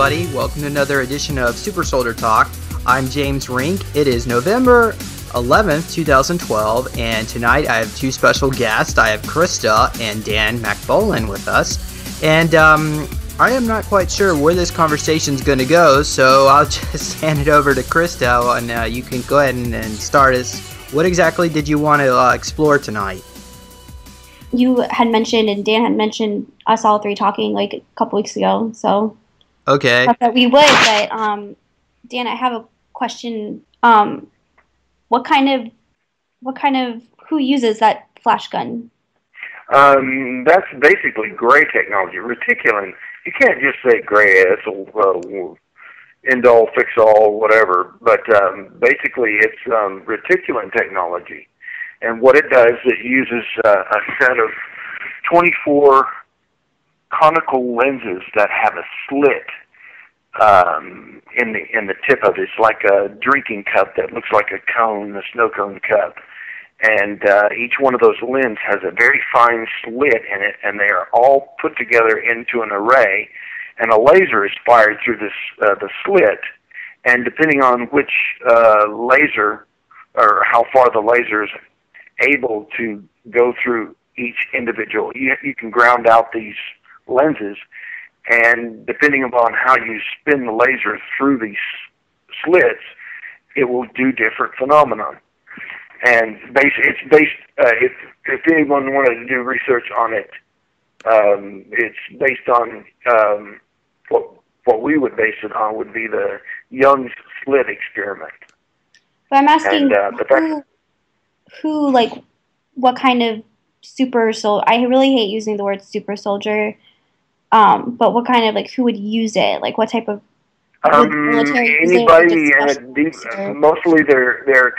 everybody. Welcome to another edition of Super Soldier Talk. I'm James Rink. It is November 11th, 2012, and tonight I have two special guests. I have Krista and Dan Macbolen with us. And I am not quite sure where this conversation is going to go, so I'll just hand it over to Krista, and you can go ahead and start us. What exactly did you want to explore tonight? You had mentioned, and Dan had mentioned us all three talking like a couple weeks ago, so okay. I thought that we would, but Dan, I have a question. What kind of, who uses that flash gun? That's basically gray technology. Reticulin, you can't just say gray as end all, fix all, whatever, but basically it's reticulin technology. And what it does, it uses a set of 24 conical lenses that have a slit in the tip of it. It's like a drinking cup that looks like a cone, a snow cone cup. And each one of those lenses has a very fine slit in it, and they are all put together into an array. And a laser is fired through this the slit, and depending on which laser or how far the laser is able to go through each individual, you can ground out these lenses, and depending upon how you spin the laser through these slits, it will do different phenomena. And it's based. If anyone wanted to do research on it, it's based on what we would base it on would be the Young's slit experiment. But I'm asking, who like, what kind of super soldier? I really hate using the word super soldier. But what kind of, like, who would use it? Like, what type of military? Anybody, mostly they're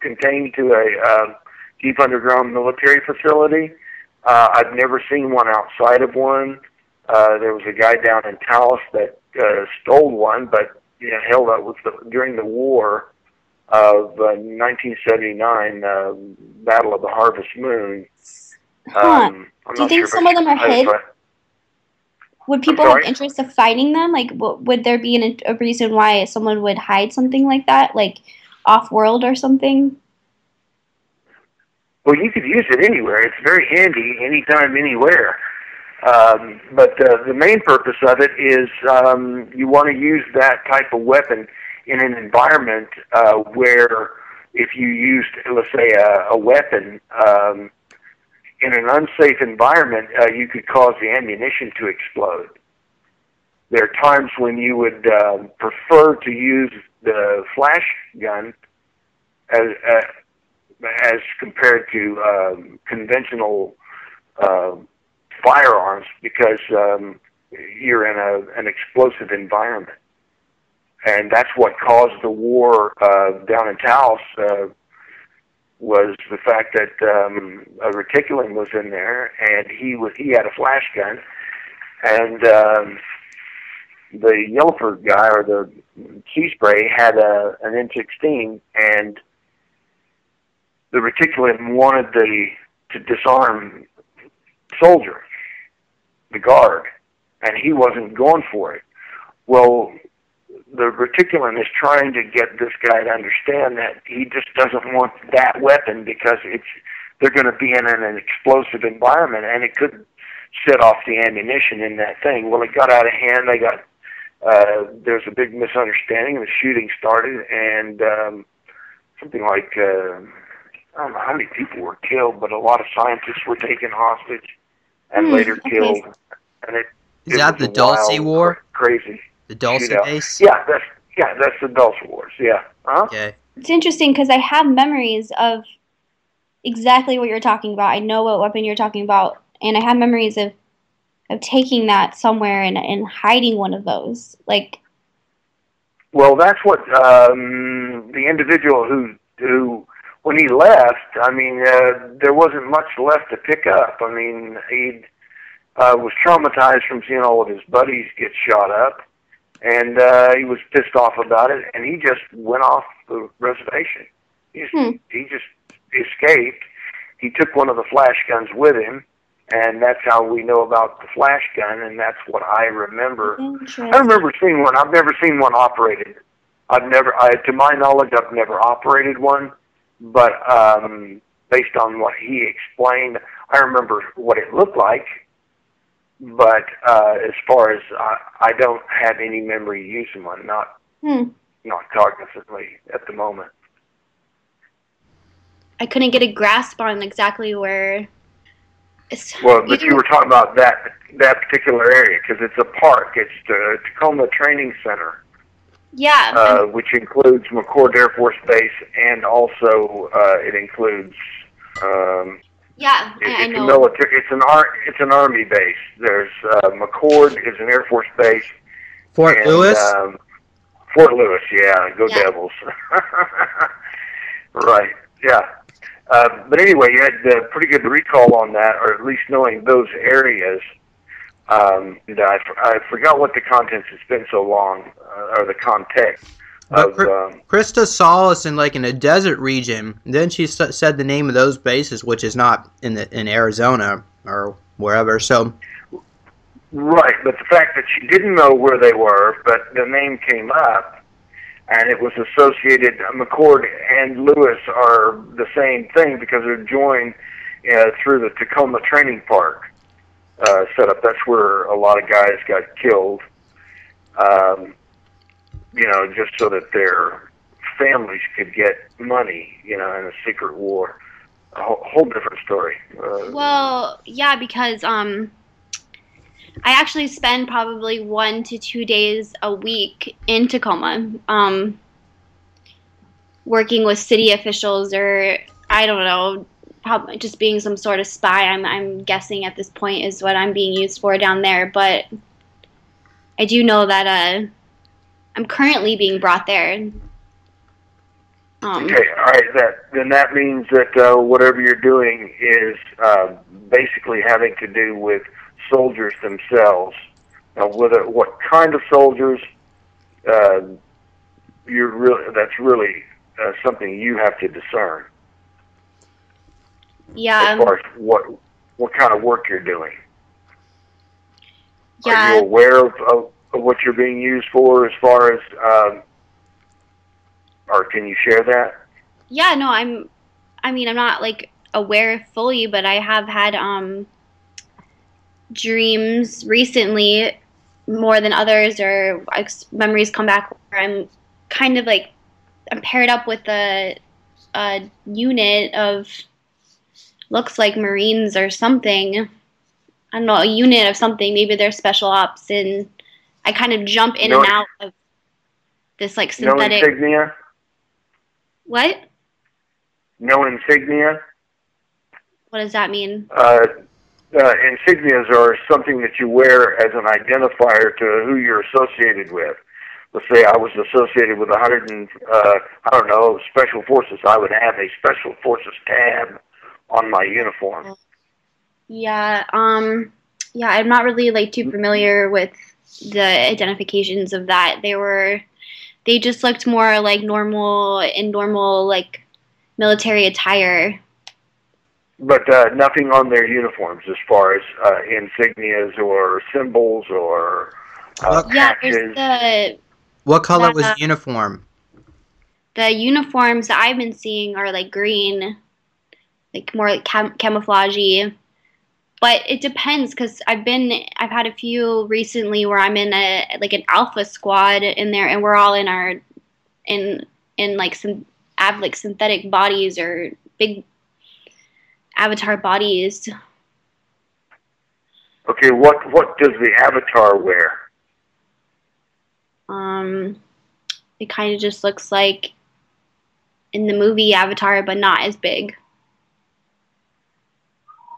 contained to a deep underground military facility. I've never seen one outside of one. There was a guy down in Taos that stole one, but held up with during the war of 1979, Battle of the Harvest Moon. Do you think some of them are hid? Would people have interest of finding them? Like, would there be a reason why someone would hide something like that, like off-world or something? Well, you could use it anywhere. It's very handy, anytime, anywhere. But the main purpose of it is you want to use that type of weapon in an environment where if you used, let's say, a weapon in an unsafe environment, you could cause the ammunition to explode. There are times when you would prefer to use the flash gun as compared to conventional firearms because you're in an explosive environment. And that's what caused the war down in Taos, was the fact that a reticulin was in there, and he had a flash gun, and the Yellowford guy, or the Sea Spray, had an M16, and the reticulin wanted to disarm soldier, the guard, and he wasn't going for it. Well, the reticulin is trying to get this guy to understand that he just doesn't want that weapon because they're going to be in an explosive environment, and it could set off the ammunition in that thing. Well, it got out of hand. There's a big misunderstanding, and the shooting started, and something like I don't know how many people were killed, but a lot of scientists were taken hostage and later killed. And is that the Dulce War? Crazy. The Dulce base? Yeah, that's the Dulce Wars. Yeah. Okay. It's interesting because I have memories of exactly what you're talking about. I know what weapon you're talking about, and I have memories of taking that somewhere and hiding one of those. Like, well, that's what the individual who when he left, I mean, there wasn't much left to pick up. I mean, he was traumatized from seeing all of his buddies get shot up, and he was pissed off about it, and he just went off the reservation. He just escaped. He took one of the flash guns with him, and that's how we know about the flash gun, and that's what I remember. Interesting. I remember seeing one. I've never seen one operated. To my knowledge, I've never operated one, but based on what he explained, I remember what it looked like. But as far as I don't have any memory using one, not cognizantly at the moment. I couldn't get a grasp on exactly where. Well, but you were talking about that particular area because it's a park. It's the Tacoma Training Center. Yeah. Which includes McCord Air Force Base, and also it includes. I know. Military. It's an Army base. There's McCord is an Air Force base. Fort Lewis. Fort Lewis, yeah. Go Devils. Right. Yeah. But anyway, you had pretty good recall on that, or at least knowing those areas. I forgot what the contents. It's been so long, or the context. But Krista saw us in a desert region. Then she said the name of those bases, which is not in Arizona or wherever. So, right. But the fact that she didn't know where they were, but the name came up, and it was associated. McCord and Lewis are the same thing because they're joined through the Tacoma Training Park setup. That's where a lot of guys got killed. Just so that their families could get money, in a secret war. A whole different story. Well, yeah, because I actually spend probably 1 to 2 days a week in Tacoma, working with city officials, or I don't know, probably just being some sort of spy. I'm guessing at this point is what I'm being used for down there. But I do know that I'm currently being brought there. Okay, all right. That means that whatever you're doing is basically having to do with soldiers themselves. Now, what kind of soldiers? That's really something you have to discern. Yeah. As far as what kind of work you're doing. Yeah. Are you aware of what you're being used for, as far as, or can you share that? Yeah, no, I'm not aware fully, but I have had dreams recently, more than others, or memories come back where I'm kind of I'm paired up with a unit of, looks like Marines or something. I don't know, a unit of something. Maybe they're special ops, and I kind of jump in and out of this synthetic. No insignia? What? No insignia? What does that mean? Insignias are something that you wear as an identifier to who you're associated with. Let's say I was associated with Special Forces. I would have a Special Forces tab on my uniform. Yeah, I'm not really too familiar with the identifications of that. They just looked more like normal military attire. But nothing on their uniforms as far as insignias or symbols or patches. What color was the uniform? The uniforms that I've been seeing are green, more camouflagey. But it depends, because I've had a few recently where I'm in an alpha squad in there, and we're all in some synthetic bodies or big avatar bodies. Okay, what does the avatar wear? It kind of just looks like in the movie Avatar, but not as big.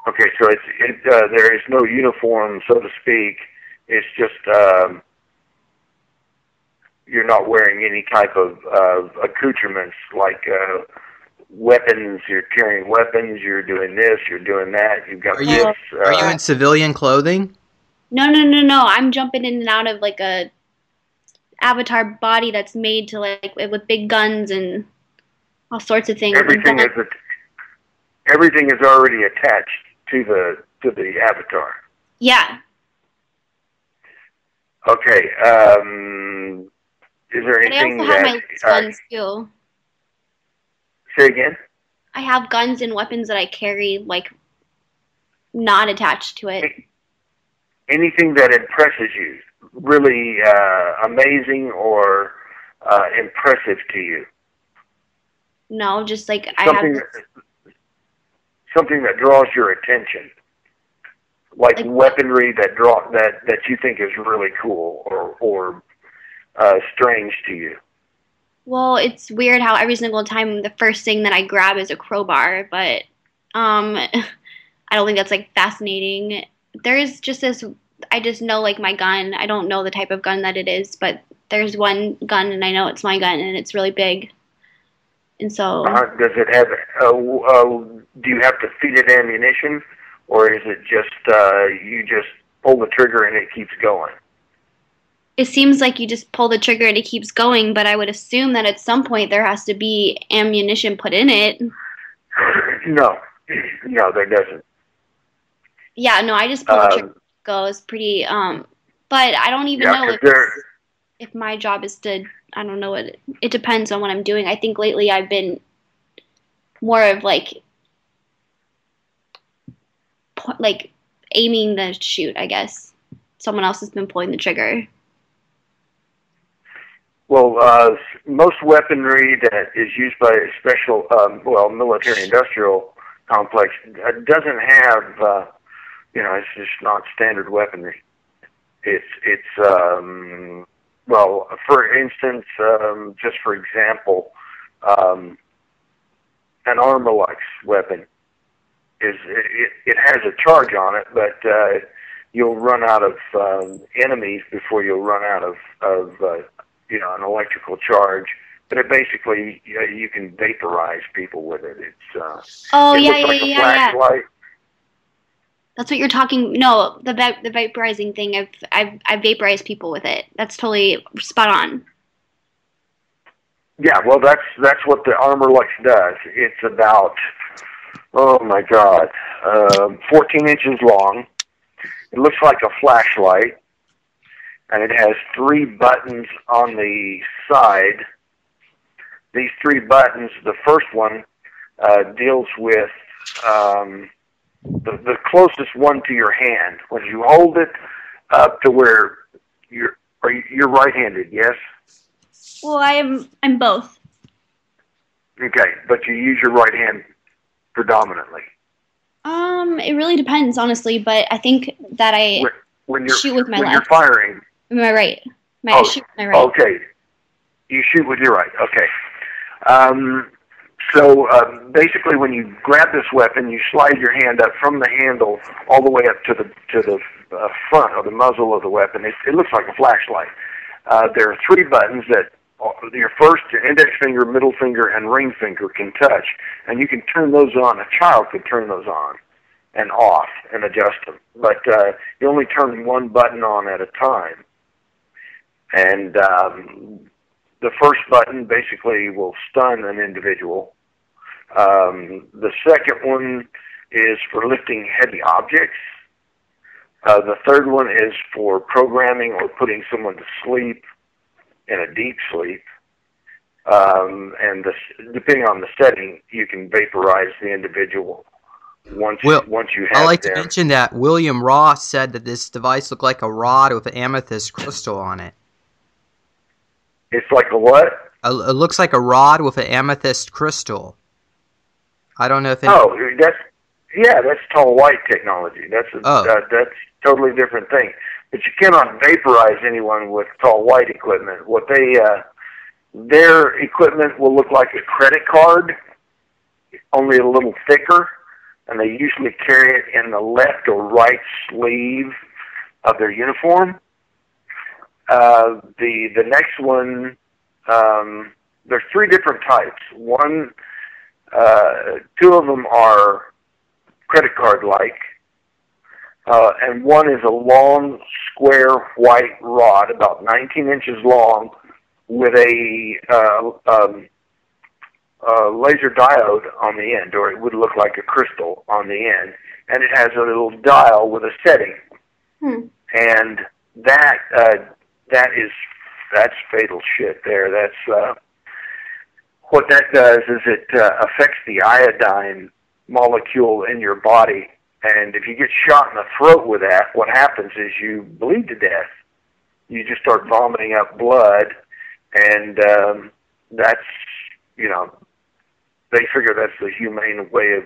Okay, so there is no uniform, so to speak. It's just you're not wearing any type of accoutrements like weapons. You're carrying weapons. You're doing this. You're doing that. You've got this. Are you in civilian clothing? No. I'm jumping in and out of a avatar body that's made to with big guns and all sorts of things. Everything is already attached to the avatar. Yeah. Okay. Is there anything but I also have my guns too. Say again? I have guns and weapons that I carry, like, not attached to it. Anything that impresses you, really amazing or impressive to you? No, just like something that draws your attention, like weaponry that you think is really cool or strange to you. Well, it's weird how every single time the first thing that I grab is a crowbar, but I don't think that's like fascinating. There's just this, I just know like my gun. I don't know the type of gun that it is, but there's one gun and I know it's my gun and it's really big. And so does it have do you have to feed it ammunition, or is it just you just pull the trigger and it keeps going? It seems like you just pull the trigger and it keeps going, but I would assume that at some point there has to be ammunition put in it. No, there doesn't. Yeah, no, I just pull the trigger. It goes pretty. But I don't even know if my job is to. I don't know what. It depends on what I'm doing. I think lately I've been more of like aiming the shoot. I guess someone else has been pulling the trigger. Well, most weaponry that is used by a special, military-industrial complex doesn't have, it's just not standard weaponry. It's for instance, just for example, an Armalux weapon it has a charge on it, but you'll run out of enemies before you'll run out of an electrical charge. But it basically, you can vaporize people with it. It's looks like a flashlight. That's what you're talking. No, the vaporizing thing. I've vaporized people with it. That's totally spot on. Yeah, well, that's what the Armalux does. It's about 14 inches long. It looks like a flashlight, and it has 3 buttons on the side. These 3 buttons, the first one deals with the closest one to your hand. When you hold it up to where you're right-handed, yes? Well, I'm both. Okay, but you use your right hand predominantly. It really depends, honestly, but I think that I shoot with my left. When you're firing. My right. I shoot with my right. Okay. You shoot with your right. Okay. So basically, when you grab this weapon, you slide your hand up from the handle all the way up to the front of the muzzle of the weapon. It looks like a flashlight. There are 3 buttons that your first, your index finger, middle finger, and ring finger can touch, and you can turn those on. A child can turn those on and off and adjust them, but you only turn 1 button on at a time. And the first button basically will stun an individual. The second one is for lifting heavy objects. The third one is for programming or putting someone to sleep in a deep sleep. And depending on the setting, you can vaporize the individual once you have I'd like to mention that William Ross said that this device looked like a rod with an amethyst crystal on it. It's like a what? It looks like a rod with an amethyst crystal. I don't know if that's tall white technology. That's totally different thing. But you cannot vaporize anyone with tall white equipment. What their equipment will look like a credit card, only a little thicker, and they usually carry it in the left or right sleeve of their uniform. The next one, there's 3 different types. 2 of them are credit card-like, and one is a long, square, white rod, about 19 inches long, with a laser diode on the end, or it would look like a crystal on the end. and it has a little dial with a setting, and that's fatal shit there. That's what that does is it affects the iodine molecule in your body, and if you get shot in the throat with that, what happens is you bleed to death. You just start vomiting up blood, and that's, you know, they figure that's the humane way of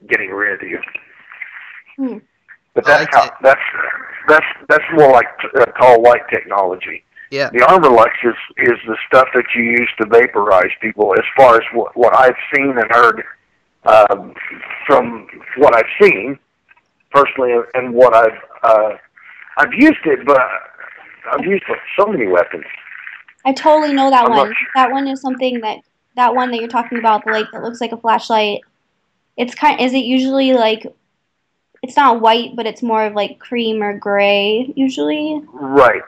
getting rid of you. But that's more like tall white technology. Yeah. The Armorlux is the stuff that you use to vaporize people. As far as what I've seen and heard from what I've seen personally, and what I've used it, but I've used it for so many weapons. I totally know that one. That one is something that one that you're talking about, the that looks like a flashlight. It's is it usually like, it's not white, but it's more of like cream or gray usually? Right.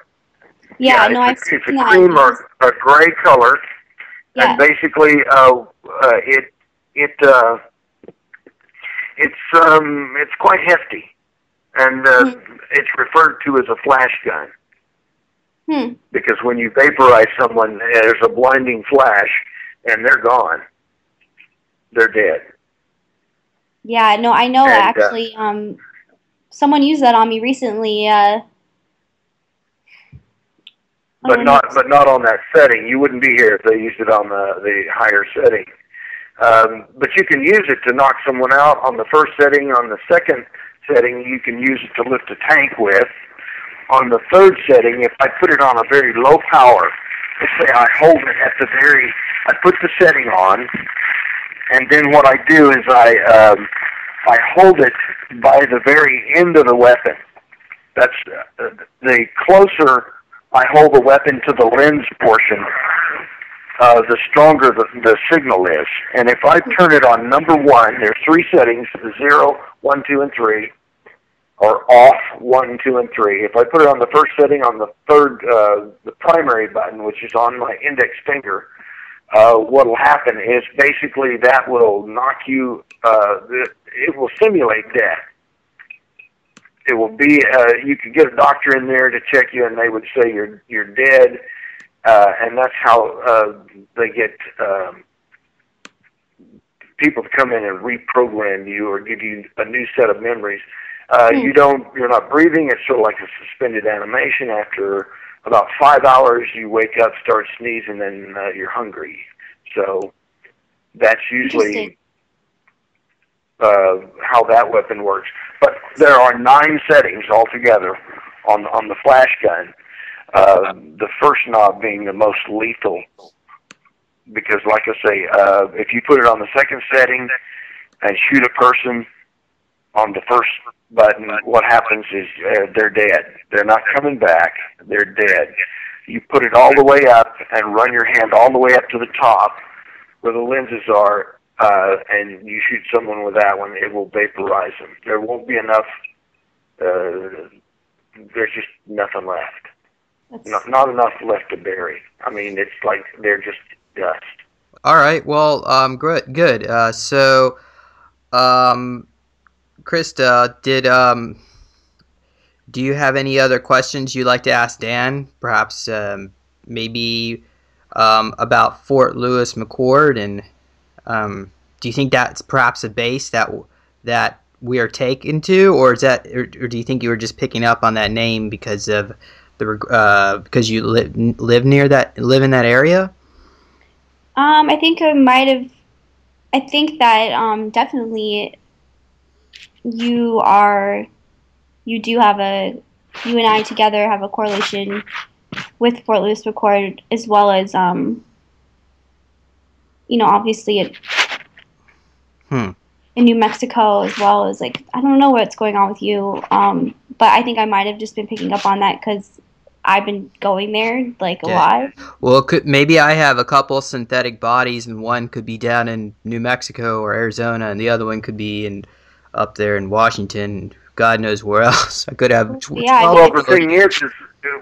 Yeah, no, it's a cream or a gray color, and basically it's quite hefty, and it's referred to as a flash gun. Because when you vaporize someone, there's a blinding flash, and they're gone. They're dead. Yeah, no, I know actually. Someone used that on me recently. But not on that setting. You wouldn't be here if they used it on the higher setting. But you can use it to knock someone out on the first setting. On the second setting, you can use it to lift a tank with. On the third setting, if I put it on a very low power, let's say I hold it at I put the setting on, and then what I do is I hold it by the very end of the weapon. That's the closer I hold the weapon to the lens portion, the stronger the signal is. And if I turn it on number 1, there's 3 settings: 0, 1, 2, and 3, or off 1, 2, and 3. If I put it on the first setting, on the third, the primary button, which is on my index finger, what will happen is basically that will knock you. It will simulate death. It will be. You could get a doctor in there to check you, and they would say you're dead. And that's how they get people to come in and reprogram you or give you a new set of memories. You're not breathing. It's sort of like a suspended animation. After about 5 hours, you wake up, start sneezing, and you're hungry. So that's usually how that weapon works. But there are 9 settings altogether on the flash gun. The first knob being the most lethal, because, like I say, if you put it on the second setting and shoot a person on the first button, what happens is they're dead. They're not coming back. They're dead. You put it all the way up and run your hand all the way up to the top where the lenses are, and you shoot someone with that one, it will vaporize them. There won't be enough. There's just nothing left. Not enough left to bury. I mean, it's like they're just dust. All right. Well, good. So, Krista, do you have any other questions you'd like to ask Dan? Perhaps maybe about Fort Lewis McChord, and do you think that's perhaps a base that we are taken to, or do you think you were just picking up on that name because of because you live in that area? I think I might have. I think that definitely you and I together have a correlation with Fort Lewis McChord, as well as obviously in New Mexico, as well as, like, I don't know what's going on with you, but I think I might have just been picking up on that because I've been going there, like, a lot. Well, maybe I have a couple synthetic bodies, and one could be down in New Mexico or Arizona, and the other one could be up there in Washington, God knows where else. I could have 12. Well, the thing is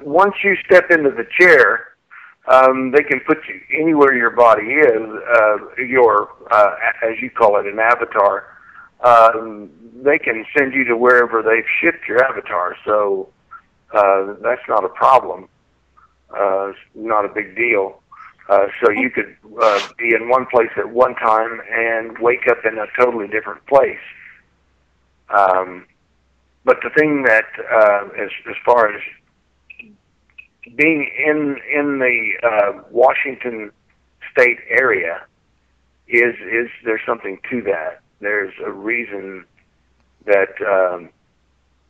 once you step into the chair, they can put you anywhere your body is, as you call it, an avatar. they can send you to wherever they've shipped your avatar. So that's not a problem. It's not a big deal. So you could be in one place at one time and wake up in a totally different place. But the thing that, as far as being in the Washington State area, is there's something to that. There's a reason that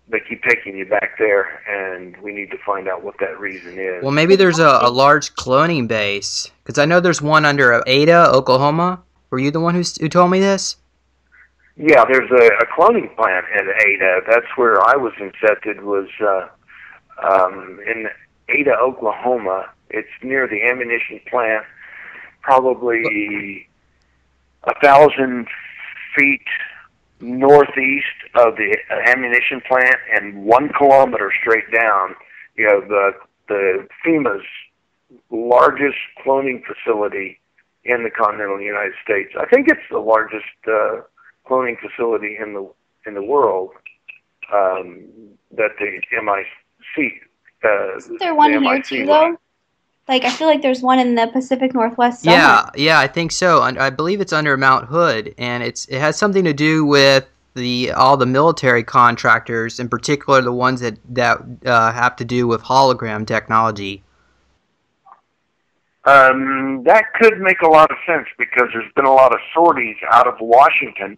they keep taking you back there, and we need to find out what that reason is. Well, maybe there's a large cloning base, because I know there's one under Ada, Oklahoma. Were you the one who told me this? Yeah, there's a cloning plant at Ada. That's where I was incepted, was in Ada, Oklahoma. It's near the ammunition plant, probably 1,000 feet northeast of the ammunition plant and 1 kilometer straight down. You know, the FEMA's largest cloning facility in the continental United States. I think it's the largest cloning facility in the world that the MIC. Isn't there one here too, though? Like, I feel like there's one in the Pacific Northwest somewhere. Yeah, I think so. I believe it's under Mount Hood, and it has something to do with all the military contractors, in particular the ones that have to do with hologram technology. That could make a lot of sense, because there's been a lot of sorties out of Washington,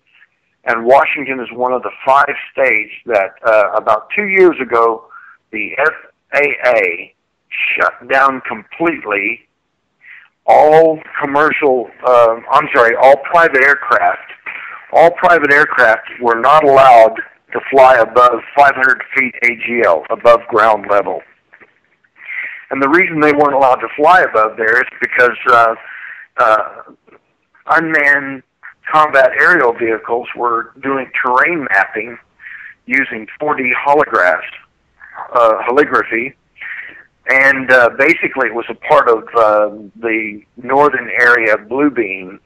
and Washington is one of the 5 states that about 2 years ago the FAA shut down completely all all private aircraft. All private aircraft were not allowed to fly above 500 feet AGL, above ground level. And the reason they weren't allowed to fly above there is because unmanned combat aerial vehicles were doing terrain mapping using 4D holography. And basically it was a part of the Northern Area Blue Beam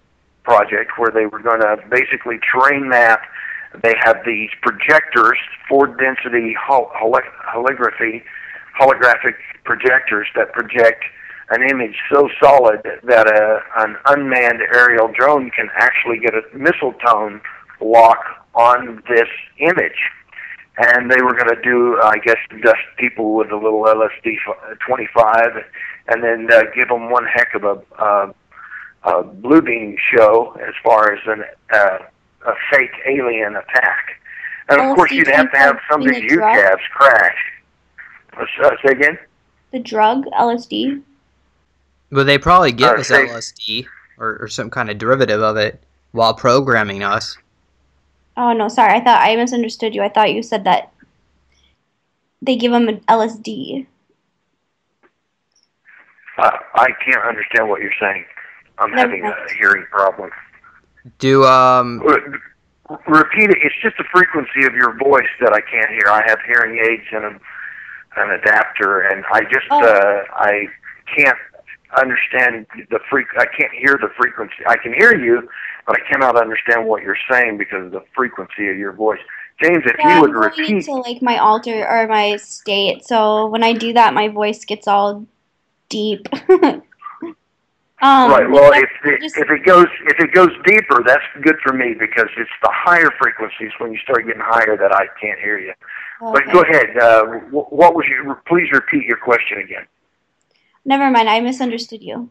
project, where they were going to basically terrain map. They have these projectors, 4-density holographic projectors that project an image so solid that an unmanned aerial drone can actually get a missile tone lock on this image. And they were going to do, I guess, dust people with a little LSD 25, and then give them one heck of a blue beam show as far as a fake alien attack. And of course, you'd have to have some of these UCAVs crash. Say again? The drug, LSD? Well, they probably give us LSD or some kind of derivative of it while programming us. Oh, no, sorry. I thought I misunderstood you. I thought you said that they give them an LSD. I can't understand what you're saying. I'm having a hearing problem. Repeat it. It's just the frequency of your voice that I can't hear. I have hearing aids and an adapter, and I just I can't understand I can't hear the frequency. I can hear you, but I cannot understand what you're saying because of the frequency of your voice. James, if you would repeat. I'm going to like my alter or my state, so when I do that, my voice gets all deep. Right. Well, if it goes deeper, that's good for me, because it's the higher frequencies when you start getting higher that I can't hear you. Okay. But go ahead. What was please repeat your question again. Never mind. I misunderstood you.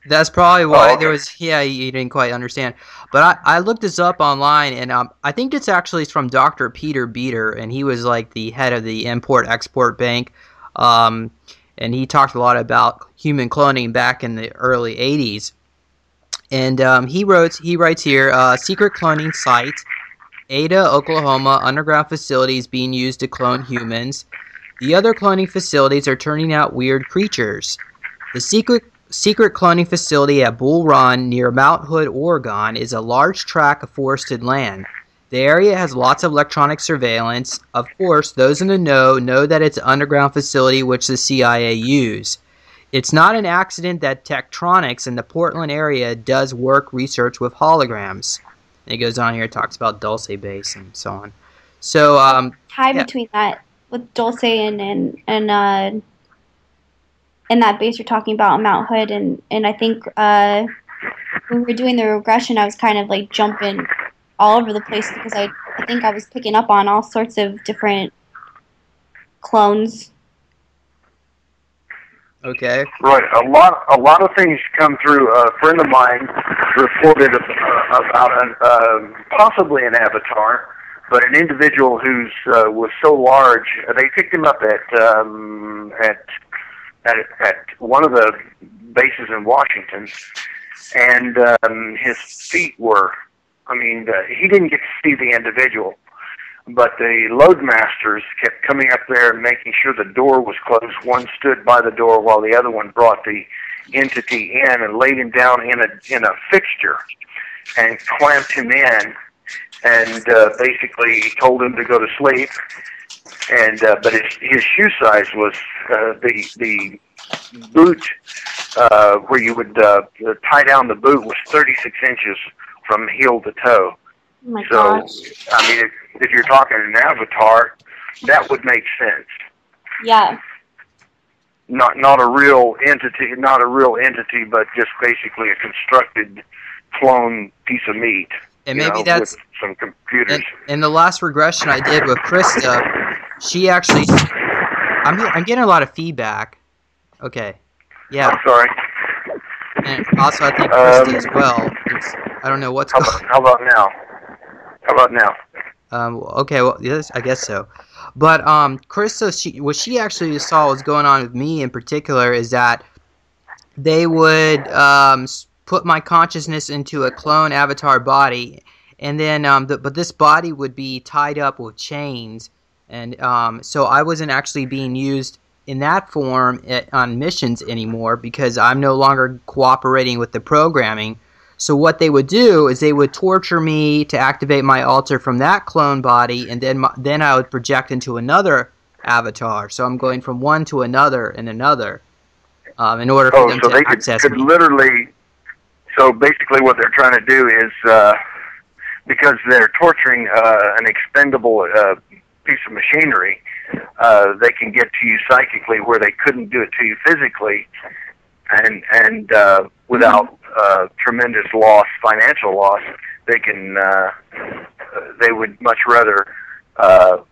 That's probably why there was. Yeah, you didn't quite understand. But I looked this up online, and I think it's actually from Dr. Peter Beater, and he was like the head of the Import-Export Bank. And he talked a lot about human cloning back in the early 80s. And he writes here, secret cloning site, Ada, Oklahoma, underground facilities being used to clone humans. The other cloning facilities are turning out weird creatures. The secret cloning facility at Bull Run near Mount Hood, Oregon is a large tract of forested land. The area has lots of electronic surveillance. Of course, those in the know that it's an underground facility which the CIA use. It's not an accident that Tektronix in the Portland area does work research with holograms. And it goes on here, it talks about Dulce base and so on. So tie between that with Dulce and that base you're talking about on Mount Hood, and I think when we were doing the regression, I was kind of like jumping all over the place because I think I was picking up on all sorts of different clones. Okay. Right. A lot of things come through. A friend of mine reported about possibly an avatar, but an individual who's was so large. They picked him up at one of the bases in Washington, and his feet were. I mean, he didn't get to see the individual, but the loadmasters kept coming up there and making sure the door was closed. One stood by the door while the other one brought the entity in and laid him down in a fixture and clamped him in, and basically told him to go to sleep. And but his shoe size was the boot where you would tie down the boot was 36 inches from heel to toe. Oh my gosh. I mean, if you're talking an avatar, that would make sense. Yeah. Not a real entity, but just basically a constructed clone piece of meat. And maybe that's with some computers. In the last regression I did with Krista, she actually. I'm getting a lot of feedback. Okay. Yeah. I'm sorry. And also, I think Krista as well. I don't know what's going on. How about now? How about now? Okay, well, yes, I guess so. But Krista, what she actually saw was going on with me in particular is that they would put my consciousness into a clone avatar body, and then but this body would be tied up with chains, and so I wasn't actually being used in that form on missions anymore because I'm no longer cooperating with the programming. So what they would do is they would torture me to activate my altar from that clone body, and then I would project into another avatar. So I'm going from one to another and another in order for them to access me. Literally. So basically, what they're trying to do is because they're torturing an expendable piece of machinery, they can get to you psychically where they couldn't do it to you physically, and without tremendous loss, financial loss, they can. They would much rather try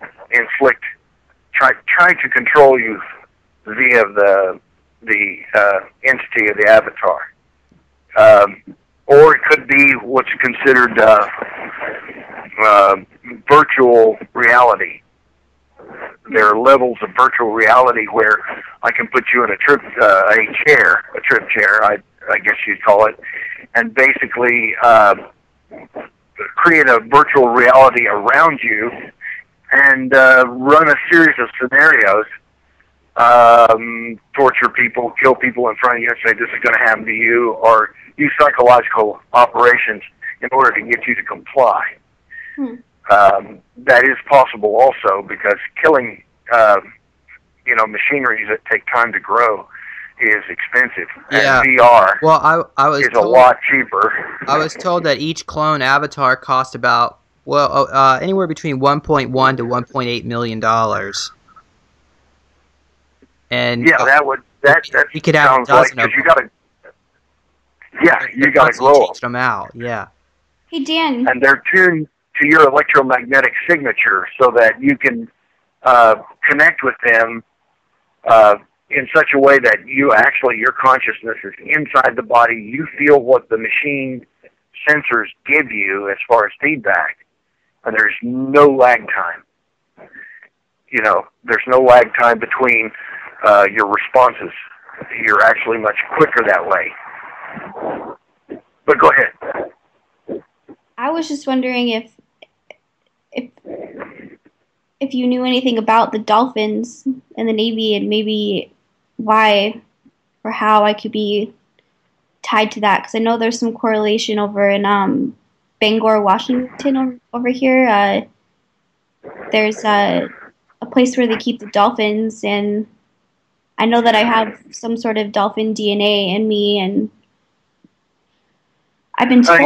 to control you via the entity of the avatar, or it could be what's considered virtual reality. There are levels of virtual reality where I can put you in a trip chair, I guess you'd call it, and basically create a virtual reality around you and run a series of scenarios, torture people, kill people in front of you and say this is going to happen to you, or use psychological operations in order to get you to comply. That is possible also because killing, machineries that take time to grow is expensive. Yeah. And VR is a lot cheaper. I was told that each clone avatar cost about, anywhere between $1.1 to $1.8 million. And yeah, that you could have a dozen of them. You gotta grow change them out. Yeah. Hey Dan. And they're tuned to your electromagnetic signature so that you can connect with them in such a way that your consciousness is inside the body. You feel what the machine sensors give you as far as feedback, and there's no lag time. There's no lag time between your responses. You're actually much quicker that way. But go ahead. I was just wondering if you knew anything about the dolphins in the Navy and maybe why or how I could be tied to that, because I know there's some correlation over in Bangor, Washington over here. There's a place where they keep the dolphins, and I know that I have some sort of dolphin DNA in me, and I've been told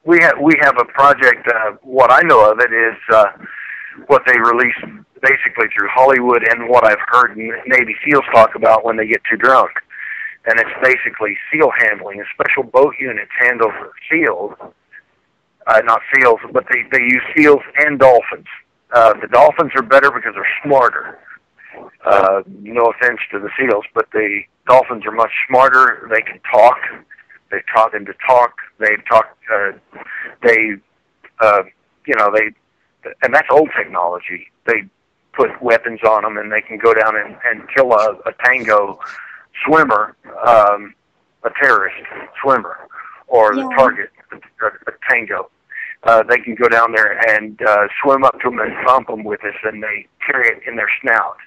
we we have a project. What I know of it is what they release basically through Hollywood, and what I've heard Navy SEALs talk about when they get too drunk. And it's basically SEAL handling. A special boat units handle SEALs, not SEALs, but they use SEALs and dolphins. The dolphins are better because they're smarter. No offense to the SEALs, but the dolphins are much smarter. They can talk. They taught them to talk. They talk. And that's old technology. They put weapons on them, and they can go down and kill a tango swimmer, a terrorist swimmer, or the target, a tango. They can go down there and swim up to them and bump them with this, and they carry it in their snout,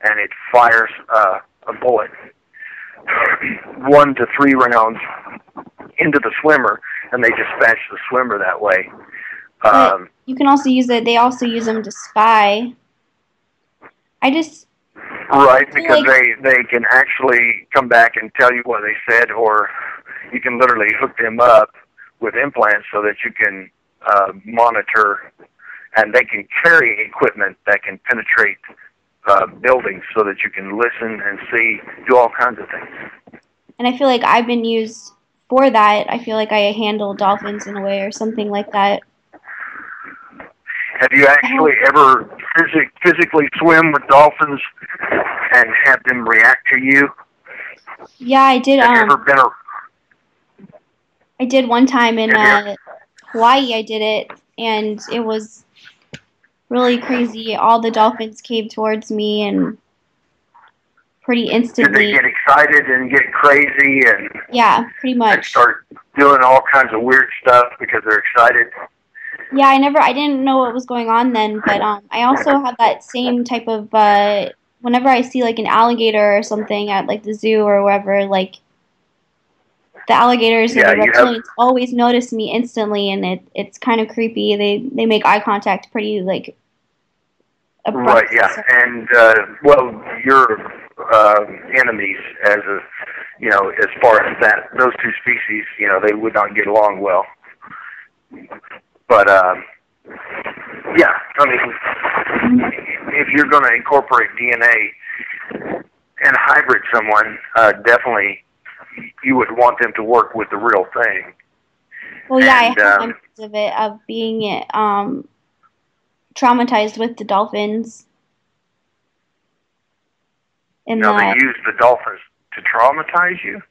and it fires a bullet, 1 to 3 rounds into the swimmer, and they dispatch the swimmer that way. But you can also use it. They also use them to spy. Right, because they can actually come back and tell you what they said, or you can literally hook them up with implants so that you can monitor, and they can carry equipment that can penetrate buildings so that you can listen and see, do all kinds of things. And I feel like I've been used for that. I feel like I handle dolphins in a way or something like that. Have you actually ever physically swim with dolphins and have them react to you? Yeah, I did. Have you ever been I did one time in Hawaii. I did it, and it was really crazy. All the dolphins came towards me, and pretty instantly. Did they get excited and get crazy and yeah, pretty much, and start doing all kinds of weird stuff because they're excited? Yeah, I didn't know what was going on then, but I also had that same type of, whenever I see, like, an alligator or something at, like, the zoo or wherever, like, the alligators and the reptilians always notice me instantly, and it's kind of creepy. They make eye contact pretty, like, abrupt. Right, yeah, and, well, your enemies, as far as those two species, they would not get along well. But, yeah, I mean, if you're going to incorporate DNA and hybrid someone, definitely you would want them to work with the real thing. Well, yeah, I have memories of it, of being traumatized with the dolphins. They use the dolphins to traumatize you?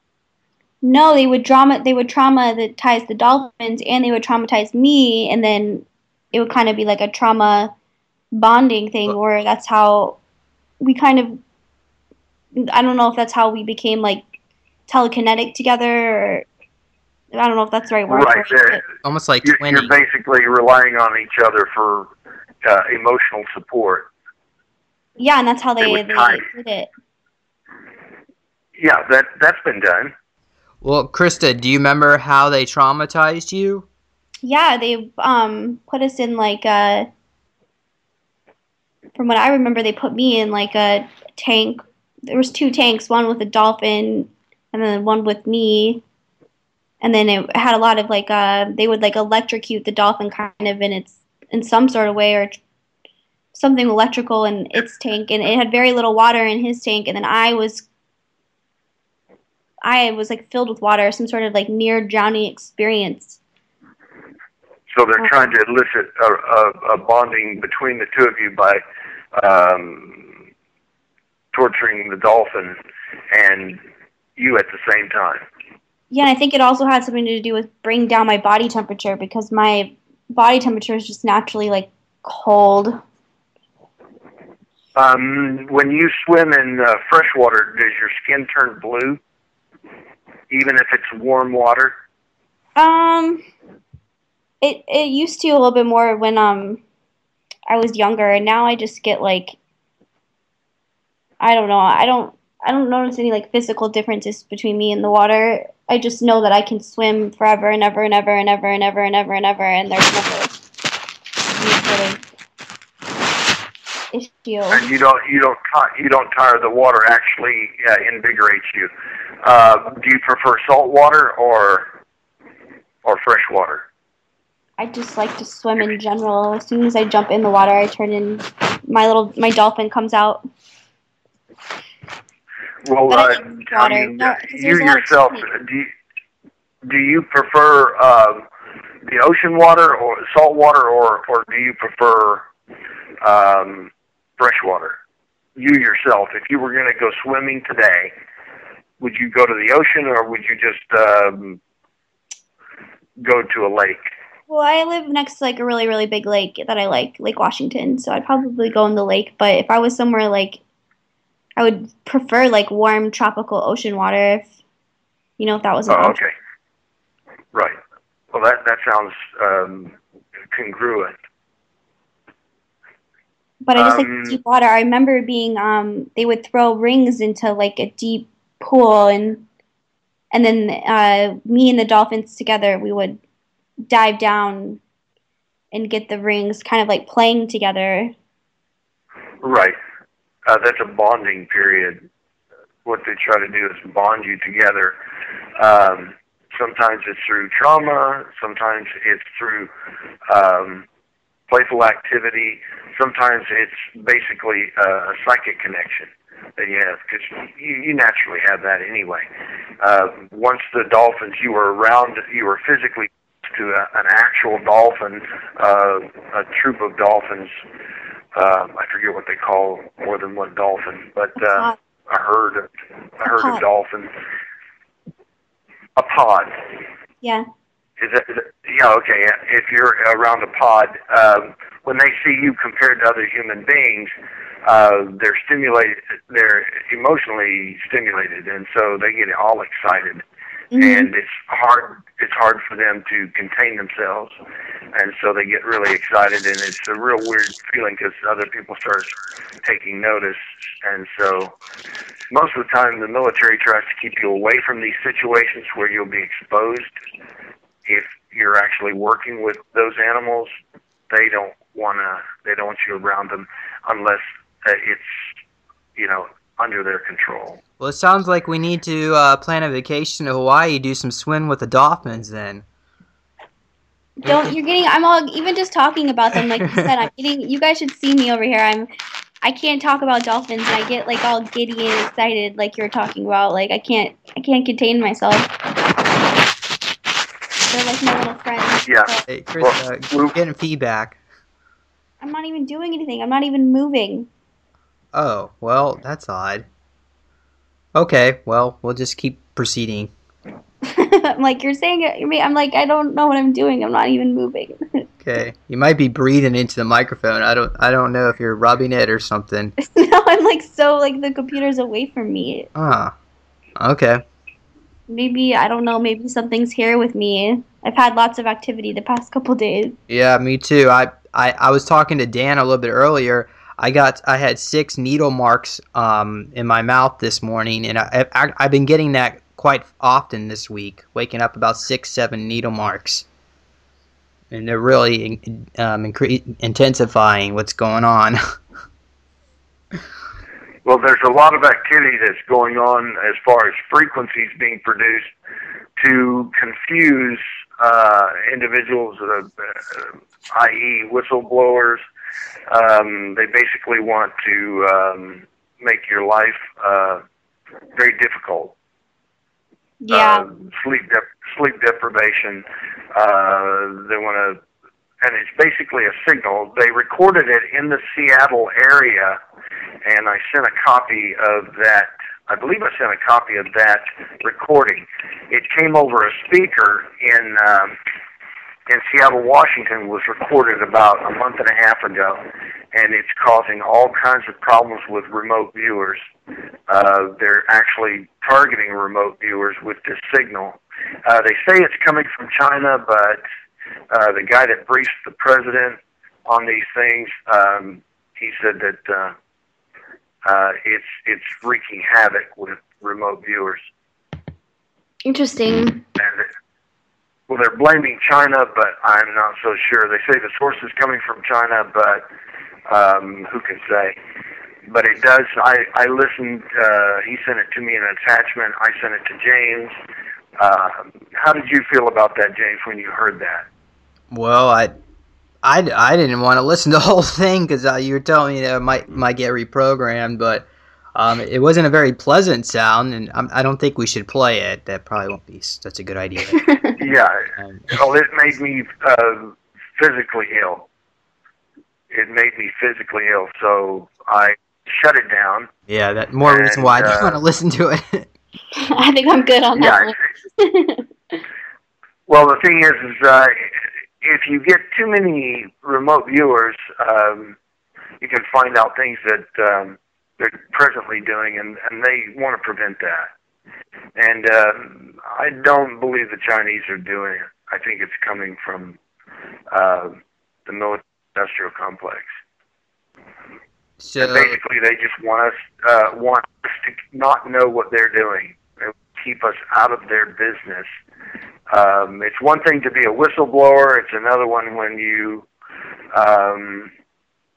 No, they would traumatize the dolphins, and they would traumatize me, and then it would kind of be like a trauma bonding thing, where that's how we kind of, I don't know if that's how we became, like, telekinetic together, or I don't know if that's the right word. Right, almost like you're basically relying on each other for emotional support. Yeah, and that's how they did it. Yeah, that's been done. Well, Krista, do you remember how they traumatized you? Yeah, they put us in, like, from what I remember, they put me in, like, a tank. There was 2 tanks, one with a dolphin and then one with me. And then it had a lot of, like, they would, like, electrocute the dolphin kind of in some sort of way, or something electrical in its tank. And it had very little water in his tank, and then I was like filled with water, some sort of like near drowning experience. So they're trying to elicit a bonding between the two of you by torturing the dolphin and you at the same time. Yeah, and I think it also had something to do with bringing down my body temperature, because my body temperature is just naturally, like, cold. When you swim in fresh water, does your skin turn blue? Even if it's warm water? It used to a little bit more when I was younger, and now I just get, like, I don't know, I don't notice any, like, physical differences between me and the water. I just know that I can swim forever and ever and ever and ever and ever and ever and ever, and there's never any sort of issue. And you don't tire. The water actually invigorates you. Do you prefer salt water or fresh water? I just like to swim in general. As soon as I jump in the water, I turn in my dolphin comes out. Well, I mean, you yourself, do you prefer the ocean water or salt water, or do you prefer fresh water? You yourself, if you were going to go swimming today, would you go to the ocean or would you just go to a lake? Well, I live next to like a really, really big lake that I like, Lake Washington, so I'd probably go in the lake. But if I was somewhere like, I would prefer like warm tropical ocean water if, if that was an option. Okay. Right. Well, that sounds congruent. But I just like deep water. I remember being, they would throw rings into like a deep pool, and then me and the dolphins together, we would dive down and get the rings, kind of like playing together. Right. That's a bonding period. What they try to do is bond you together. Sometimes it's through trauma. Sometimes it's through playful activity. Sometimes it's basically a psychic connection that you have, because you naturally have that anyway. Once the dolphins, you were physically to an actual dolphin, a troop of dolphins. I forget what they call more than one dolphin, but a herd of dolphins. A pod. Yeah. Yeah, okay. If you're around a pod, when they see you compared to other human beings, they're emotionally stimulated, and so they get all excited. Mm-hmm. And it's hard for them to contain themselves, and so they get really excited, and it's a real weird feeling because other people start taking notice. And so most of the time the military tries to keep you away from these situations where you'll be exposed. If you're actually working with those animals, they don't want you around them unless it's under their control. Well, it sounds like we need to plan a vacation to Hawaii, do some swim with the dolphins then. I'm all, even just talking about them, like you said, you guys should see me over here. I can't talk about dolphins, and I get like all giddy and excited like you're talking about. Like I can't contain myself. They're like my little friends. Yeah. So. Hey, Chris, we're getting feedback. I'm not even doing anything. I'm not even moving. Oh, well, that's odd. Okay, well, we'll just keep proceeding. I'm like, you're saying it. I'm like, I don't know what I'm doing. I'm not even moving. Okay, you might be breathing into the microphone. I don't know if you're rubbing it or something. No, I'm like the computer's away from me. Okay. Maybe, I don't know, maybe something's here with me. I've had lots of activity the past couple days. Yeah, me too. I was talking to Dan a little bit earlier. I had 6 needle marks in my mouth this morning, and I've been getting that quite often this week, waking up about 6-7 needle marks. And they're really intensifying what's going on. Well, there's a lot of activity that's going on as far as frequencies being produced to confuse individuals, i.e. whistleblowers. They basically want to make your life very difficult. Yeah. Sleep deprivation. They want to, and it's basically a signal. They recorded it in the Seattle area, and I sent a copy of that. I believe I sent a copy of that recording. It came over a speaker in Seattle, Washington, was recorded about a month and a half ago, and it's causing all kinds of problems with remote viewers. They're actually targeting remote viewers with this signal. They say it's coming from China, but the guy that briefs the president on these things, he said that it's wreaking havoc with remote viewers. Interesting. And well, they're blaming China, but I'm not so sure. They say the source is coming from China, but who can say? But it does. I listened. He sent it to me in an attachment. I sent it to James. How did you feel about that, James, when you heard that? Well, I didn't want to listen to the whole thing because you were telling me that it might get reprogrammed, but it wasn't a very pleasant sound, and I don't think we should play it. That probably won't be such a good idea. Yeah. Well, it made me physically ill. It made me physically ill, so I shut it down. Yeah, that more reason why I don't want to listen to it. I think I'm good on that one. Well, the thing is if you get too many remote viewers, you can find out things that they're presently doing, and they want to prevent that. And I don't believe the Chinese are doing it. I think it's coming from the military-industrial complex. So and basically, they just want us to not know what they're doing. They keep us out of their business. It's one thing to be a whistleblower. It's another one when you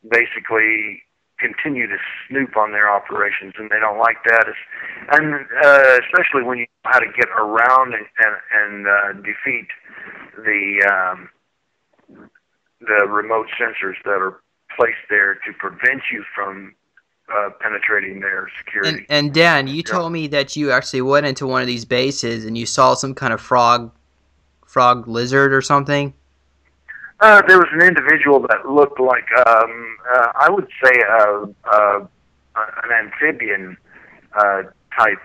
basically continue to snoop on their operations, and they don't like that. And especially when you know how to get around and defeat the remote sensors that are placed there to prevent you from penetrating their security. And Dan, you told me that you actually went into one of these bases and you saw some kind of frog lizard or something. There was an individual that looked like I would say an amphibian type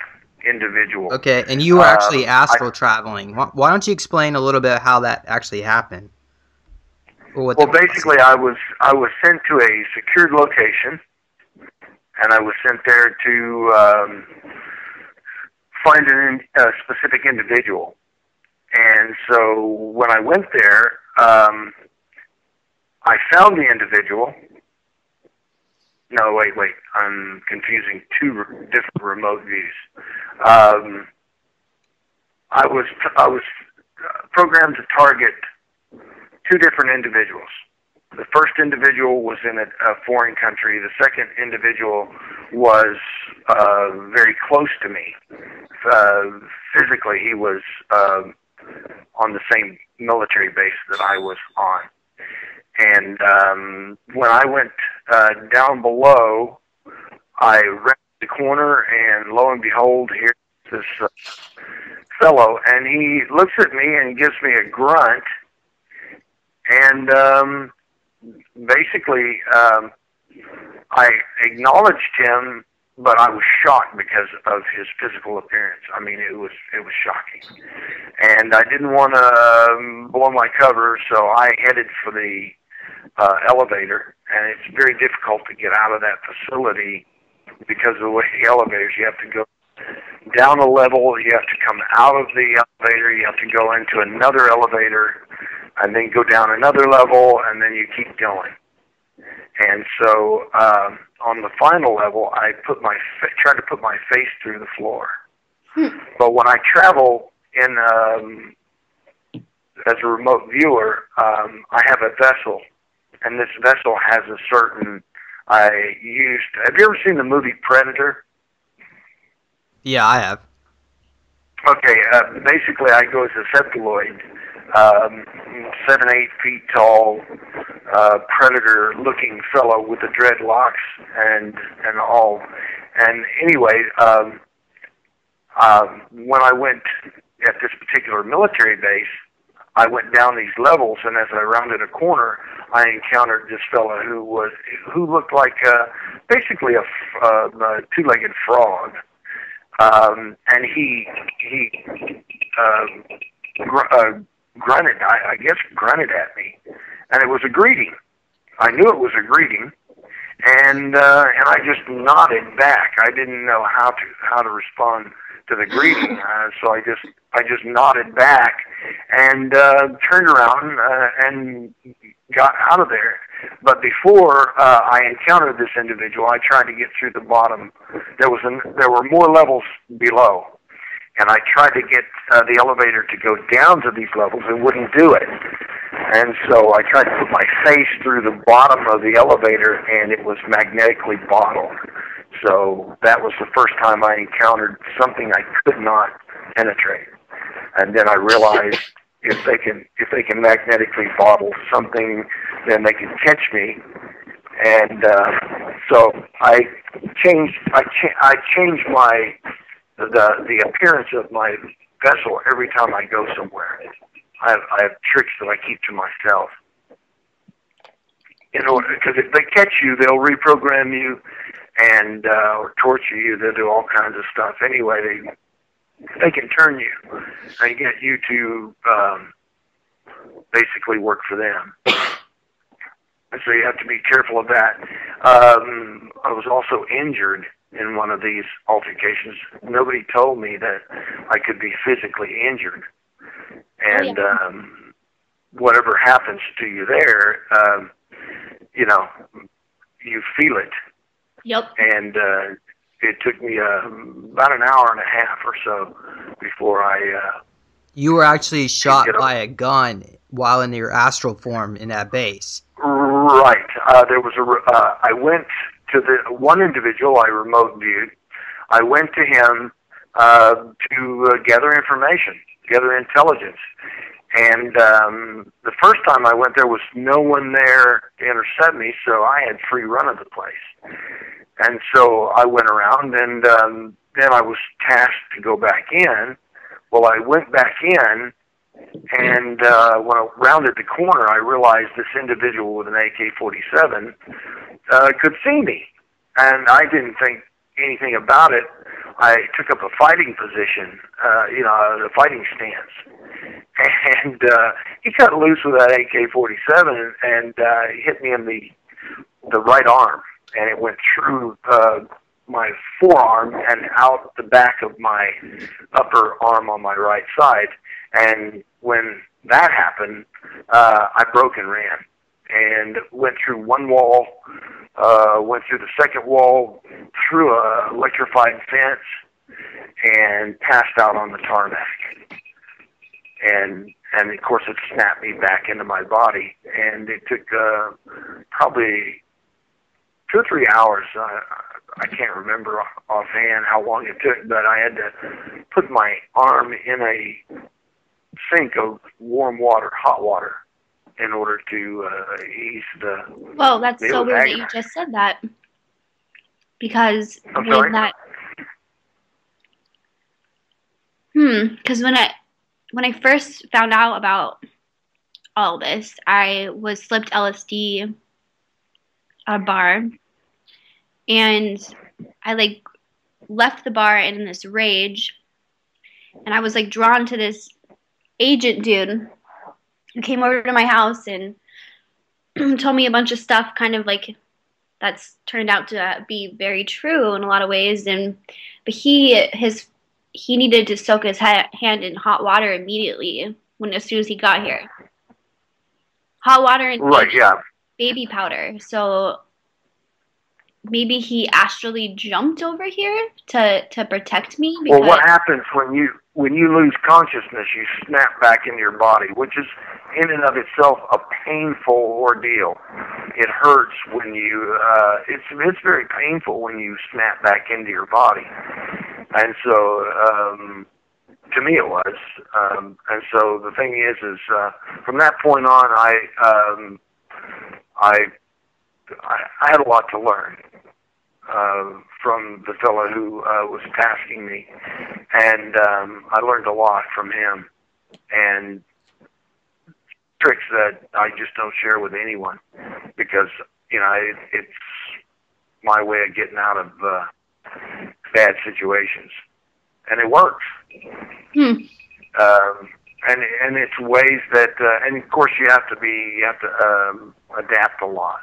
individual. Okay, and you were actually astral traveling. Why don't you explain a little bit how that actually happened? Well, basically, I was sent to a secured location, and I was sent there to find a specific individual. And so when I went there, I found the individual. No, wait, I'm confusing two different remote views. I was programmed to target two different individuals. The first individual was in a foreign country. The second individual was very close to me. Physically, he was on the same military base that I was on. And when I went down below, I rounded the corner, and lo and behold, here's this fellow, and he looks at me and gives me a grunt, and basically I acknowledged him, but I was shocked because of his physical appearance. I mean, it was shocking, and I didn't want to blow my cover, so I headed for the elevator, and it's very difficult to get out of that facility because of the way the elevators, you have to go down a level, you have to come out of the elevator, you have to go into another elevator, and then go down another level, and then you keep going. And so on the final level, I tried to put my face through the floor. But when I travel in as a remote viewer, I have a vessel, and this vessel has a certain. Have you ever seen the movie Predator? Yeah, I have. Okay, basically I go as a cephaloid, 7-8 feet tall, predator-looking fellow with the dreadlocks and all. And anyway, when I went at this particular military base, I went down these levels, and as I rounded a corner, I encountered this fellow who looked like basically a two-legged frog, and he grunted. I guess grunted at me, and it was a greeting. I knew it was a greeting, and I just nodded back. I didn't know how to respond to the greeting, so I just nodded back and turned around and got out of there. But before I encountered this individual, I tried to get through the bottom. There were more levels below, and I tried to get the elevator to go down to these levels. It wouldn't do it. And so I tried to put my face through the bottom of the elevator, and it was magnetically bottled. So that was the first time I encountered something I could not penetrate. And then I realized if they can magnetically bottle something, then they can catch me. And so I changed my the appearance of my vessel every time I go somewhere. I have tricks that I keep to myself. In order, because if they catch you, they'll reprogram you and or torture you. They'll do all kinds of stuff. Anyway, they can turn you and get you to basically work for them. And so you have to be careful of that. I was also injured in one of these altercations. Nobody told me that I could be physically injured. And whatever happens to you there, you know, you feel it. Yep. And it took me about an hour and a half or so before I... you were actually shot by a gun while in your astral form in that base. Right. There was I went to the one individual I remote viewed. I went to him to gather information, gather intelligence. And the first time I went, there was no one there to intercept me, so I had free run of the place. And so I went around, and then I was tasked to go back in. Well, I went back in, and when I rounded the corner, I realized this individual with an AK-47 could see me. And I didn't think anything about it. I took up a fighting position, a fighting stance. And he cut loose with that AK-47 and hit me in the right arm. And it went through my forearm and out the back of my upper arm on my right side. And when that happened, I broke and ran and went through one wall, went through the second wall, through a electrified fence, and passed out on the tarmac. And of course it snapped me back into my body, and it took probably 2 or 3 hours. I can't remember offhand how long it took, but I had to put my arm in a sink of warm water, hot water, in order to ease the... Well, that's so weird that you just said that. Because when that... Because when I first found out about all this, I was slipped LSD at a bar, and I left the bar in this rage, and I was drawn to this agent dude who came over to my house and told me a bunch of stuff, kind of that's turned out to be very true in a lot of ways. But he needed to soak his hand in hot water immediately as soon as he got here. Hot water and baby powder. So maybe he astrally jumped over here to protect me. Well, what happens when you lose consciousness? You snap back into your body, which is in and of itself a painful ordeal. It hurts when you. It's very painful when you snap back into your body. And so, to me it was. And so the thing is from that point on, I had a lot to learn from the fellow who was tasking me, and I learned a lot from him, and tricks that I just don't share with anyone, because it's my way of getting out of bad situations, and it works. And it's ways that, and of course you have to adapt a lot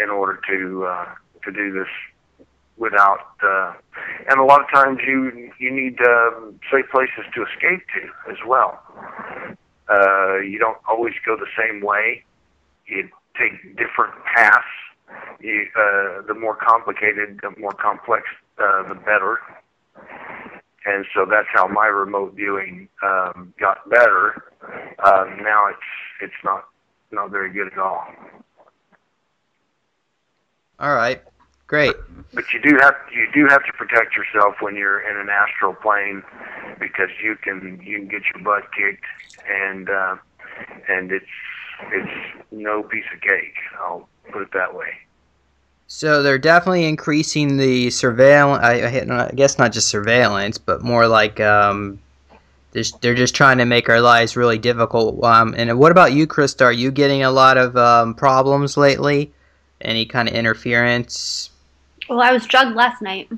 in order to do this without, and a lot of times you need safe places to escape to as well. You don't always go the same way. You take different paths. The more complicated, the more complex, the better. And so that's how my remote viewing got better. Now it's not very good at all. All right, great. But you do have to protect yourself when you're in an astral plane, because you can get your butt kicked, and it's no piece of cake. I'll put it that way. So they're definitely increasing the surveillance. I guess not just surveillance, but more like they're just trying to make our lives really difficult. And what about you, Krista? Are you getting a lot of problems lately? Any kind of interference? Well, I was drugged last night.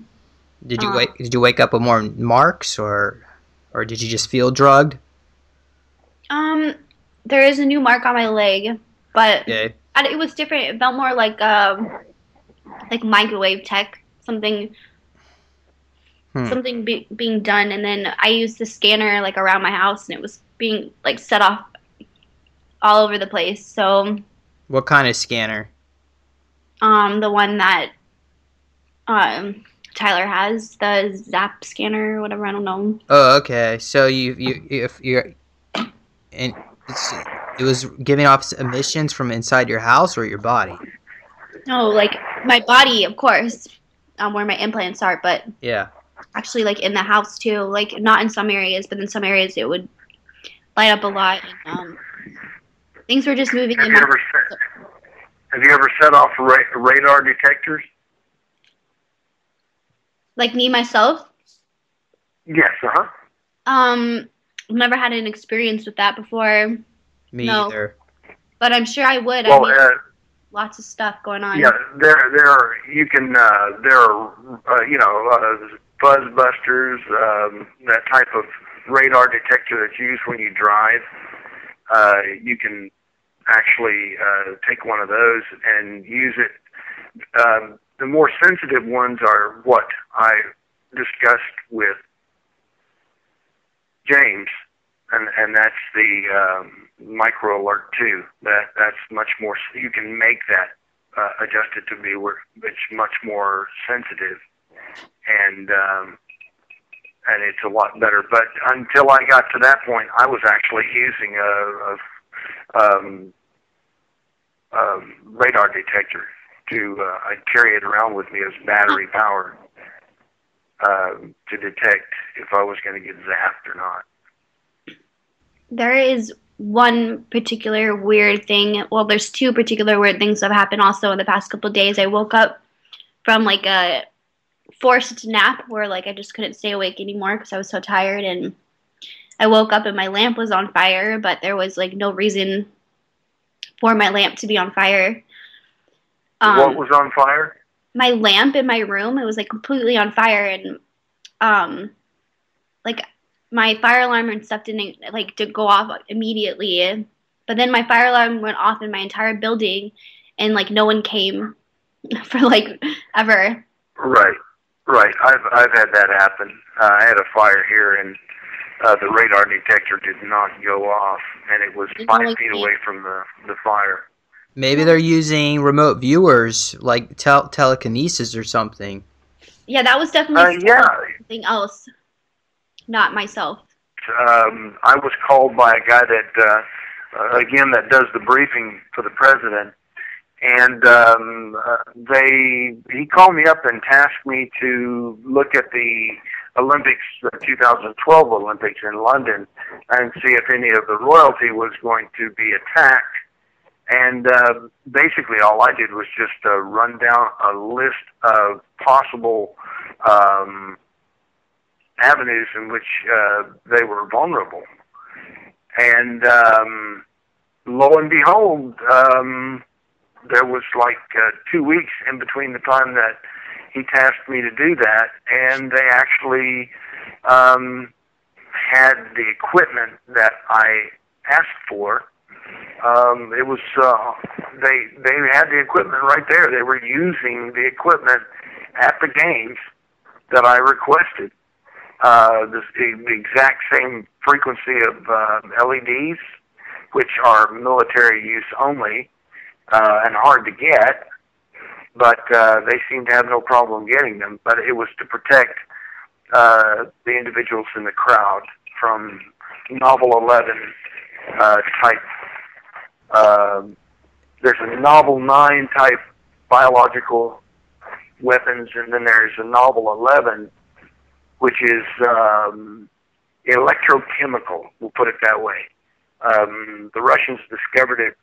Did you wake up with more marks, or did you just feel drugged? There is a new mark on my leg, but Okay. it was different. It felt more like microwave tech, something being done, and then I used the scanner like around my house, and it was being like set off all over the place. So What kind of scanner? the one that Tyler has, the Zap scanner or whatever, I don't know. Oh, okay. So and it was giving off emissions from inside your house or your body? No, like my body, of course, where my implants are, but Yeah. actually like in the house too. Like not in some areas, but in some areas it would light up a lot, and things were just moving. Have you ever set off radar detectors? Like me myself? Yes. Never had an experience with that before. Me either. But I'm sure I would. Well, I mean, lots of stuff going on. Yeah, there are fuzz busters, that type of radar detector that's used when you drive. You can actually take one of those and use it. The more sensitive ones are what I discussed with James, and that's the micro alert 2. That's much more. You can make that adjusted to be where it's much more sensitive, and it's a lot better. But until I got to that point, I was actually using a radar detector I'd carry it around with me as battery powered to detect if I was going to get zapped or not. There is one particular weird thing. Well, there's two particular weird things that have happened also in the past couple of days. I woke up from like a forced nap where like I just couldn't stay awake anymore because I was so tired, and I woke up and my lamp was on fire, but there was like no reason for my lamp to be on fire. What was on fire? My lamp in my room. It was like completely on fire, and like my fire alarm and stuff didn't like to go off immediately. But then my fire alarm went off in my entire building, and like no one came for like ever. Right. I've had that happen. I had a fire here, and the radar detector did not go off, and it was 5 feet away from the fire. Maybe they're using remote viewers, like telekinesis or something. Yeah, that was definitely something else, not myself. I was called by a guy that, again, that does the briefing for the president, and he called me up and tasked me to look at the Olympics, the 2012 Olympics in London, and see if any of the royalty was going to be attacked. And basically all I did was just run down a list of possible avenues in which they were vulnerable. And lo and behold, there was like 2 weeks in between the time that he tasked me to do that, and they actually had the equipment that I asked for. It was they had the equipment right there. They were using the equipment at the games that I requested. The exact same frequency of LEDs, which are military use only and hard to get, but they seem to have no problem getting them. But it was to protect the individuals in the crowd from Novel 11 type. There's a Novel 9 type biological weapons, and then there's a Novel 11, which is electrochemical, we'll put it that way. The Russians discovered it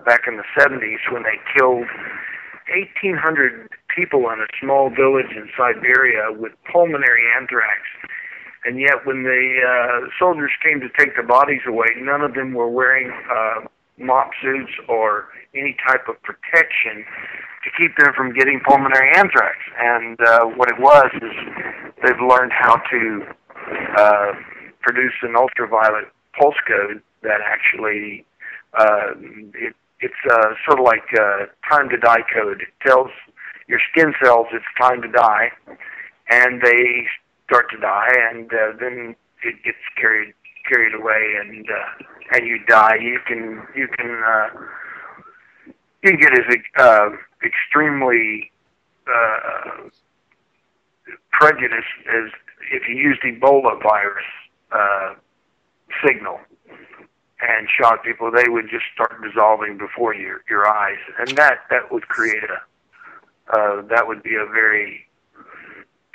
back in the 70s when they killed 1,800 people in a small village in Siberia with pulmonary anthrax. And yet when the soldiers came to take the bodies away, none of them were wearing mop suits or any type of protection to keep them from getting pulmonary anthrax. And what it was is they've learned how to produce an ultraviolet pulse code that actually, it's sort of like time to die code. It tells your skin cells it's time to die, and they start to die, and then it gets carried away, and you die. You can get as extremely prejudiced as if you used Ebola virus signal and shot people. They would just start dissolving before your eyes, and that would create that would be a very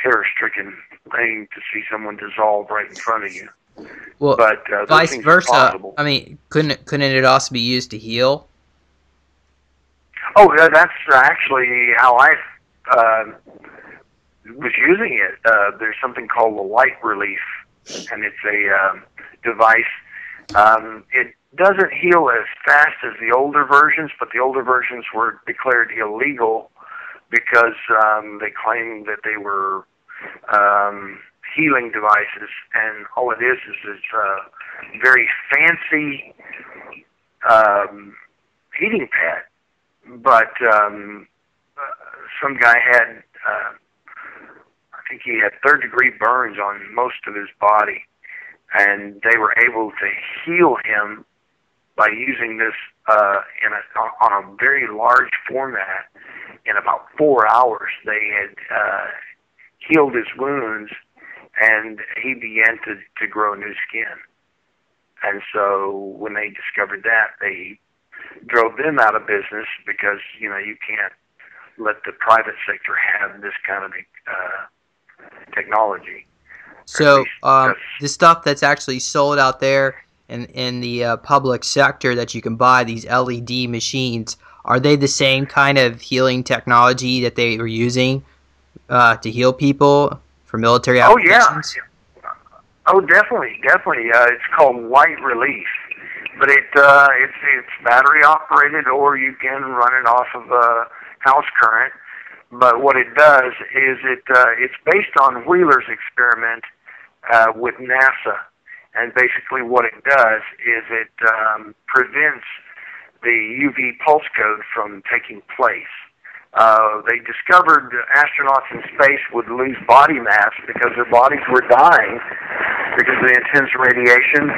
terror-stricken thing to see someone dissolve right in front of you. Well, but vice versa. I mean, couldn't it also be used to heal? Oh, that's actually how I was using it. There's something called the light relief, and it's a device. It doesn't heal as fast as the older versions, but the older versions were declared illegal because they claimed that they were healing devices, and all it is a very fancy heating pad. But some guy had, I think he had third-degree burns on most of his body, and they were able to heal him by using this on a very large format. In about 4 hours, they had healed his wounds, and he began to grow new skin. And so when they discovered that, they drove them out of business because, you can't let the private sector have this kind of technology. So the stuff that's actually sold out there in the public sector that you can buy, these LED machines, are they the same kind of healing technology that they were using to heal people for military applications? Oh, yeah. Oh, definitely. It's called light relief. But it's battery operated, or you can run it off of house current. But what it does is it's based on Wheeler's experiment with NASA, and basically what it does is it prevents the UV pulse code from taking place. They discovered astronauts in space would lose body mass because their bodies were dying because of the intense radiation.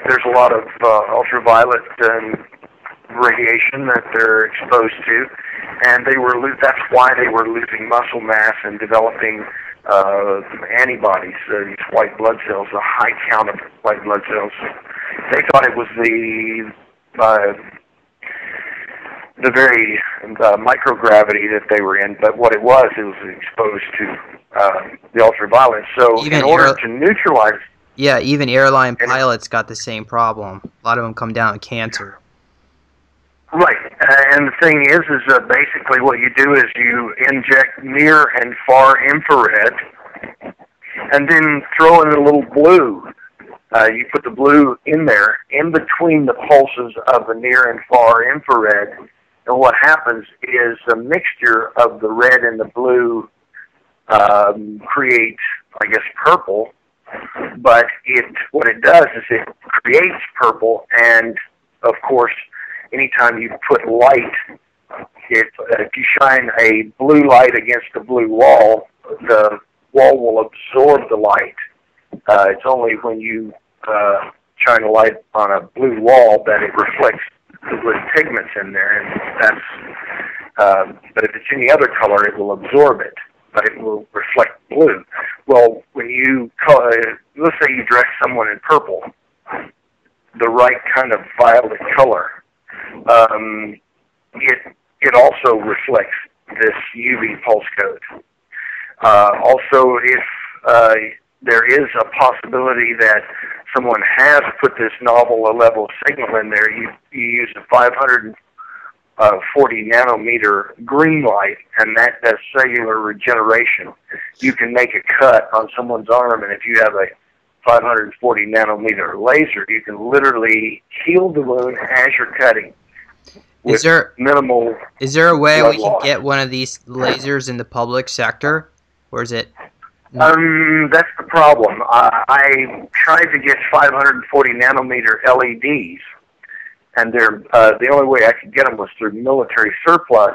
There's a lot of ultraviolet radiation that they're exposed to, and that's why they were losing muscle mass and developing antibodies, these white blood cells, a high count of white blood cells. They thought it was the very microgravity that they were in, but what it was exposed to the ultraviolet. So in order to neutralize... Yeah, even airline pilots got the same problem. A lot of them come down with cancer. Right, and the thing is basically what you do is you inject near and far infrared, and then throw in a little blue. You put the blue in there, in between the pulses of the near and far infrared, and what happens is a mixture of the red and the blue creates, I guess, purple. But what it does is it creates purple, and of course, anytime you put light, if you shine a blue light against a blue wall, the wall will absorb the light. It's only when you shine a light on a blue wall that it reflects the pigments in there, and but if it's any other color, it will absorb it, but it will reflect blue. Well, when let's say you dress someone in purple, the right kind of violet color, it also reflects this UV pulse code. Also, if there is a possibility that someone has put this novel level signal in there. You use a 540 nanometer green light, and that does cellular regeneration. You can make a cut on someone's arm, and if you have a 540 nanometer laser, you can literally heal the wound as you're cutting. Is there a way we can loss. get one of these lasers in the public sector, or is it? That's the problem. I tried to get 540 nanometer LEDs, and they're the only way I could get them was through military surplus.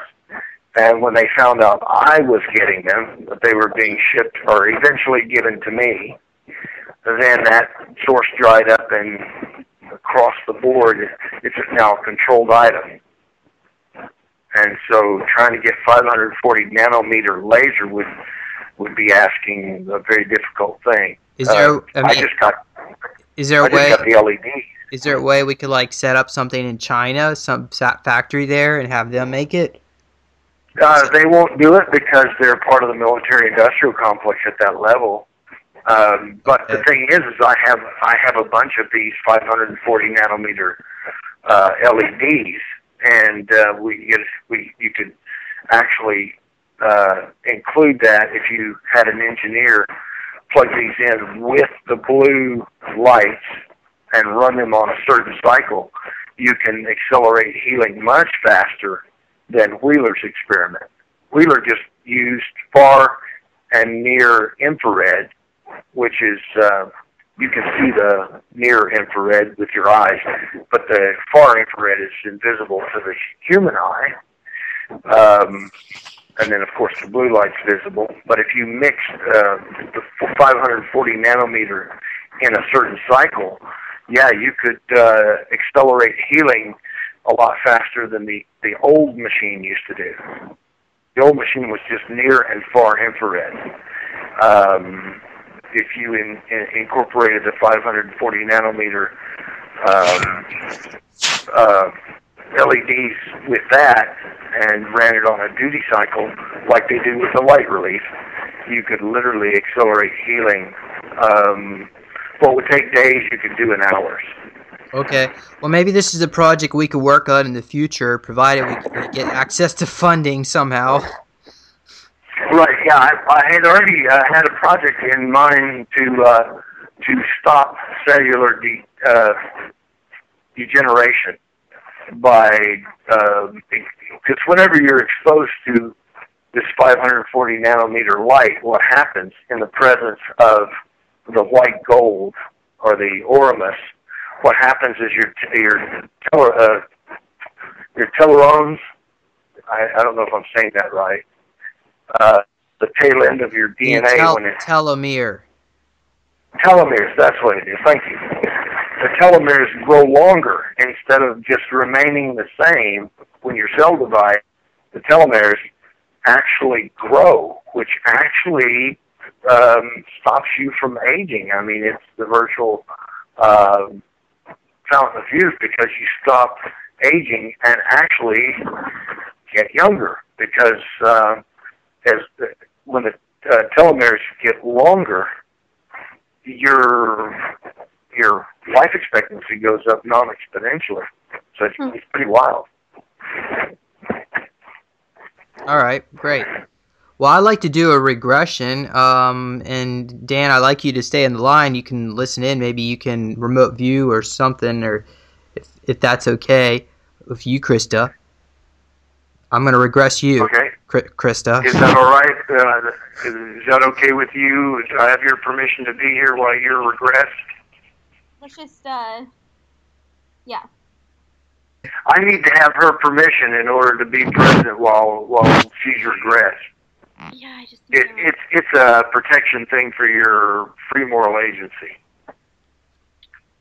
And when they found out I was getting them, that they were being shipped or eventually given to me, then that source dried up, and across the board, it's now a controlled item. And so trying to get 540 nanometer laser would be asking a very difficult thing. Is there? I just got the LEDs. Is there a way we could like set up something in China, some factory there, and have them make it? They won't do it because they're part of the military-industrial complex at that level. But the thing is I have a bunch of these 540 nanometer LEDs, and you could actually include that if you had an engineer plug these in with the blue lights and run them on a certain cycle. You can accelerate healing much faster than Wheeler's experiment. Wheeler just used far and near infrared, which is you can see the near infrared with your eyes, but the far infrared is invisible to the human eye. And then, of course, the blue light's visible. But if you mix the 540 nanometer in a certain cycle, yeah, you could accelerate healing a lot faster than the old machine used to do. The old machine was just near and far infrared. If you incorporated the 540 nanometer LEDs with that and ran it on a duty cycle like they do with the light relief, you could literally accelerate healing. What would take days, you could do in hours. Okay. Well, maybe this is a project we could work on in the future, provided we could get access to funding somehow. Right, yeah. I had already had a project in mind to stop cellular degeneration by because whenever you're exposed to this 540 nanometer light, what happens in the presence of the white gold or the Oramus, what happens is your telomeres, I don't know if I'm saying that right, the tail end of your DNA. Telomere. Telomeres, that's what it is. Thank you. The telomeres grow longer instead of just remaining the same. When your cell divides, the telomeres actually grow, which actually stops you from aging. I mean, it's the virtual fountain of youth because you stop aging and actually get younger because when the telomeres get longer, your life expectancy goes up non-exponentially. So it's pretty wild. All right, great. Well, I like to do a regression, and Dan, I'd like you to stay on the line. You can listen in. Maybe you can remote view or something, or if that's okay with you, Krista. I'm going to regress you, okay. Krista. Is that all right? Is that okay with you? Do I have your permission to be here while you're regressed? Let's just, yeah. I need to have her permission in order to be present while she's regressed. Yeah, I just. It's a protection thing for your free moral agency.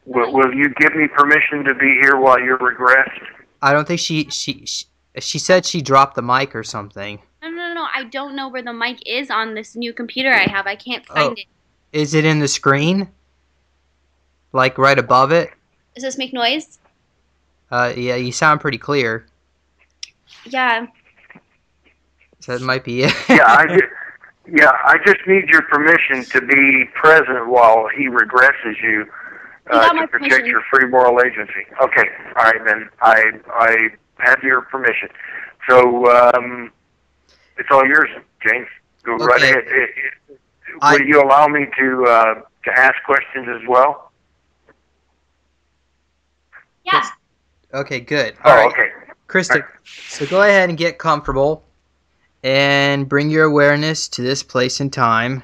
Will you give me permission to be here while you're regressed? I don't think she said she dropped the mic or something. No. I don't know where the mic is on this new computer I have. I can't find it. Is it in the screen? Like right above it? Does this make noise? Yeah, you sound pretty clear. Yeah. So that might be it. Yeah, Yeah, I just need your permission to be present while he regresses you to protect your free moral agency. Okay, all right, then. I have your permission. So it's all yours, James. Go right ahead. Will you allow me to ask questions as well? Yes. Okay, good. All right. Okay. Krista, so go ahead and get comfortable and bring your awareness to this place and time.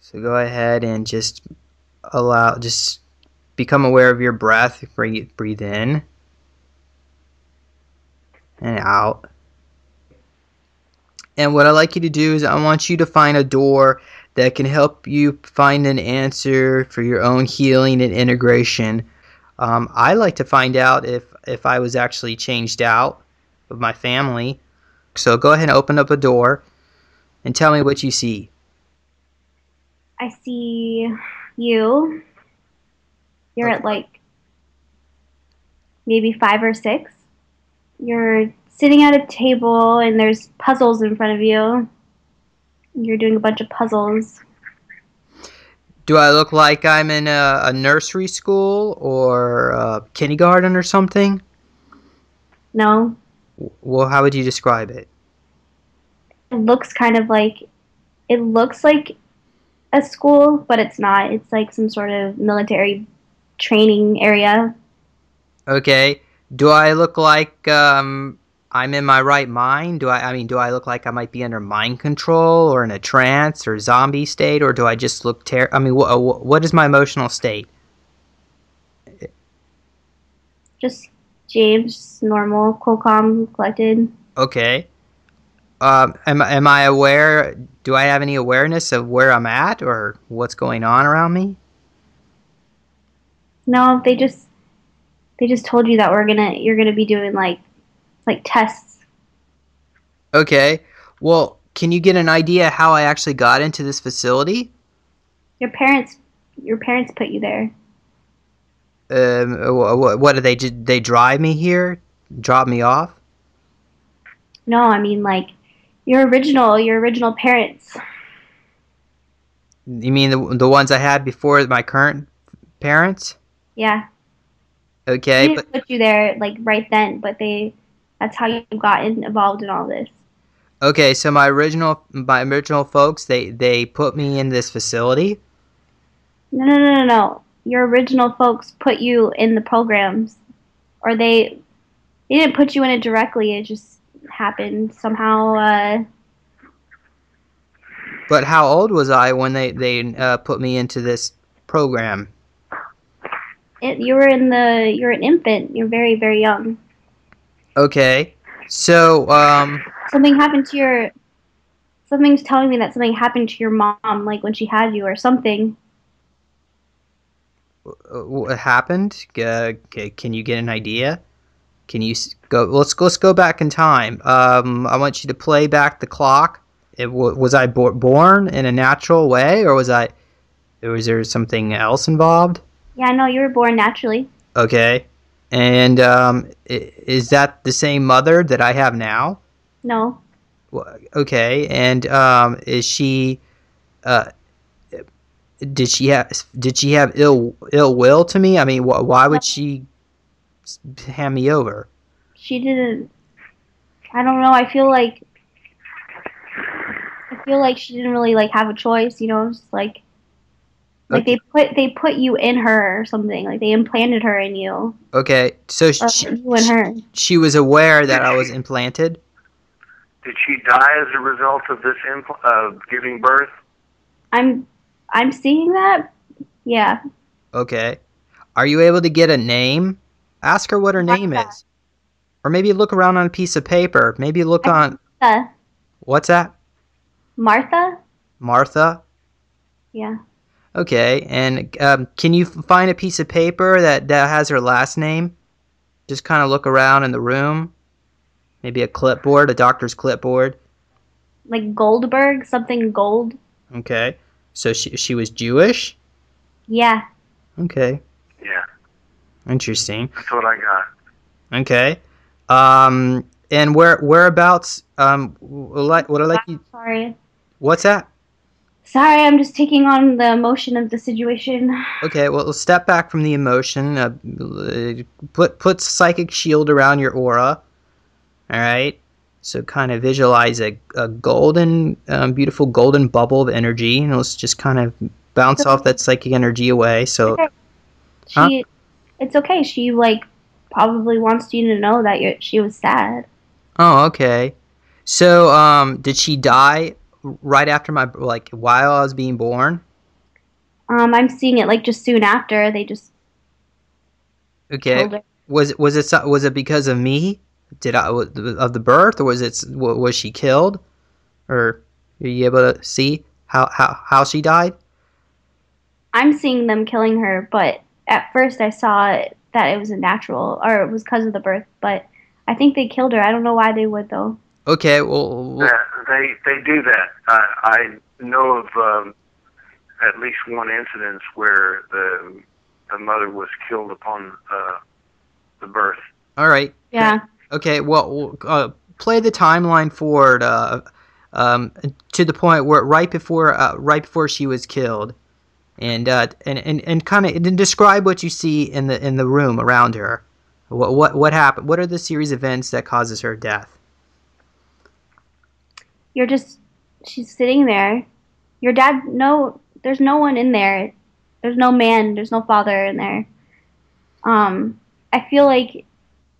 So go ahead and just become aware of your breath. Breathe in and out. And what I'd like you to do is I want you to find a door that can help you find an answer for your own healing and integration. I like to find out if I was actually changed out of my family. So go ahead and open up a door and tell me what you see. I see you. You're at like maybe 5 or 6. You're sitting at a table and there's puzzles in front of you. You're doing a bunch of puzzles. Do I look like I'm in a nursery school or kindergarten or something? No. Well, how would you describe it? It looks like a school, but it's not. It's like some sort of military training area. Okay. Do I look like I'm in my right mind? Do I look like I might be under mind control or in a trance or zombie state, or do I just look what is my emotional state? Just James, normal, cool, calm, collected. Okay. Am I aware? Do I have any awareness of where I'm at or what's going on around me? No, they just told you that you're gonna be doing like tests. Okay. Well, can you get an idea how I actually got into this facility? Your parents put you there. What did they drive me here? Drop me off? No, I mean like your original parents. You mean the ones I had before my current parents? Yeah. Okay, They didn't put you there like right then, but that's how you got involved in all this. Okay, so my original folks, they put me in this facility? No. Your original folks put you in the programs, or they didn't put you in it directly. It just happened somehow. But how old was I when they put me into this program? You're an infant. You're very, very young. Okay, so Something's telling me that something happened to your mom, like when she had you, or something. what happened? Can you get an idea? Can you go? Let's go back in time. I want you to play back the clock. Was I born in a natural way, or was there something else involved? Yeah, no, you were born naturally. Okay, and is that the same mother that I have now? No. Okay, and is she? Did she have ill will to me? I mean, why would she hand me over? She didn't. I don't know. I feel like she didn't really like have a choice. You know, just like Okay. they put you in her or something. Like they implanted her in you. Okay, so You and her. she was aware that I was implanted? Did she die as a result of this giving birth? I'm seeing that. Yeah. Okay. Are you able to get a name? Ask her what her name is. Or maybe look around on a piece of paper. Maybe look on... What's that? Martha? Martha? Yeah. Okay, and can you find a piece of paper that has her last name? Just kind of look around in the room. Maybe a clipboard, a doctor's clipboard. Like Goldberg? Something gold? Okay. So she was Jewish? Yeah. Okay. Yeah. Interesting. That's what I got. Okay. And whereabouts? What I like you. Sorry. What's that? Sorry, I'm just taking on the emotion of the situation. Okay, well, step back from the emotion. Put psychic shield around your aura. All right. So kind of visualize a golden, beautiful golden bubble of energy, and let's just kind of bounce off that psychic energy away. So, okay. It's okay. She like probably wants you to know that she was sad. Oh, okay. So, did she die right after while I was being born? I'm seeing it like just soon after they just killed her. Was it because of me? Of the birth, or was she killed? Or are you able to see how she died? I'm seeing them killing her, but at first I saw that it was a natural, or it was because of the birth, but I think they killed her. I don't know why they would, though. Okay, well... They do that. I know of at least one incident where the mother was killed upon the birth. All right. Yeah. Okay, well, play the timeline forward to the point where right before she was killed. And kind of describe what you see in the room around her. What happened? What are the series of events that causes her death? She's sitting there. Your dad, no, there's no one in there. There's no man. There's no father in there. I feel like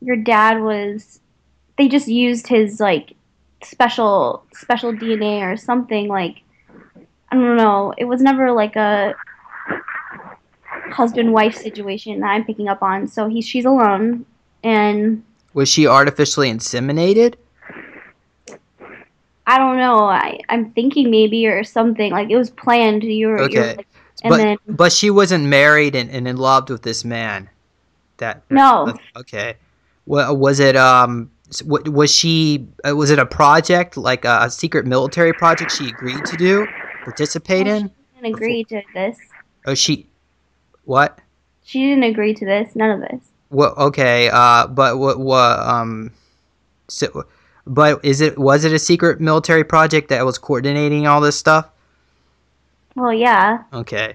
your dad they just used his like special DNA or something, like I don't know. It was never like a husband-wife situation that I'm picking up on. So she's alone, and was she artificially inseminated? I don't know. I'm thinking maybe or something, like it was planned. Okay, and but she wasn't married and in love with this man. No. Okay. Was it was it a project, like a secret military project she agreed to participate in? She didn't agree to this. Oh, what? She didn't agree to this. None of this. Well, okay. But was it a secret military project that was coordinating all this stuff? Well, yeah. Okay.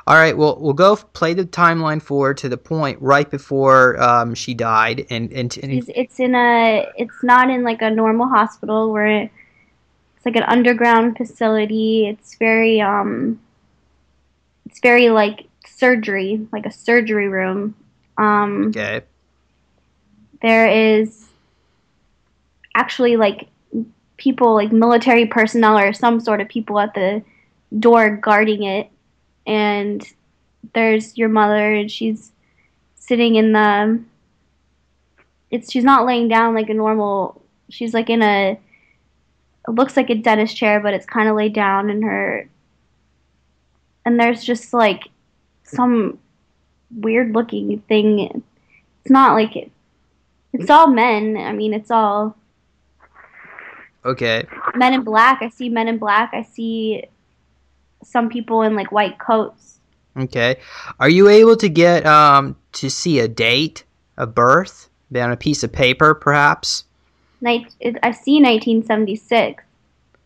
All right. Well, we'll go play the timeline forward to the point right before she died, it's not in like a normal hospital where it's like an underground facility. It's very like surgery, like a surgery room. Okay. There is actually like people, like military personnel or some sort of people at the door guarding it, and there's your mother, and she's sitting in she's not laying down like a normal, she's like in it looks like a dentist chair, but it's kind of laid down in her, and there's just like some weird looking thing. It's not like it's all men. I mean, it's all okay. Men in black. I see men in black. I see some people in like white coats. Okay. Are you able to get to see a date of birth on a piece of paper, perhaps? I see 1976.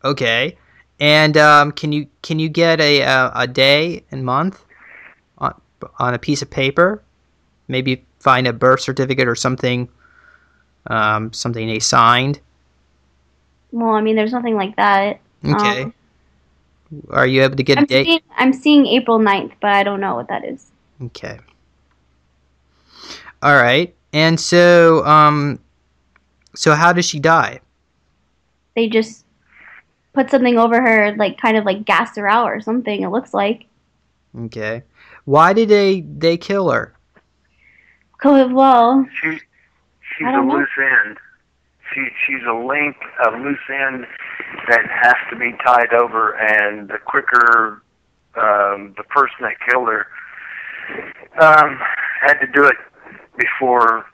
Okay. And can you get a day and month on a piece of paper? Maybe find a birth certificate or something they signed. Well, I mean, there's nothing like that. Okay. Are you able to get a date? I'm seeing April 9th, but I don't know what that is. Okay. All right. And so how does she die? They just put something over her, like kind of like gas her out or something, it looks like. Okay. Why did they kill her? Well, she's a loose end. She's a loose end that has to be tied over, and the quicker the person that killed her had to do it before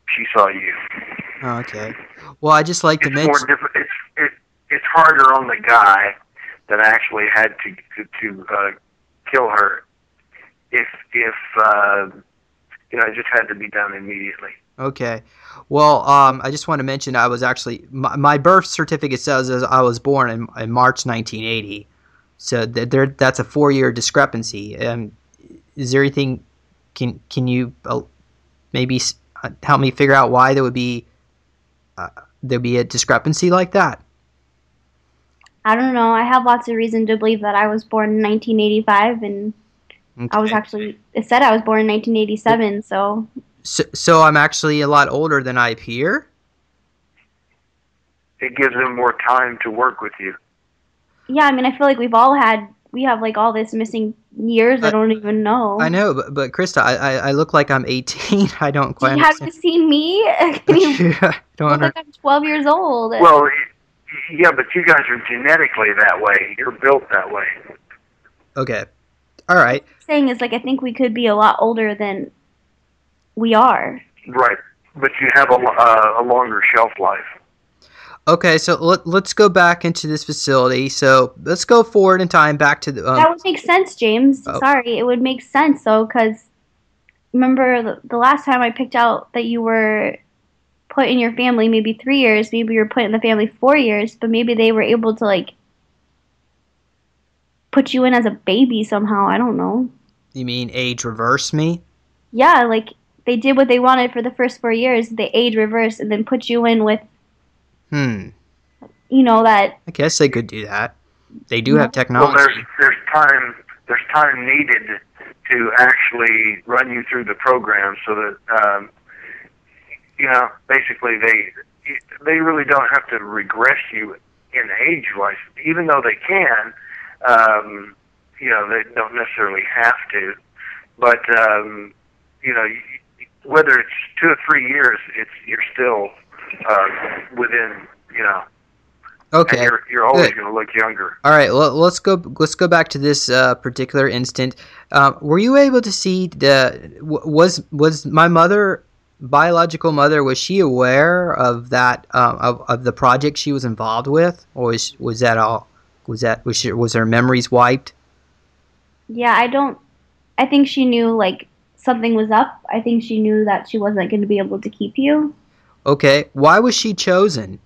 she saw you. Oh, okay. Well, I just like to mention it's harder on the guy that actually had to kill her it just had to be done immediately. Okay. Well, I just want to mention I was actually my birth certificate says I was born in March 1980, so that's a 4-year discrepancy. Is there anything? Can you maybe help me figure out why there'd be a discrepancy like that? I don't know. I have lots of reason to believe that I was born in 1985, and Okay. I was actually, it said I was born in 1987, so. So I'm actually a lot older than I appear? It gives them more time to work with you. Yeah, I mean, I feel like we have like all this missing years I don't even know. I know, but Krista, I look like I'm 18. I don't quite Have you seen me? I mean, don't look like I'm 12 years old. Well, yeah, but you guys are genetically that way. You're built that way. Okay. All right. What I'm saying is, like, I think we could be a lot older than we are. Right, but you have a longer shelf life. Okay, so let's go back into this facility. So let's go forward in time back to the... that would make sense, James. Oh. Sorry, it would make sense, though, because remember the last time I picked out that you were put in your family maybe 3 years, maybe you were put in the family 4 years, but maybe they were able to, like, put you in as a baby somehow. I don't know. You mean age reverse me? Yeah, like, they did what they wanted for the first 4 years. They age reverse and then put you in with, you know, that... I guess they could do that. They do have technology. Well, there's time needed to actually run you through the program so that, basically they really don't have to regress you in age-wise, even though they can. They don't necessarily have to, but whether it's 2 or 3 years, you're still within. Okay. And you're always going to look younger. All right. Let's go back to this particular instant. Were you able to see was my biological mother, was she aware of that of the project she was involved with, or was her memories wiped? Yeah, I think she knew, like, something was up. I think she knew that she wasn't going to be able to keep you. Okay, why was she chosen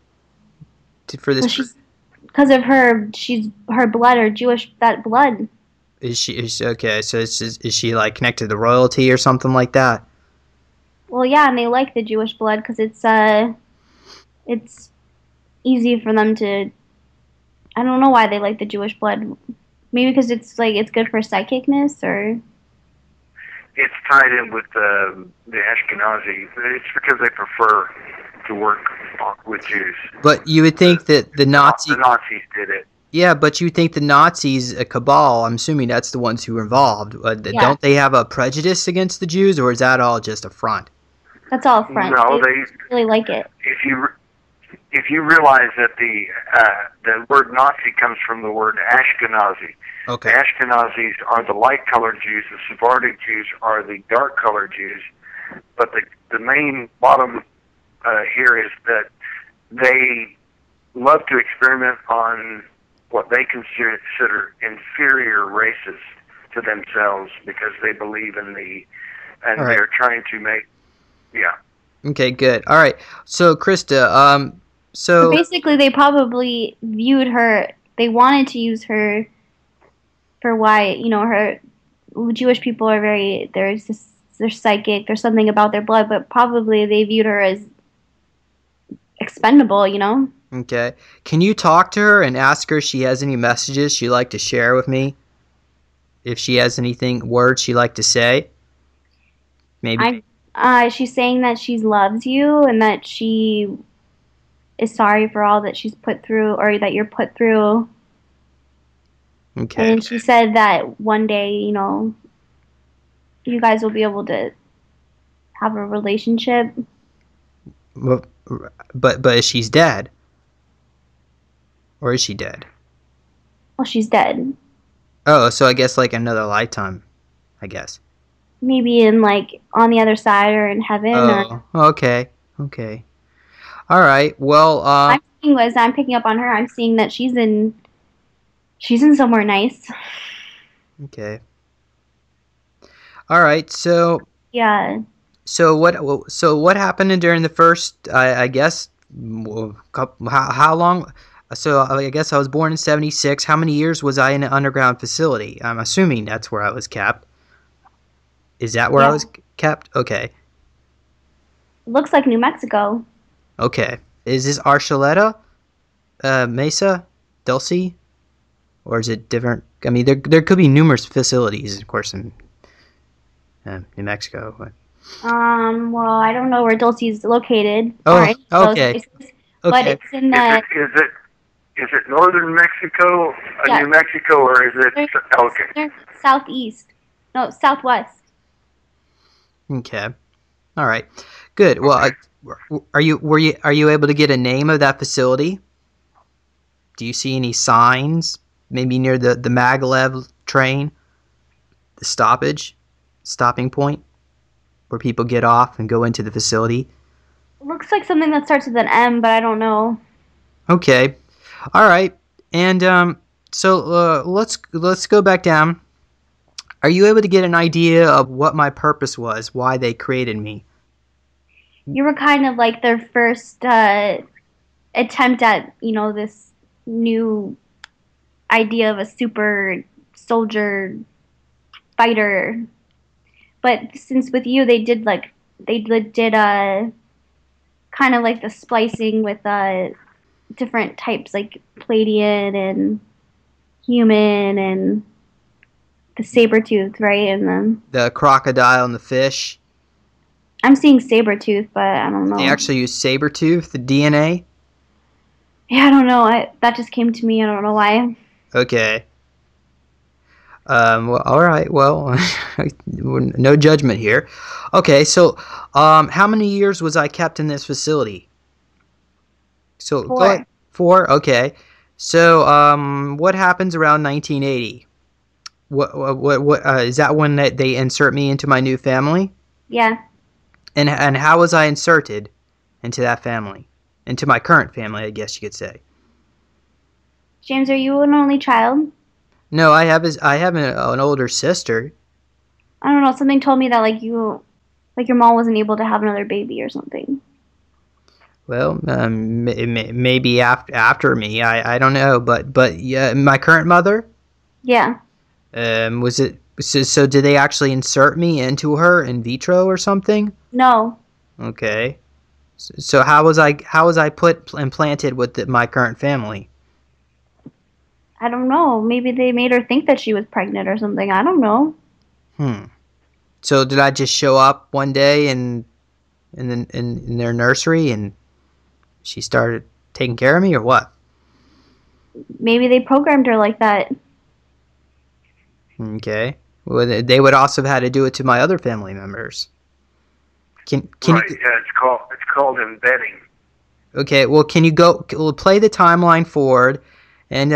for this? Because of her blood, or Jewish, that blood. Is okay? So is she like connected to royalty or something like that? Well, yeah, and they like the Jewish blood because it's easy for them to. I don't know why they like the Jewish blood. Maybe because it's good for psychicness, or. It's tied in with the Ashkenazi. It's because they prefer to work with Jews. But you would think that the Nazis did it. Yeah, but you think the Nazis, a cabal, I'm assuming that's the ones who were involved. Yeah. Don't they have a prejudice against the Jews, or is that all just a front? That's all a front. No, they really like it. If you realize that the word Nazi comes from the word Ashkenazi. Okay. The Ashkenazis are the light-colored Jews. The Sephardic Jews are the dark-colored Jews. But the main bottom here is that they love to experiment on what they consider inferior races to themselves because they believe in they're trying to make, Okay, good. All right. So, Krista, so basically they probably viewed her, they wanted to use her for why, her Jewish people are they're psychic, there's something about their blood, but probably they viewed her as expendable, Okay. Can you talk to her and ask her if she has any messages she'd like to share with me? If she has words she'd like to say? Maybe. She's saying that she loves you and that she is sorry for all that she's put through, or that you're put through. Okay. And she said that one day, you guys will be able to have a relationship. Well, but she's dead. Or is she dead? Well, she's dead. Oh, so I guess like another lifetime, I guess. Maybe in on the other side or in heaven. Oh, okay. All right. Well, I'm picking up on her. I'm seeing that she's in somewhere nice. Okay. All right. So Yeah. so what happened during the first? I guess how long? So I guess I was born in '76. How many years was I in an underground facility? I'm assuming that's where I was kept. Is that where I Yeah. was kept? Okay. Looks like New Mexico. Okay. Is this Archuleta, Mesa, Dulce, or is it different? I mean, there could be numerous facilities, of course, in New Mexico. But... Well, I don't know where Dulce is located or Oh, any of those okay, places, but okay. it's in the Is it northern Mexico, yeah, New Mexico, or is it okay? they're southeast. No, southwest. Okay. All right. Good. Well, Okay. are you able to get a name of that facility? Do you see any signs? Maybe near the maglev train, the stopping point, where people get off and go into the facility. Looks like something that starts with an M, but I don't know. Okay. All right. And so let's go back down. Are you able to get an idea of what my purpose was? Why they created me? You were kind of like their first attempt at, this new idea of a super soldier fighter. But since with you they did kind of like the splicing with different types like Palladian and human and the saber tooth, right? And then The crocodile and the fish. I'm seeing saber tooth, but I don't They know. actually use saber tooth, the DNA. Yeah, I don't know. That just came to me. I don't know why. Okay. Well, all right. Well, no judgment here. Okay. So, how many years was I kept in this facility? So go ahead. Four. 4. Okay. So, what happens around 1980? What is that when they insert me into my new family? Yeah. And how was I inserted into that family? Into my current family, I guess you could say. James, are you an only child? No, I have an older sister. I don't know. Something told me that like your mom wasn't able to have another baby or something. Well, maybe after me, I don't know, but yeah, my current mother. Yeah. Was it so? Did they actually insert me into her in vitro or something? No. Okay. So how was I implanted with my current family? I don't know. Maybe they made her think that she was pregnant or something. I don't know. Hmm. So did I just show up one day in their nursery and she started taking care of me or what? Maybe they programmed her like that. Okay. Well, they would also have had to do it to my other family members. Can Right. you? Yeah, it's called embedding. Okay. Well, can you we'll play the timeline forward, and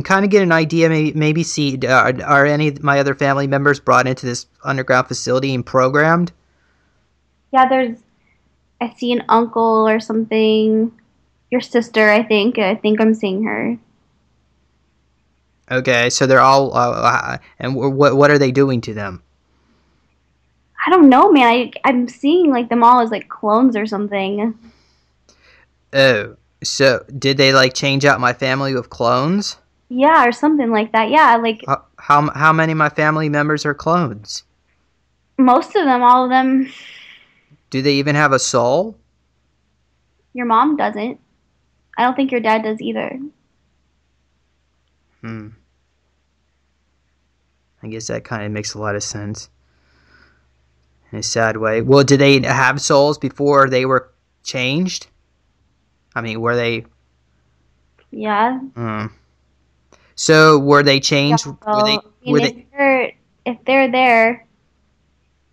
kind of get an idea. Maybe see are any of my other family members brought into this underground facility and programmed? Yeah, I see an uncle or something. Your sister, I think. I think I'm seeing her. Okay. So they're all and what are they doing to them? I don't know, man. I'm seeing like them all as like clones or something. Oh. So did they like change out my family with clones? Yeah, or something like that. Yeah, like How many of my family members are clones? most of them, all of them. Do they even have a soul? Your mom doesn't. I don't think your dad does either. Hmm. I guess that kind of makes a lot of sense in a sad way. Well, did they have souls before they were changed? I mean, were they? Yeah. So were they Yeah. changed? Were they? Well, I mean, if they're there,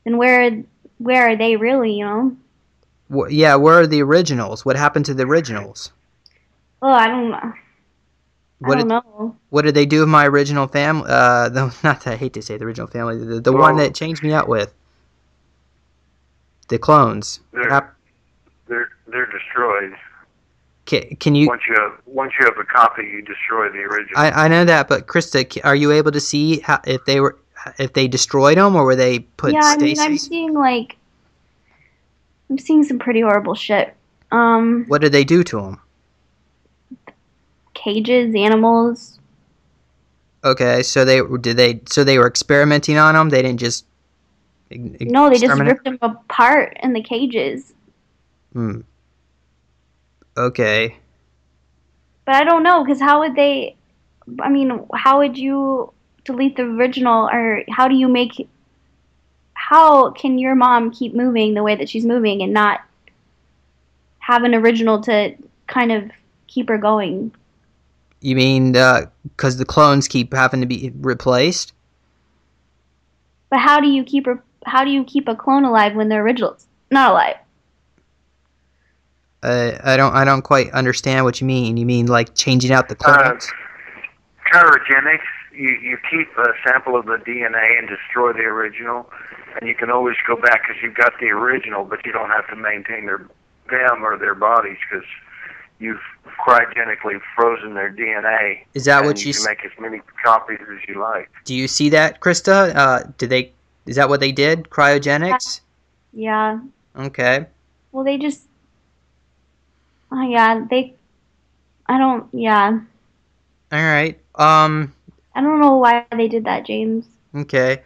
then where are they really? Yeah. Where are the originals? What happened to the originals? Oh, I don't know. I What don't did know. What did they do with my original family? Not that I hate to say the original family. The one Well, that changed me out with the clones. they're destroyed. Can you? Once you have a copy, you destroy the original. I know that, but Krista, are you able to see if they were if they destroyed them, or were they put stasis? I'm seeing some pretty horrible shit. What did they do to them? Cages, animals. Okay, so they were experimenting on them. They didn't just No, they just ripped them apart in the cages. Okay. But I don't know, because how would they? I mean, how would you delete the original, or how do you make? How can your mom keep moving the way that she's moving and not have an original to kind of keep her going? You mean because the clones keep having to be replaced? But how do you keep a clone alive when the original's not alive? I don't quite understand what you mean. You mean like changing out the clones? Cryogenics. You keep a sample of the DNA and destroy the original, and you can always go back because you've got the original, but you don't have to maintain them or their bodies because you've cryogenically frozen their DNA. Is that what you can make as many copies as you like? Do you see that, Krista? Is that what they did? Cryogenics? Yeah. Okay. Well, they just. I don't. Yeah. All right. I don't know why they did that, James. Okay.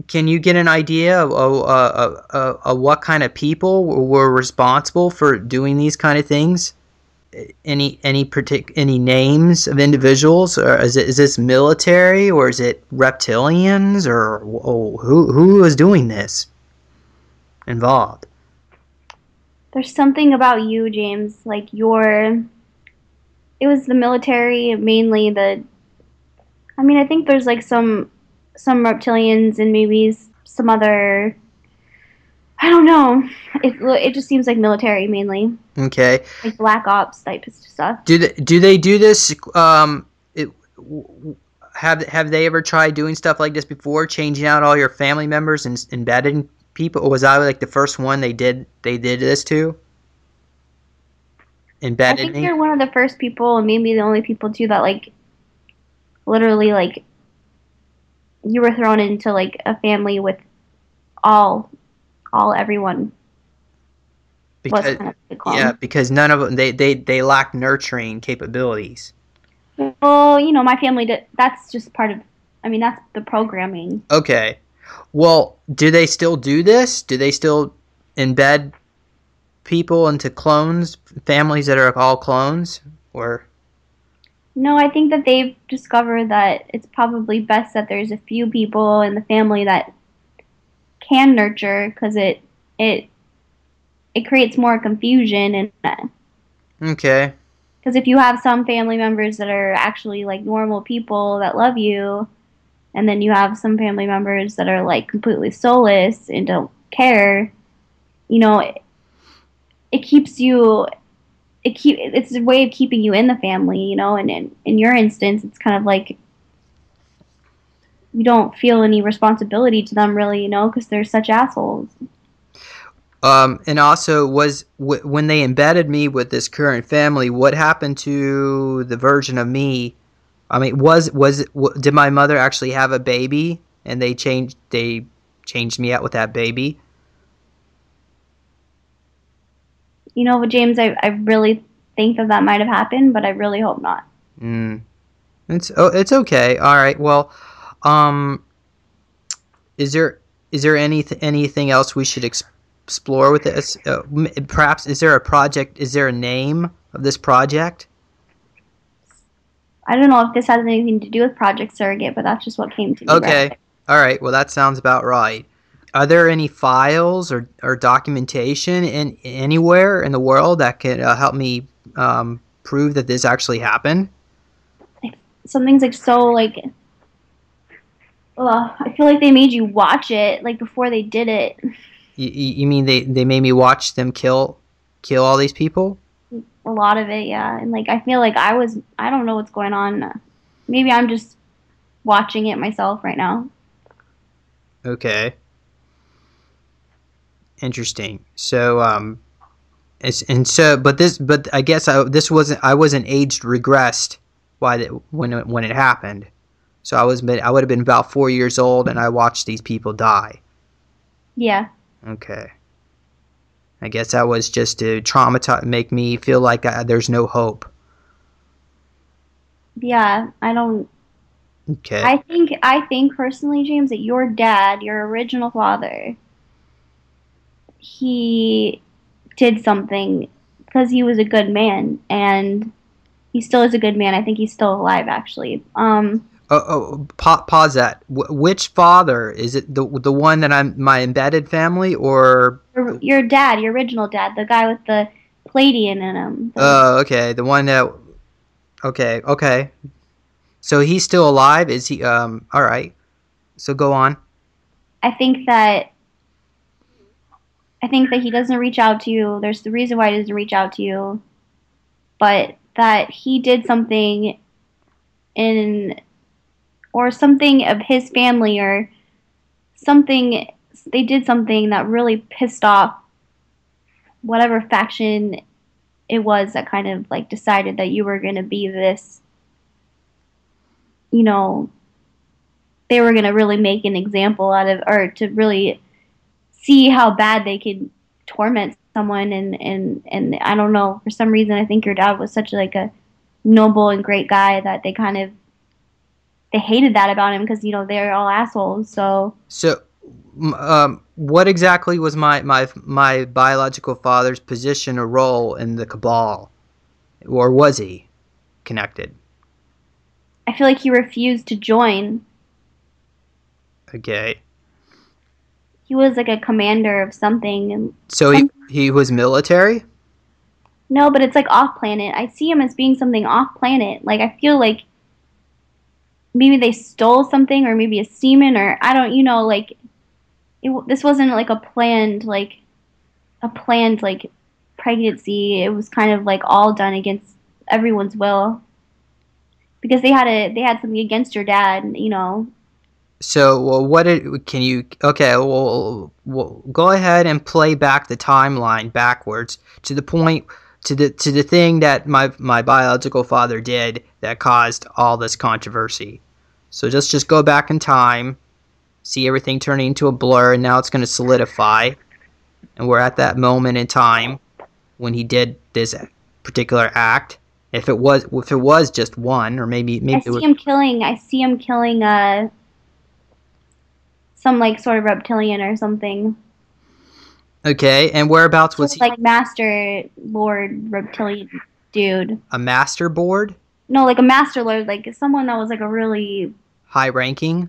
Can you get an idea of what kind of people were responsible for doing these kind of things? Any names of individuals, or is this military, or is it reptilians, or who is doing this? Involved? There's something about you, James. Like it was the military, mainly I think there's like some reptilians and maybe some other. I don't know. It just seems like military mainly. Okay. Like Black Ops type of stuff. Do they do this? Have they ever tried doing stuff like this before? Changing out all your family members and embedding people? Or was I like the first one they did this to? Embedded I think you're one of the first people, and maybe the only people too, that like literally like you were thrown into like a family with everyone. Because because none of them they lack nurturing capabilities. Well, my family did. That's just part of. That's the programming. Okay. Well, do they still do this? Do they still embed people into clones, families that are all clones, or? No, I think that they've discovered that it's probably best that there's a few people in the family that can nurture, because it creates more confusion and. Okay. Because if you have some family members that are actually like normal people that love you, and then you have some family members that are like completely soulless and don't care, it keeps you. It's a way of keeping you in the family, and in your instance, it's kind of like you don't feel any responsibility to them really, because they're such assholes. And also, when they embedded me with this current family, what happened to the version of me? Did my mother actually have a baby, and they changed me out with that baby? James, I really think that might have happened, but I really hope not. It's okay. All right. Well, is there anything else we should explore with this? Perhaps is there a project? Is there a name of this project? I don't know if this has anything to do with Project Surrogate, but that's just what came to me. Okay. Right. All right. Well, that sounds about right. Are there any files or documentation anywhere in the world that could help me prove that this actually happened? Something's like so like. I feel like they made you watch it like before they did it. You mean they made me watch them kill all these people? A lot of it, yeah. And like I feel like I don't know what's going on. Maybe I'm just watching it myself right now. Okay. Interesting. So but I guess I wasn't aged regressed when it happened. So I would have been about 4 years old, and I watched these people die. Yeah. Okay. I guess that was just to make me feel like there's no hope. Yeah, I don't. Okay. I think personally, James, that your dad, your original father, he did something because he was a good man, and he still is a good man. I think he's still alive, actually. Pause that. Which father is it? The one that I'm my embedded family, or your dad, your original dad, the guy with the Palladian in him. Oh, okay, the one that. Okay. So he's still alive? Is he? All right. So go on. I think that he doesn't reach out to you. There's the reason why he doesn't reach out to you, but that he did something or something of his family or something. They did something that really pissed off whatever faction it was that kind of like decided that you were going to be this, they were going to really make an example out of, or to really see how bad they could torment someone. And I don't know, for some reason, I think your dad was such like a noble and great guy that they hated that about him because, they're all assholes. So what exactly was my biological father's position or role in the cabal? Or was he connected? I feel like he refused to join. Okay. He was like a commander of something. So he was military? No, but it's like off planet. I see him as being something off planet. Like, I feel like maybe they stole something, or maybe a seaman, or I don't, like, this wasn't like a planned like pregnancy. It was kind of like all done against everyone's will because they had something against your dad. So, go ahead and play back the timeline backwards to the point, to the thing that my biological father did that caused all this controversy. So just go back in time, see everything turning into a blur, and now it's going to solidify. And we're at that moment in time when he did this particular act. If it was just one, or maybe I see him killing some like sort of reptilian or something. Okay, and whereabouts was he? Like Master Lord reptilian dude. A master board? No, like a Master Lord, like someone that was like a really high ranking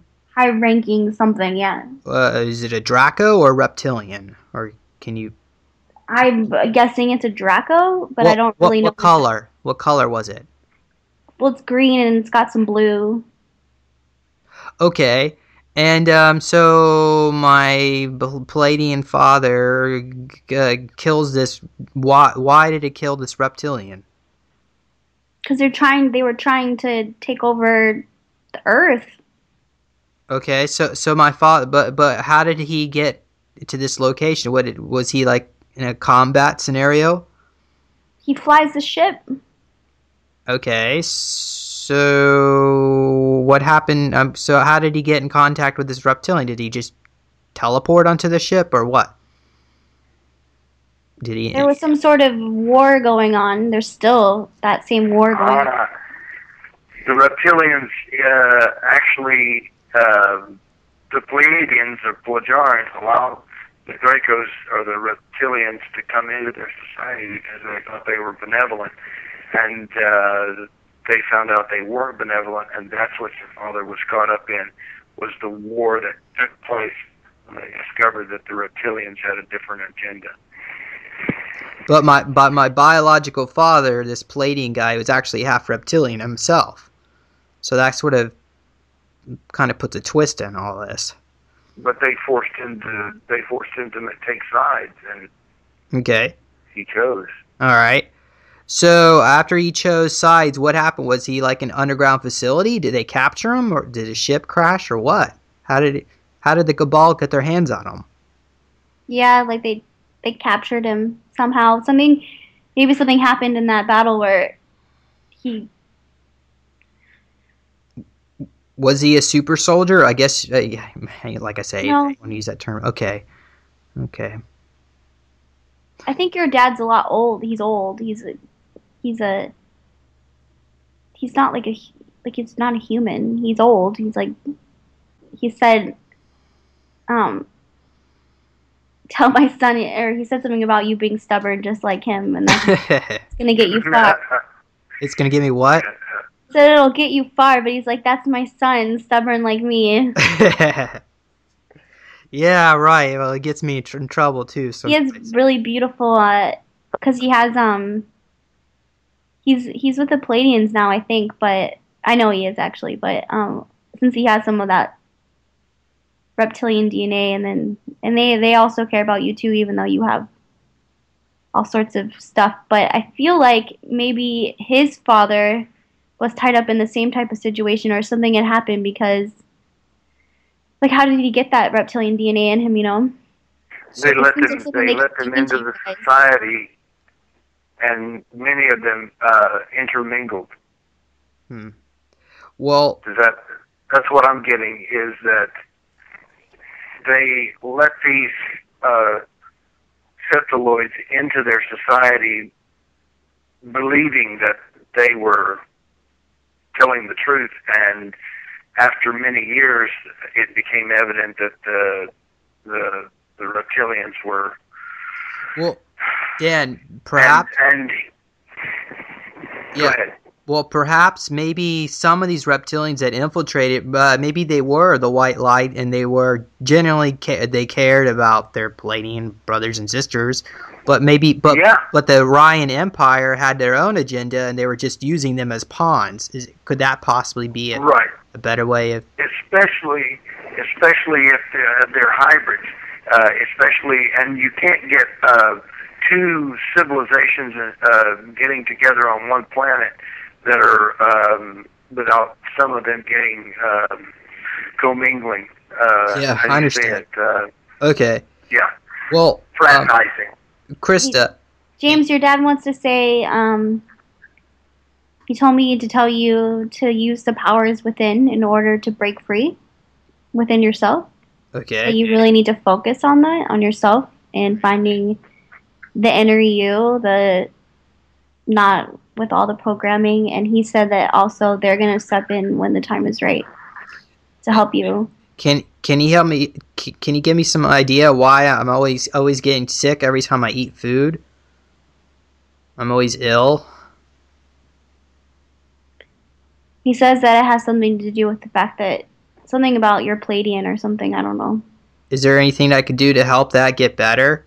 something. Yeah. Is it a Draco or a reptilian, or can you? I'm guessing it's a Draco, but I don't really know. What color? What color was it? Well, it's green and it's got some blue. Okay, and so my Palladian father kills this. Why did it kill this reptilian? Because they were trying to take over the Earth. Okay, so my father, but how did he get to this location? Was he like in a combat scenario? He flies the ship. Okay, so what happened? So how did he get in contact with this reptilian? Did he just teleport onto the ship, or what? Did he? There was some sort of war going on. There's still that same war going on. The reptilians actually, the Pleiadians or Plejarians allow the Dracos or the reptilians to come into their society because they thought they were benevolent. And they found out they were benevolent, and that's what your father was caught up in, was the war that took place when they discovered that the reptilians had a different agenda. But my biological father, this Palladian guy, was actually half reptilian himself. So that sort of kind of puts a twist in all this. But they forced him to take sides, and okay, he chose. All right. So after he chose sides, what happened? Was he like an underground facility? Did they capture him, or did his ship crash, or what? How did the Cabal get their hands on him? Yeah, like they captured him somehow. Maybe something happened in that battle where he. Was he a super soldier? I guess, like I say, No. I want to use that term. Okay. Okay. I think your dad's a lot old. He's old. He's not like he's not a human. He's old. He's like, he said, tell my son, or he said something about you being stubborn just like him, and that's gonna get you far. It's gonna get me what? He said it'll get you far, but he's like, that's my son, stubborn like me. Yeah, right. Well, it gets me in trouble too. So he has really beautiful, because he has he's with the Palladians now, I think, but I know he is actually, but since he has some of that reptilian DNA, and they also care about you too, even though you have all sorts of stuff. But I feel like maybe his father was tied up in the same type of situation, or something had happened, because like, how did he get that reptilian DNA in him, you know? They let them into the society, and many of them intermingled. Well, that's what I'm getting, is that they let these septiloids into their society, believing that they were telling the truth, and after many years, it became evident that the reptilians were. Well, Dan, perhaps. Go ahead. Well, perhaps maybe some of these reptilians that infiltrated, maybe they were the white light, and they were generally they cared about their Palladian brothers and sisters, but the Ryan Empire had their own agenda, and they were just using them as pawns. Could that possibly be a better way of? Especially if they're hybrids, and you can't get two civilizations getting together on one planet that are without some of them getting commingling. Yeah, I understand. Okay. Yeah. Well, fraternizing. Krista. James, your dad wants to say, he told me to tell you to use the powers within in order to break free within yourself. Okay. So you really need to focus on that, on yourself, and finding the inner you, not with all the programming. And he said that also they're going to step in when the time is right to help you. Can you help me? Can you give me some idea why I'm always getting sick every time I eat food? I'm always ill. He says that it has something to do with the fact that something about your Palladian or something. I don't know. Is there anything I could do to help that get better?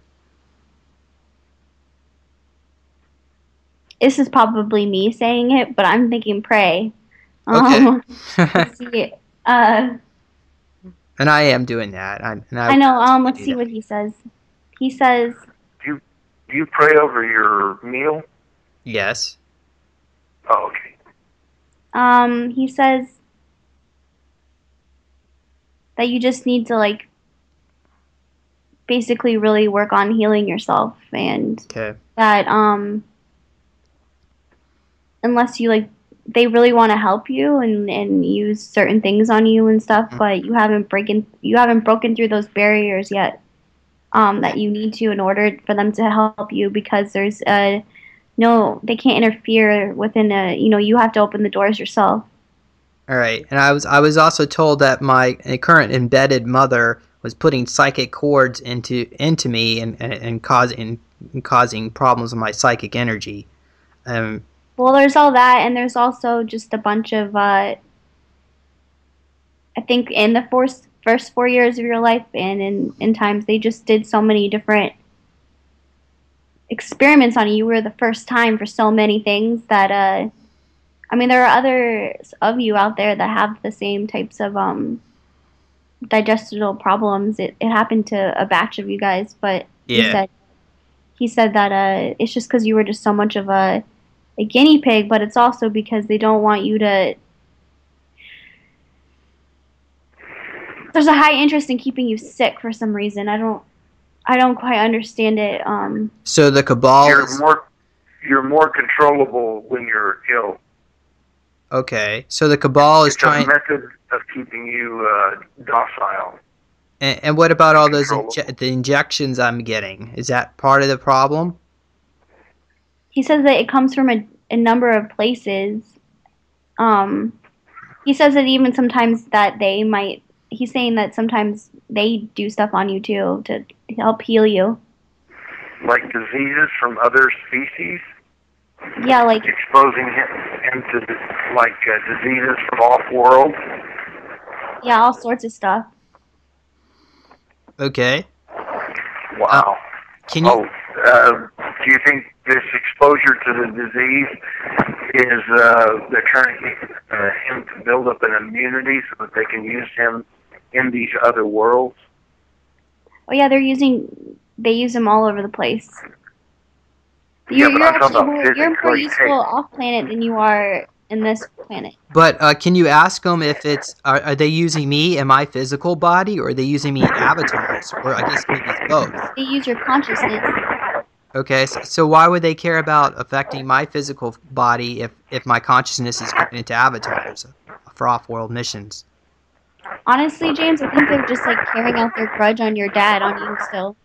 This is probably me saying it, but I'm thinking pray. Okay. Let's see. And I am doing that. I know. Let's see what he says. He says, Do you pray over your meal? Yes. Oh, okay. He says that you just need to basically really work on healing yourself, and that unless you they really want to help you and use certain things on you and stuff, but you haven't broken through those barriers yet, that you need to in order for them to help you, because there's no, they can't interfere within you have to open the doors yourself. All right. And I was also told that my current embedded mother was putting psychic cords into me and causing problems with my psychic energy. Well, there's all that, and there's also just a bunch of, I think in the first 4 years of your life, and in times, they just did so many different experiments on you. You were the first time for so many things that, there are others of you out there that have the same types of digestional problems. It happened to a batch of you guys, but yeah. he said that it's just because you were just so much of a guinea pig, but it's also because they don't want you to. There's a high interest in keeping you sick for some reason. I don't quite understand it. So the cabal. You're more controllable when you're ill. Okay, so the Cabal is trying... It's a method of keeping you docile. And what about all those the injections I'm getting? Is that part of the problem? He says that it comes from a number of places. He says that even sometimes that they might... He's saying that sometimes they do stuff on you, too, to help heal you. Like diseases from other species? Yeah, like... Exposing him to, diseases from off-world? Yeah, all sorts of stuff. Okay. Wow. Can you... do you think this exposure to the disease is they're trying to get him to build up an immunity so that they can use him in these other worlds? Oh yeah, they use them all over the place. You're more useful off planet than you are in this planet. But can you ask them if it's are they using me in my physical body, or are they using me in avatars, or I guess maybe it's both? They use your consciousness. Okay, so why would they care about affecting my physical body if my consciousness is going into avatars for off-world missions? Honestly, James, I think they're just like carrying out their grudge on your dad on you still.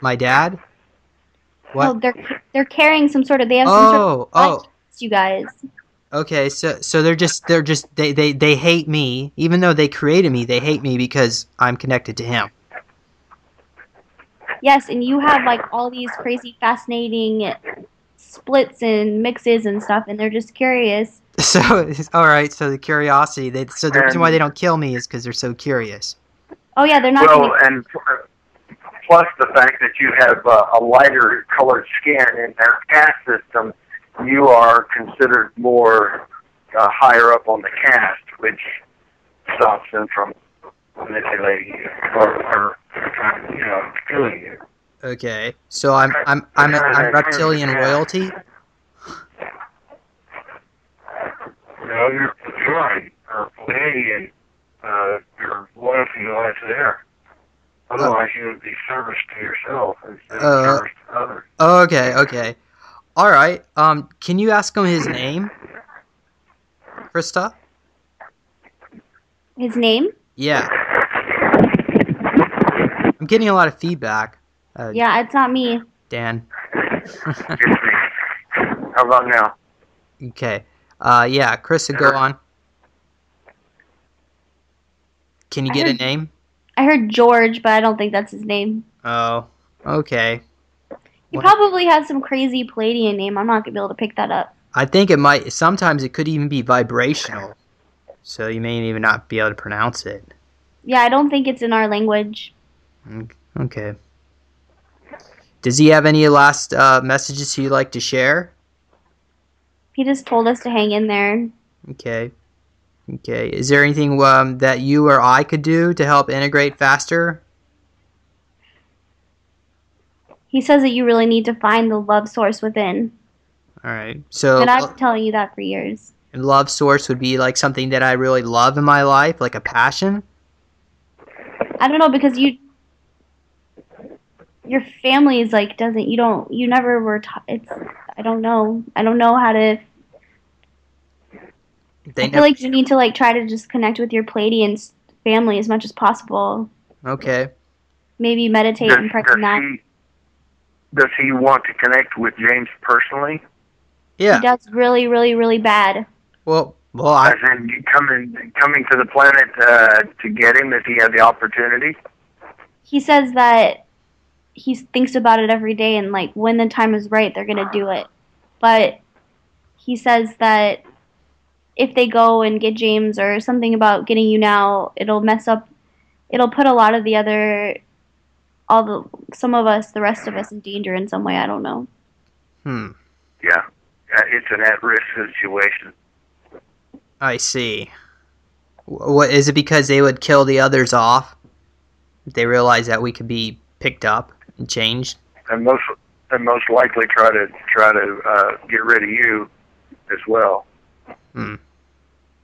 My dad? What? No, they're carrying some sort of... They have some sort of grudge against you guys. Okay, so they hate me, even though they created me. They hate me because I'm connected to him. Yes, and you have like all these crazy, fascinating splits and mixes and stuff, and they're just curious. So, all right. So the curiosity. So the reason why they don't kill me is because they're so curious. Oh yeah, they're not. Well, and plus the fact that you have a lighter colored skin in their caste system, you are considered more higher up on the caste, which stops them from manipulating you or killing you. Okay, so I'm reptilian royalty. No, you're Pleiadian, or Pleiadian. Your loyalty lies there. Otherwise, you would be service to yourself instead of service to others. Okay. All right. Can you ask him his name, Krista? His name? Yeah. I'm getting a lot of feedback. Yeah, it's not me. Dan. It's me. How about now? Okay. Yeah, Krista, go on. Can you get a name? I heard George, but I don't think that's his name. Oh, okay. He probably has some crazy Palladian name. I'm not going to be able to pick that up. I think it might. Sometimes it could even be vibrational. So you may even not be able to pronounce it. Yeah, I don't think it's in our language. Okay. Does he have any last messages he'd like to share? He just told us to hang in there. Okay. Is there anything that you or I could do to help integrate faster? He says that you really need to find the love source within. All right. So, and I've been telling you that for years. And love source would be like something that I really love in my life, like a passion? I don't know, because your family is like, you never were taught. I don't know how to... I feel like you need to like try to just connect with your Palladian family as much as possible. Okay. Maybe meditate and practice that. Does he want to connect with James personally? Yeah. He does really, really, really bad. Well, as in coming to the planet to get him if he had the opportunity? He says that he thinks about it every day, and like when the time is right, they're gonna do it. But he says that if they go and get James or something about getting you now, it'll put a lot of some of us, the rest of us, in danger in some way. I don't know. Yeah, it's an at-risk situation. I see. What is it? Because they would kill the others off? They realize that we could be picked up and changed, and most likely try to get rid of you as well.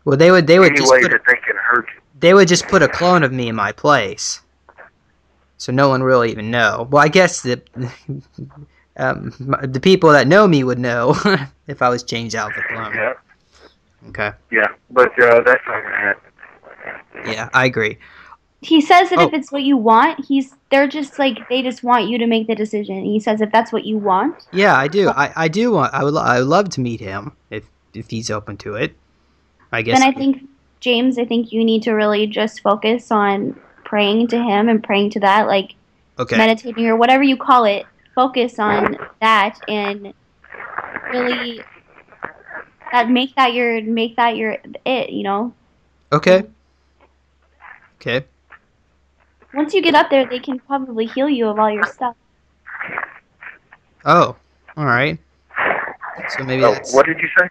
Well, they would any way that they can hurt you. They would just put a clone of me in my place, so no one really even know. Well, I guess that The people that know me would know if I was changed out of the clone. Yeah. Okay. Yeah, but that's not gonna happen. Yeah, I agree. He says that if it's what you want, they're just like they just want you to make the decision. He says if that's what you want. Yeah, I do. I do want. I would love to meet him if he's open to it. I guess. Then I think James, I think you need to really just focus on praying to him and praying to that, like meditating or whatever you call it. Focus on that and really make that your it. You know. Okay. Okay. Once you get up there, they can probably heal you of all your stuff. Oh, all right. So maybe that's... What did you say?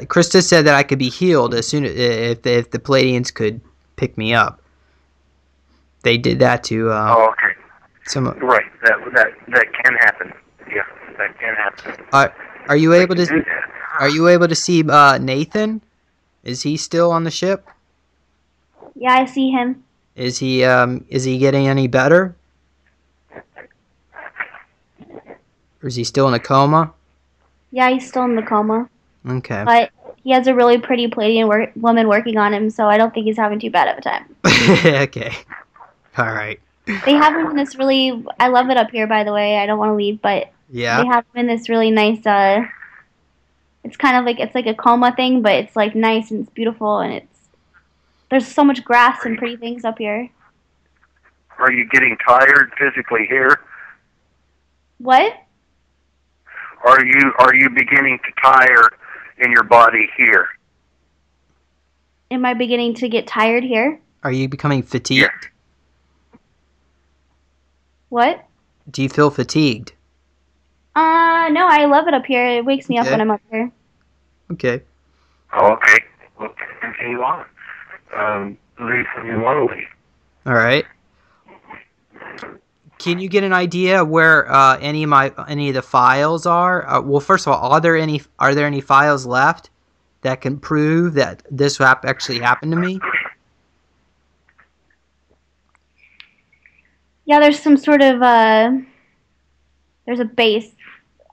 Krista said that I could be healed as soon as if the Palladians could pick me up. They did that to. Oh, okay. Right. That can happen. Yeah, that can happen. Are you able to? Are you able to see Nathan? Is he still on the ship? Yeah, I see him. Is he getting any better? Or is he still in a coma? Yeah, he's still in the coma. Okay. But he has a really pretty Palladian woman working on him, so I don't think he's having too bad of a time. Okay. All right. They have him in this really... I love it up here, by the way. I don't want to leave, but... Yeah. They have him in this really nice... it's kind of like... It's like a coma thing, but it's like nice and it's beautiful and it's... There's so much grass and pretty things up here. Are you getting tired physically here? What? Are you beginning to tire in your body here? Am I beginning to get tired here? Are you becoming fatigued? Yeah. What? Do you feel fatigued? No, I love it up here. It wakes me up when I'm up here. Okay. Oh, okay. Well, continue on. Leave when you want to leave. All right. Can you get an idea where any of the files are? Well, first of all, are there any files left that can prove that this actually happened to me? Yeah, there's some sort of there's a base.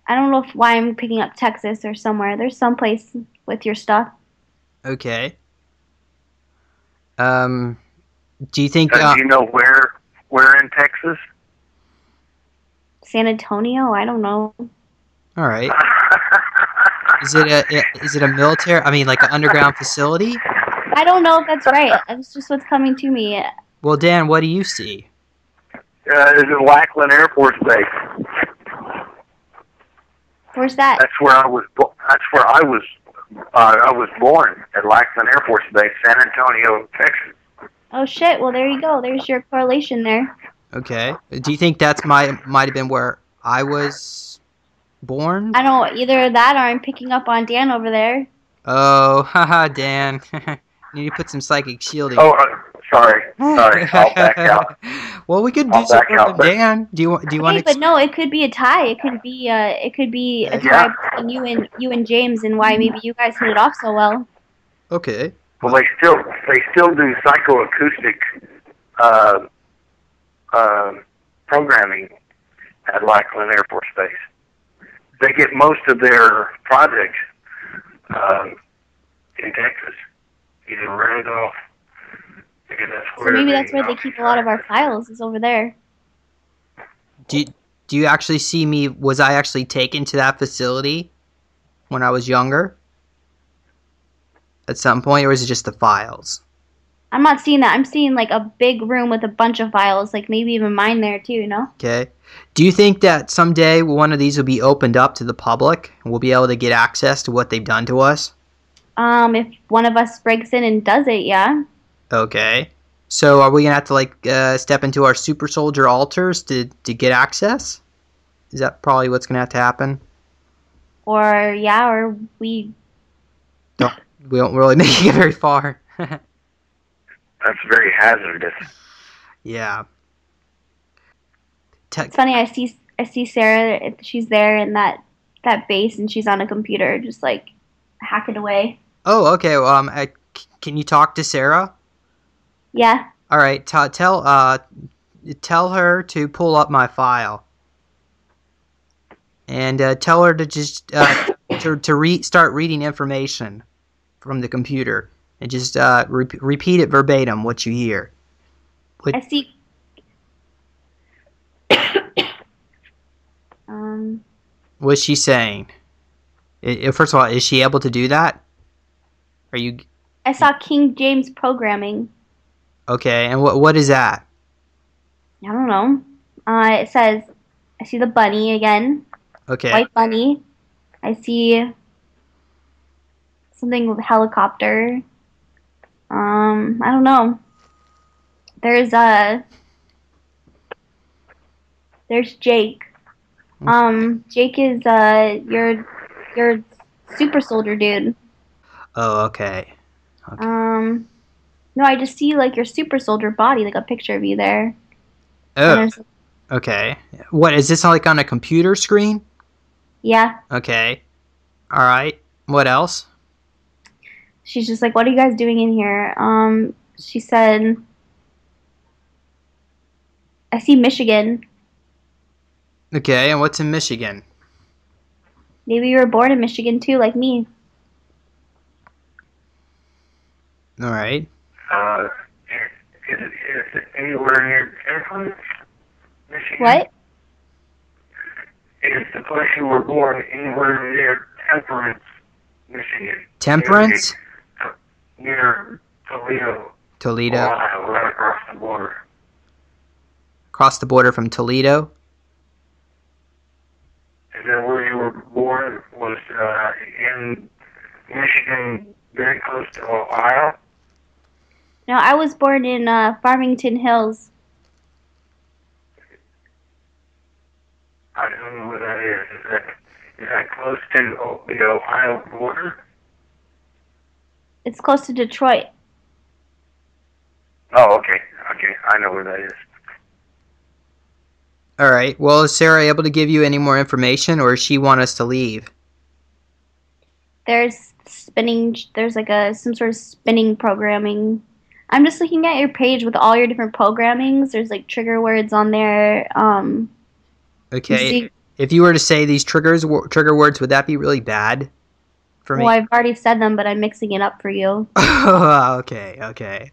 I don't know why I'm picking up Texas or somewhere. There's some place with your stuff. Okay. Do you think? Do you know where in Texas? San Antonio? I don't know. All right. Is it a military? I mean, like an underground facility? I don't know if that's right. That's just what's coming to me. Well, Dan, what do you see? It's in Lackland Air Force Base. Where's that? That's where I was. I was born at Lackland Air Force Base, San Antonio, Texas. Oh shit! Well, there you go. There's your correlation there. Okay. Do you think that's might have been where I was born? I don't know, either that or I'm picking up on Dan over there. Oh, haha, Dan. Need to put some psychic shielding. Oh, sorry. I'll back out. Well, we could do some work with Dan. Do you want? Hey, but no, it could be a tie. It could be a tie between you and James, and why maybe you guys hit it off so well. Okay. Well, they still do psychoacoustic programming at Lackland Air Force Base. They get most of their projects in Texas, either Randolph. So maybe that's where they keep a lot of our files, is over there. Do you actually see me? Was I actually taken to that facility when I was younger? At some point, or is it just the files? I'm not seeing that. I'm seeing like a big room with a bunch of files, like maybe even mine there too, you know? Okay. Do you think that someday one of these will be opened up to the public and we'll be able to get access to what they've done to us? If one of us breaks in and does it, yeah. Okay. So are we going to have to like step into our super soldier altars to get access? Is that probably what's going to have to happen? Or we don't really make it very far. That's very hazardous. Yeah. It's funny. I see Sarah. She's there in that base, and she's on a computer, just like hacking away. Oh, okay. Well, can you talk to Sarah? Yeah. All right. Tell her to pull up my file. and tell her to just start reading information from the computer and just repeat it verbatim what you hear. I see. What's she saying? First of all, is she able to do that? Are you? I saw King James programming. Okay, and what is that? I don't know. It says, I see the bunny again. Okay. White bunny. I see something with helicopter. I don't know. There's Jake. Jake is your super soldier dude. Oh, okay. No, I just see like your super soldier body, like a picture of you there. Oh, okay. What is this like on a computer screen? Yeah. Okay. All right. What else? She's just like, what are you guys doing in here? She said, I see Michigan. Okay, and what's in Michigan? Maybe you were born in Michigan too, like me. All right. Is it anywhere near Temperance, Michigan? What? Is the place you were born anywhere near Temperance, Michigan? Temperance? Near Toledo. Toledo. Ohio, right across the border. Across the border from Toledo? And then where you were born was in Michigan, very close to Ohio? No, I was born in Farmington Hills. I don't know where that is. Is that close to the Ohio border? It's close to Detroit. Oh, okay. Okay, I know where that is. All right. Well, is Sarah able to give you any more information, or does she want us to leave? There's like some sort of spinning programming. I'm just looking at your page with all your different programmings. There's like trigger words on there. Okay. If you were to say these trigger words, would that be really bad for me? Well, I've already said them, but I'm mixing it up for you. Okay.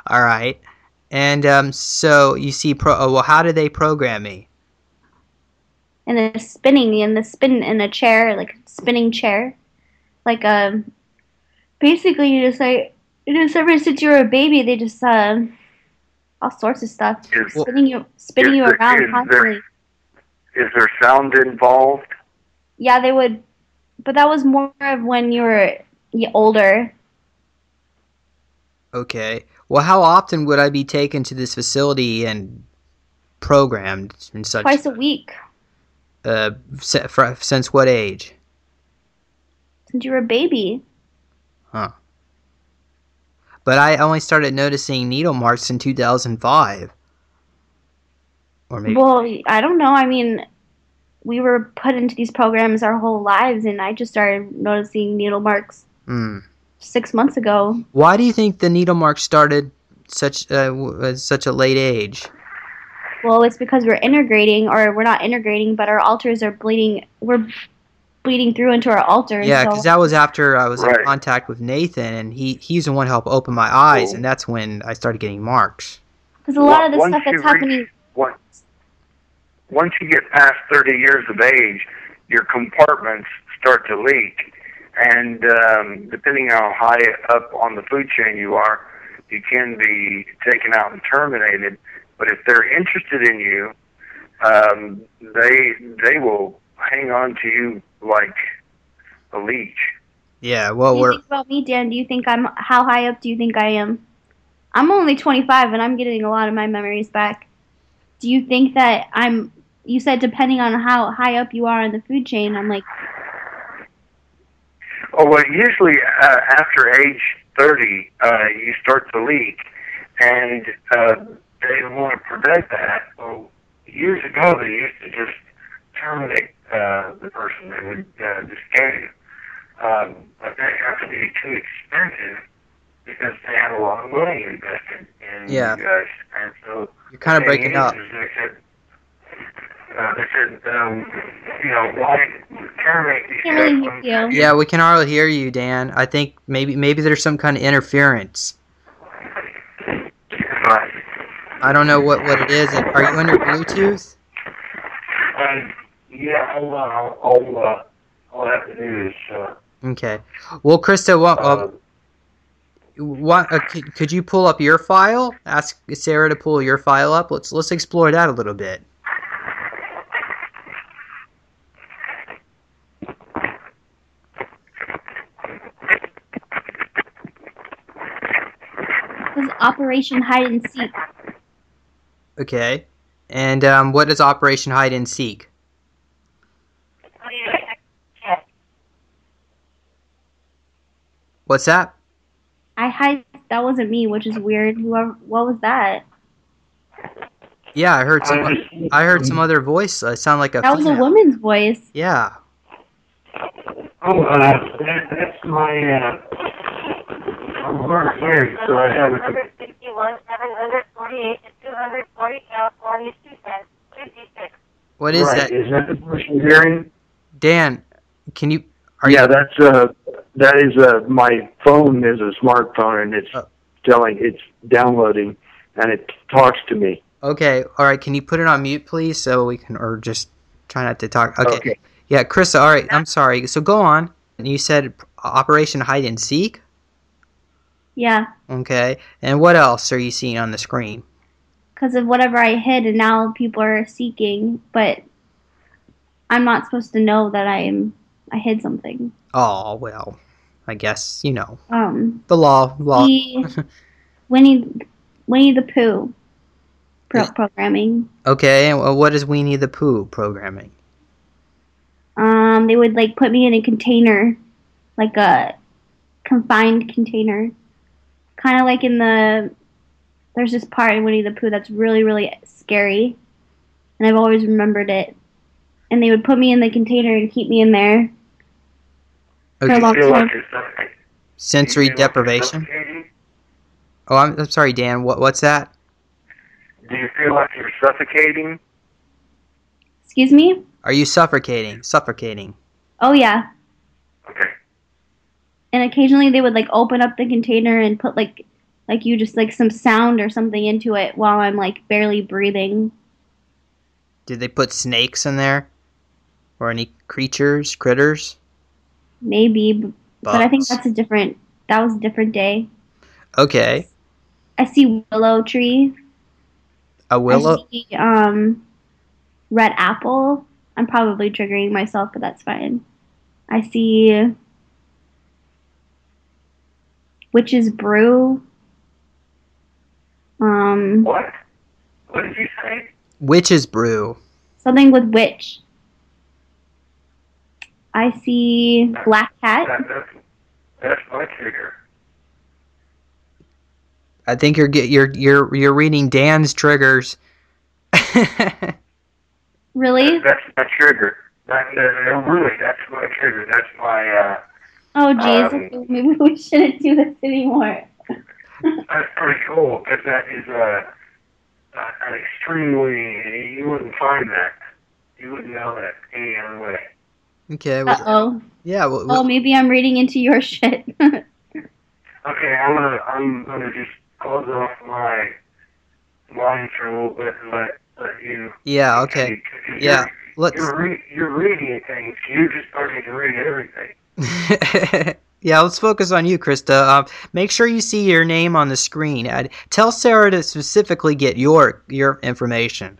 All right. And so you see, well, how do they program me? In a chair, like a spinning chair, like basically you just like ever since you were a baby, they just all sorts of stuff, spinning you around constantly. Is there sound involved? Yeah, they would, but that was more of when you were older. Okay. Well, how often would I be taken to this facility and programmed and such? Twice a week. Since what age? Since you were a baby. Huh. But I only started noticing needle marks in 2005. Or maybe. Well, I don't know. I mean, we were put into these programs our whole lives, and I just started noticing needle marks 6 months ago. Why do you think the needle marks started at such a late age? Well, it's because we're integrating, or we're not integrating, but our altars are bleeding. We're bleeding through into our altars. Yeah, because that was after I was in contact with Nathan, and he's the one who helped open my eyes, and that's when I started getting marks. Because a lot of the stuff that's happening. Once you get past 30 years of age, your compartments start to leak, and depending on how high up on the food chain you are, you can be taken out and terminated. But if they're interested in you, they will hang on to you like a leech. Yeah, well, what do you think about me, Dan? How high up do you think I am? I'm only 25, and I'm getting a lot of my memories back. Do you think that you said depending on how high up you are in the food chain, I'm like... Oh, well, usually after age 30, you start to leak, and they want to prevent that. Well, years ago, they used to just terminate the person. They would just kill you. But that got to be too expensive because they had a lot of money invested in you guys. And so you're kind of breaking up. They said, why terminate these Can't really sessions? hear you. Yeah, we can hardly hear you, Dan. I think maybe there's some kind of interference. Right. I don't know what it is. Are you on your Bluetooth? Yeah, all I have to do is, Okay. Well, Krista, could you pull up your file? Ask Sarah to pull your file up. Let's explore that a little bit. It was Operation Hide and Seek. Okay. And what is Operation Hide and Seek? What's that? That wasn't me, which is weird. What was that? Yeah, I heard some other voice. Sound like a That was a female. woman's voice. Yeah. Oh, that's my, work, so I have it. 61, 748 to 240 California 256. What is Right. that? Is that the person hearing? Dan, can you... That is my phone is a smartphone, and it's downloading, and it talks to me. Okay, all right. Can you put it on mute, please, so we can, or just try not to talk? Okay. Yeah, Krista. All right. I'm sorry. So go on. You said Operation Hide and Seek. Yeah. Okay. And what else are you seeing on the screen? Because of whatever I hid, and now people are seeking, but I'm not supposed to know that I hid something. Oh well, I guess you know. The law. Winnie the Pooh programming. Okay. And what is Winnie the Pooh programming? They would like put me in a container, like a confined container, kind of like in there's this part in Winnie the Pooh that's really, really scary, and I've always remembered it. And they would put me in the container and keep me in there for a long time. Sensory deprivation? Oh, I'm sorry, Dan. What's that? Do you feel like you're suffocating? Excuse me? Are you suffocating? Suffocating. Oh, yeah. Okay. And occasionally they would like open up the container and put like you just like some sound or something into it while I'm like barely breathing. Did they put snakes in there? Or any critters? Maybe, but I think that was a different day. Okay. I see willow tree. A willow? I see red apple. I'm probably triggering myself, but that's fine. I see witch's brew. What? What did you say? Witch's brew. Something with witch. I see black cat. That's my trigger. I think you're reading Dan's triggers. Really? That's my trigger. Really, that's my trigger. That's my. Oh, jeez. Maybe we shouldn't do this anymore. That's pretty cool, because that is an extremely. You wouldn't find that. You wouldn't know that any other way. Okay. Uh-oh. Yeah. Maybe I'm reading into your shit. Okay, I'm gonna just close off my line for a little bit and let you. Yeah. Okay. Yeah. You're reading things. You're just starting to read everything. Yeah, let's focus on you, Krista. Make sure you see your name on the screen. Tell Sarah to specifically get your information.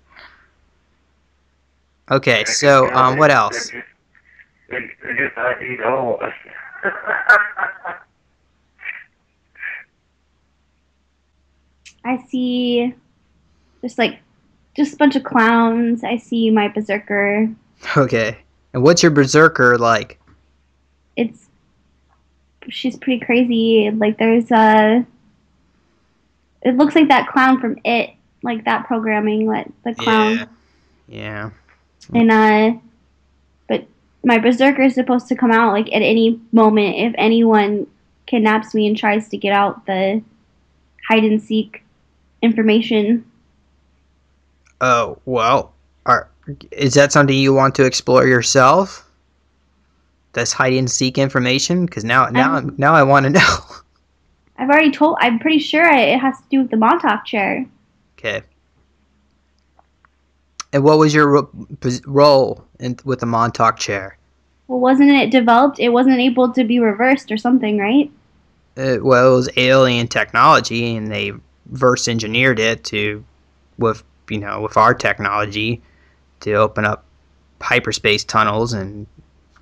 Okay, so what else? They just ID'd all of us. I see just a bunch of clowns. I see my berserker. Okay. And what's your berserker like? She's pretty crazy. Like there's it looks like that clown from It, like that programming, like the clown. Yeah. And but my berserker is supposed to come out like at any moment if anyone kidnaps me and tries to get out the hide and seek information. Oh, well, Is that something you want to explore yourself? That's hide and seek information? Because now I want to know. I've already told. I'm pretty sure it has to do with the Montauk chair. Okay. And what was your role with the Montauk chair? Well, wasn't it developed? It wasn't able to be reversed or something, right? Well, it was alien technology, and they reverse engineered it with our technology to open up hyperspace tunnels and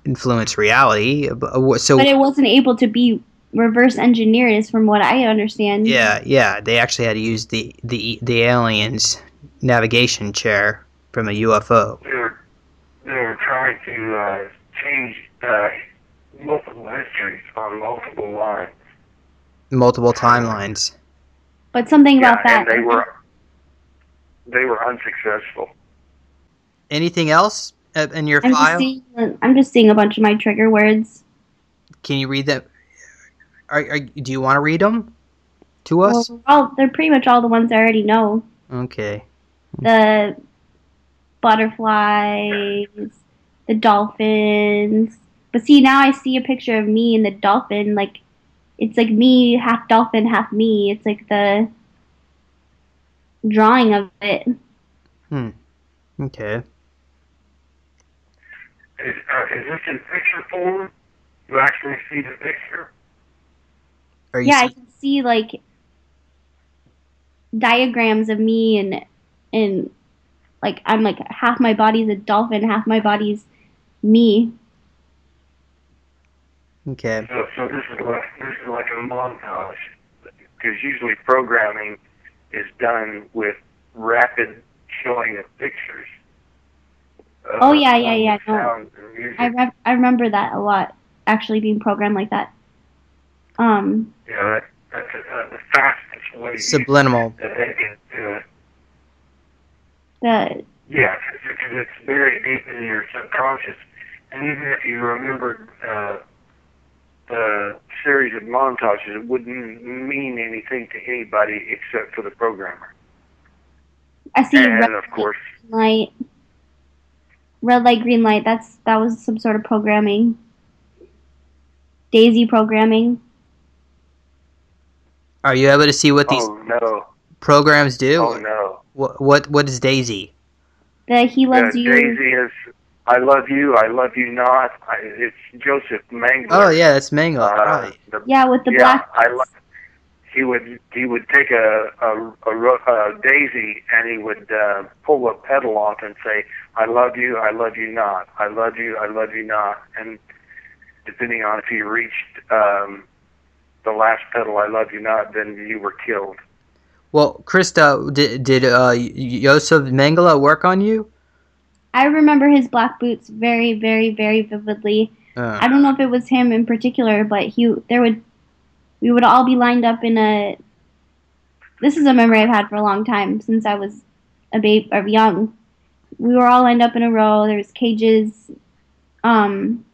influence reality. So, but it wasn't able to be reverse engineered, is from what I understand. Yeah. They actually had to use the aliens' navigation chair from a UFO. They were trying to change multiple histories on multiple lines. Multiple timelines. But something about that. And they were unsuccessful. Anything else in your file? I'm just seeing a bunch of my trigger words. Can you read that? Do you want to read them to us? Well, they're pretty much all the ones I already know. Okay. The butterflies, the dolphins. But see, now I see a picture of me and the dolphin. Like, it's like me, half dolphin, half me. It's like the drawing of it. Okay. Is this in picture form? You actually see the picture? I can see like diagrams of me and like I'm like half my body's a dolphin, half my body's me. Okay. So this is like a montage, because usually programming is done with rapid showing of pictures. Oh yeah. No. I remember that a lot. Actually, being programmed like that. Yeah, that's the fastest way. Subliminal. That they can do it. Yeah, because it's very deep in your subconscious, and even if you remember the series of montages, it wouldn't mean anything to anybody except for the programmer. I see. And of course, red light, green light. That was some sort of programming. Daisy programming. Are you able to see what these programs do? Oh no. What is Daisy? The he loves you. Daisy is I love you not. It's Joseph Mengele. Oh yeah, that's Mengele, right? With the black. He would take a daisy and he would pull a petal off and say, I love you not. I love you not. And depending on if he reached the last petal, I love you not, then you were killed. Well, Krista, did Joseph Mengele work on you? I remember his black boots very, very, very vividly. I don't know if it was him in particular, but we would all be lined up in a. This is a memory I've had for a long time, since I was a babe or young. We were all lined up in a row. There was cages, and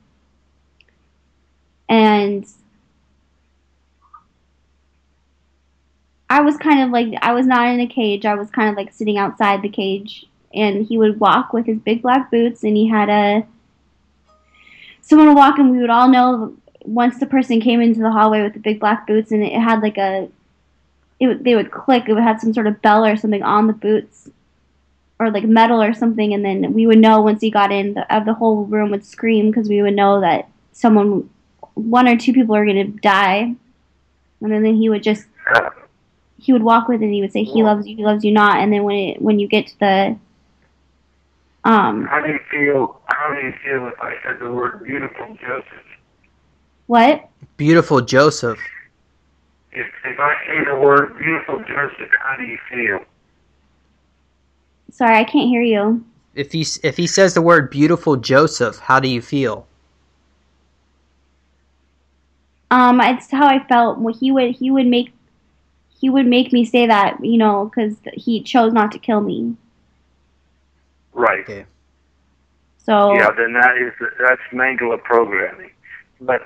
I was kind of like, I was not in a cage. I was kind of like sitting outside the cage, and he would walk with his big black boots, and he had someone would walk, and we would all know once the person came into the hallway with the big black boots, and it had like they would click. It would have some sort of bell or something on the boots, or like metal or something, and then we would know once he got in, the whole room would scream, because we would know that one or two people are going to die, and then he would walk with it, and he would say, he loves you not, and then when you get to the How do you feel if I said the word beautiful Joseph? What? Beautiful Joseph. If I say the word beautiful Joseph, how do you feel? Sorry, I can't hear you. If he says the word beautiful Joseph, how do you feel? It's how I felt. Well, he would make me say that, because he chose not to kill me. Right. Okay. So. Yeah, then that's Mengele programming, but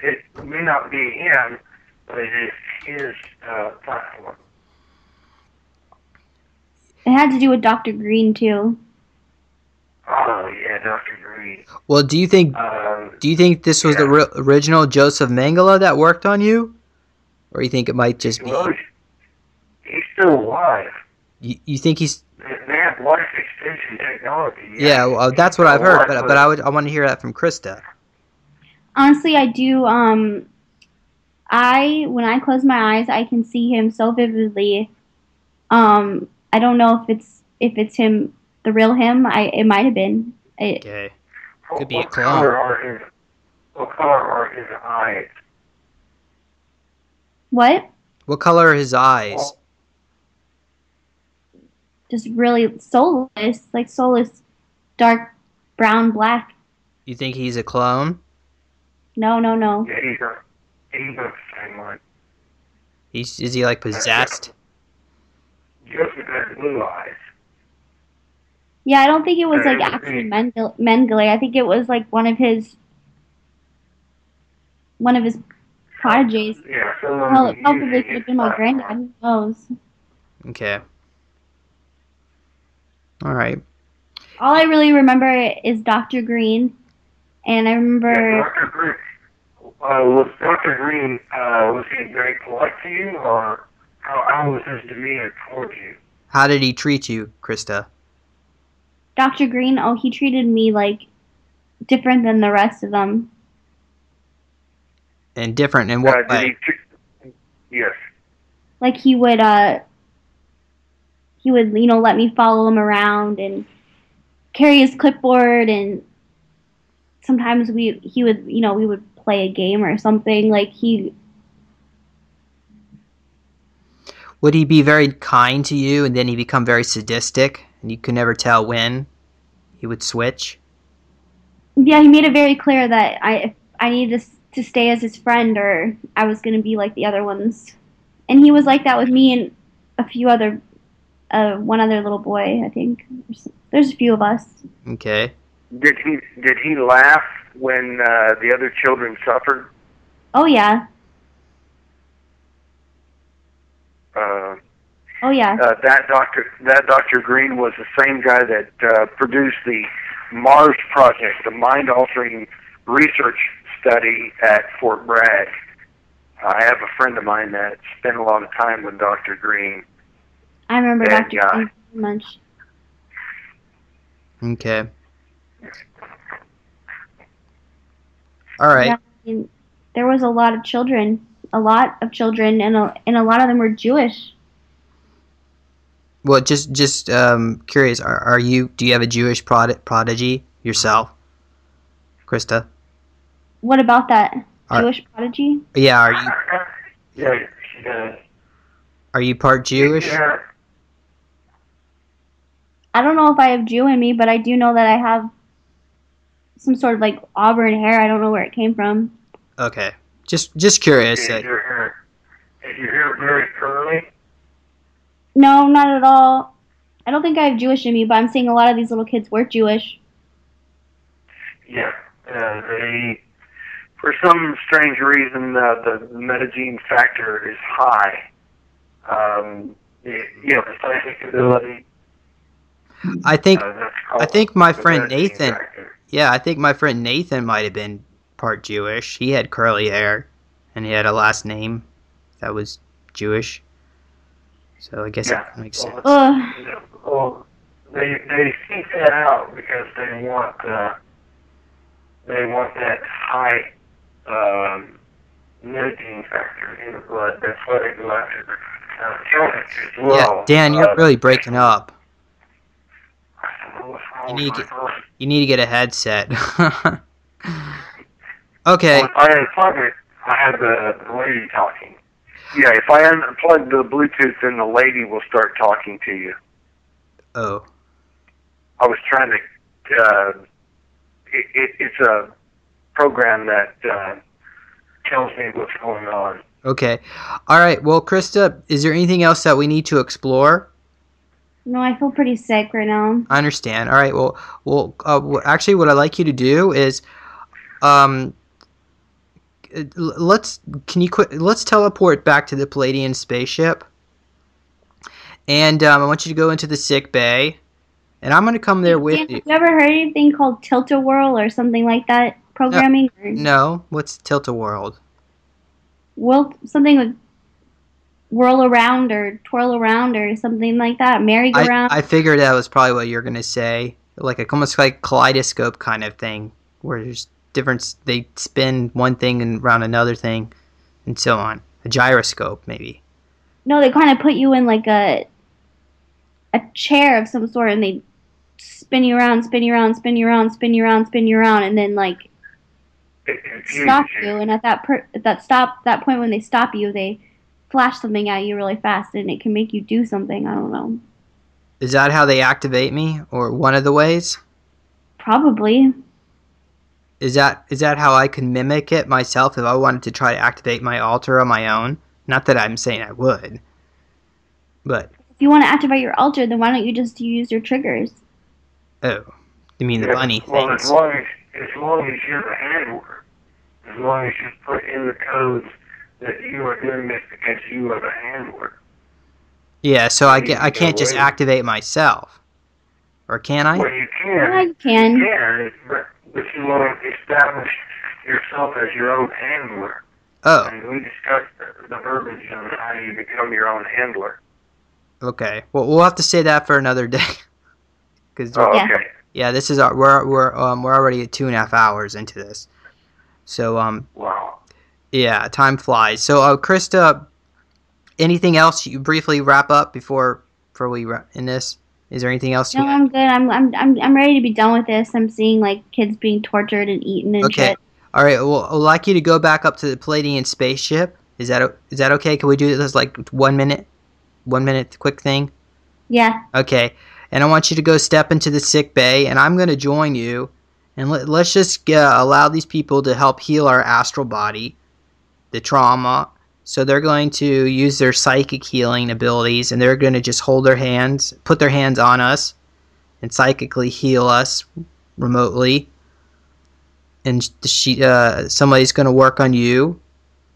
it may not be him, but it is his platform. It had to do with Dr. Green too. Oh yeah, Dr. Green. Well, do you think this was the original Joseph Mengele that worked on you, or you think it might just be? Well, he's still alive. You think he's? They have life extension technology. Yeah, well, that's what I've heard, but I want to hear that from Krista. Honestly, I do. When I close my eyes, I can see him so vividly. I don't know if it's him, the real him. It might have been. Okay, could be a clone. What color are his eyes? What? What color are his eyes? Just really soulless, like soulless, dark brown, black. You think he's a clone? No. Yeah, he's the same one. Is he like possessed? Joseph has blue eyes. Yeah, I don't think it was like actually Mengele. I think it was like one of his prodigies. Yeah, Well, it probably could have been my granddad. Who knows? Okay. All right. All I really remember is Dr. Green, and I remember. Yeah, Dr. Green. Was Dr. Green, was he very polite to you, or how was his demeanor towards you? How did he treat you, Krista? Dr. Green, he treated me like different than the rest of them. And different in what way? Yes. Like he would let me follow him around and carry his clipboard, and sometimes we would play a game or something. Like would he be very kind to you, and then he become very sadistic, and you could never tell when he would switch? Yeah, he made it very clear that I needed to stay as his friend, or I was going to be like the other ones. And he was like that with me and a few other, one other little boy, I think. There's a few of us. Okay. Did he laugh when the other children suffered? Oh yeah. Oh yeah. That Dr. Green was the same guy that produced the Mars Project, the mind-altering research study at Fort Bragg. I have a friend of mine that spent a lot of time with Dr. Green. I remember Dr. Green very much. Okay. All right. Yeah, I mean, there was a lot of children, and a lot of them were Jewish. Well, just curious. Do you have a Jewish prodigy yourself, Krista? What about that? Jewish prodigy? Yeah, are you? Yeah, she does. Are you part Jewish? Yeah. I don't know if I have Jew in me, but I do know that I have some sort of like auburn hair. I don't know where it came from. Okay, just curious. Is your hair very curly? No, not at all. I don't think I have Jewish in me, but I'm seeing a lot of these little kids were Jewish. Yeah, they, for some strange reason, the metagene factor is high. The psychic ability. I think my friend Nathan. Yeah, I think my friend Nathan might have been part Jewish. He had curly hair, and he had a last name that was Jewish. So I guess that makes sense. Well, they seek that out because they want that high metagene factor in the blood. That's why they go after the Celtic as well. Yeah, Dan, you're really breaking up. You need to get a headset. Okay. I had the lady talking. Yeah, if I unplug the Bluetooth, then the lady will start talking to you. Oh. I was trying to. It's a program that tells me what's going on. Okay. All right. Well, Krista, is there anything else that we need to explore? No, I feel pretty sick right now. I understand. All right. Well. Actually, what I'd like you to do is, let's teleport back to the Palladian spaceship, and I want you to go into the sick bay, and I'm going to come there with you. Have you ever heard anything called tilt-a-whirl or something like that programming? No. What's tilt-a-whirl? Well, something with whirl around or twirl around or something like that. Merry-go-round. I figured that was probably what you're going to say. Like almost like kaleidoscope kind of thing, where there's different. They spin one thing and around another thing, and so on. A gyroscope, maybe. No, they kind of put you in like a chair of some sort, and they spin you around, spin you around, spin you around, spin you around, spin you around, and then like stop you. And at that point when they stop you, they flash something at you really fast, and it can make you do something. I don't know. Is that how they activate me, or one of the ways? Probably. Is that how I can mimic it myself if I wanted to try to activate my altar on my own? Not that I'm saying I would, but if you want to activate your altar, then why don't you just use your triggers? Oh, you mean the bunny things? Well, as long as you're the handler, as long as you put in the codes that you are doing this because you are the handler. Yeah, so I can't just activate myself, or can I? Well, you can. Yeah, you can. You can, but you want to establish yourself as your own handler. Oh. And we discussed the verbiage on how you become your own handler. Okay. Well, we'll have to say that for another day. Okay. Yeah, this is we're already at 2.5 hours into this. So Wow. Yeah, time flies. So Krista, anything else you briefly wrap up before we end this? Is there anything else? No, I'm good. I'm ready to be done with this. I'm seeing like kids being tortured and eaten and shit. All right. Well, I'd like you to go back up to the Palladian spaceship. Is that okay? Can we do this like 1 minute? 1 minute quick thing? Yeah. Okay. And I want you to go step into the sick bay, and I'm going to join you. And let's just allow these people to help heal our astral body, the trauma. So they're going to use their psychic healing abilities, and they're going to just hold their hands, put their hands on us, and psychically heal us remotely. And somebody's going to work on you,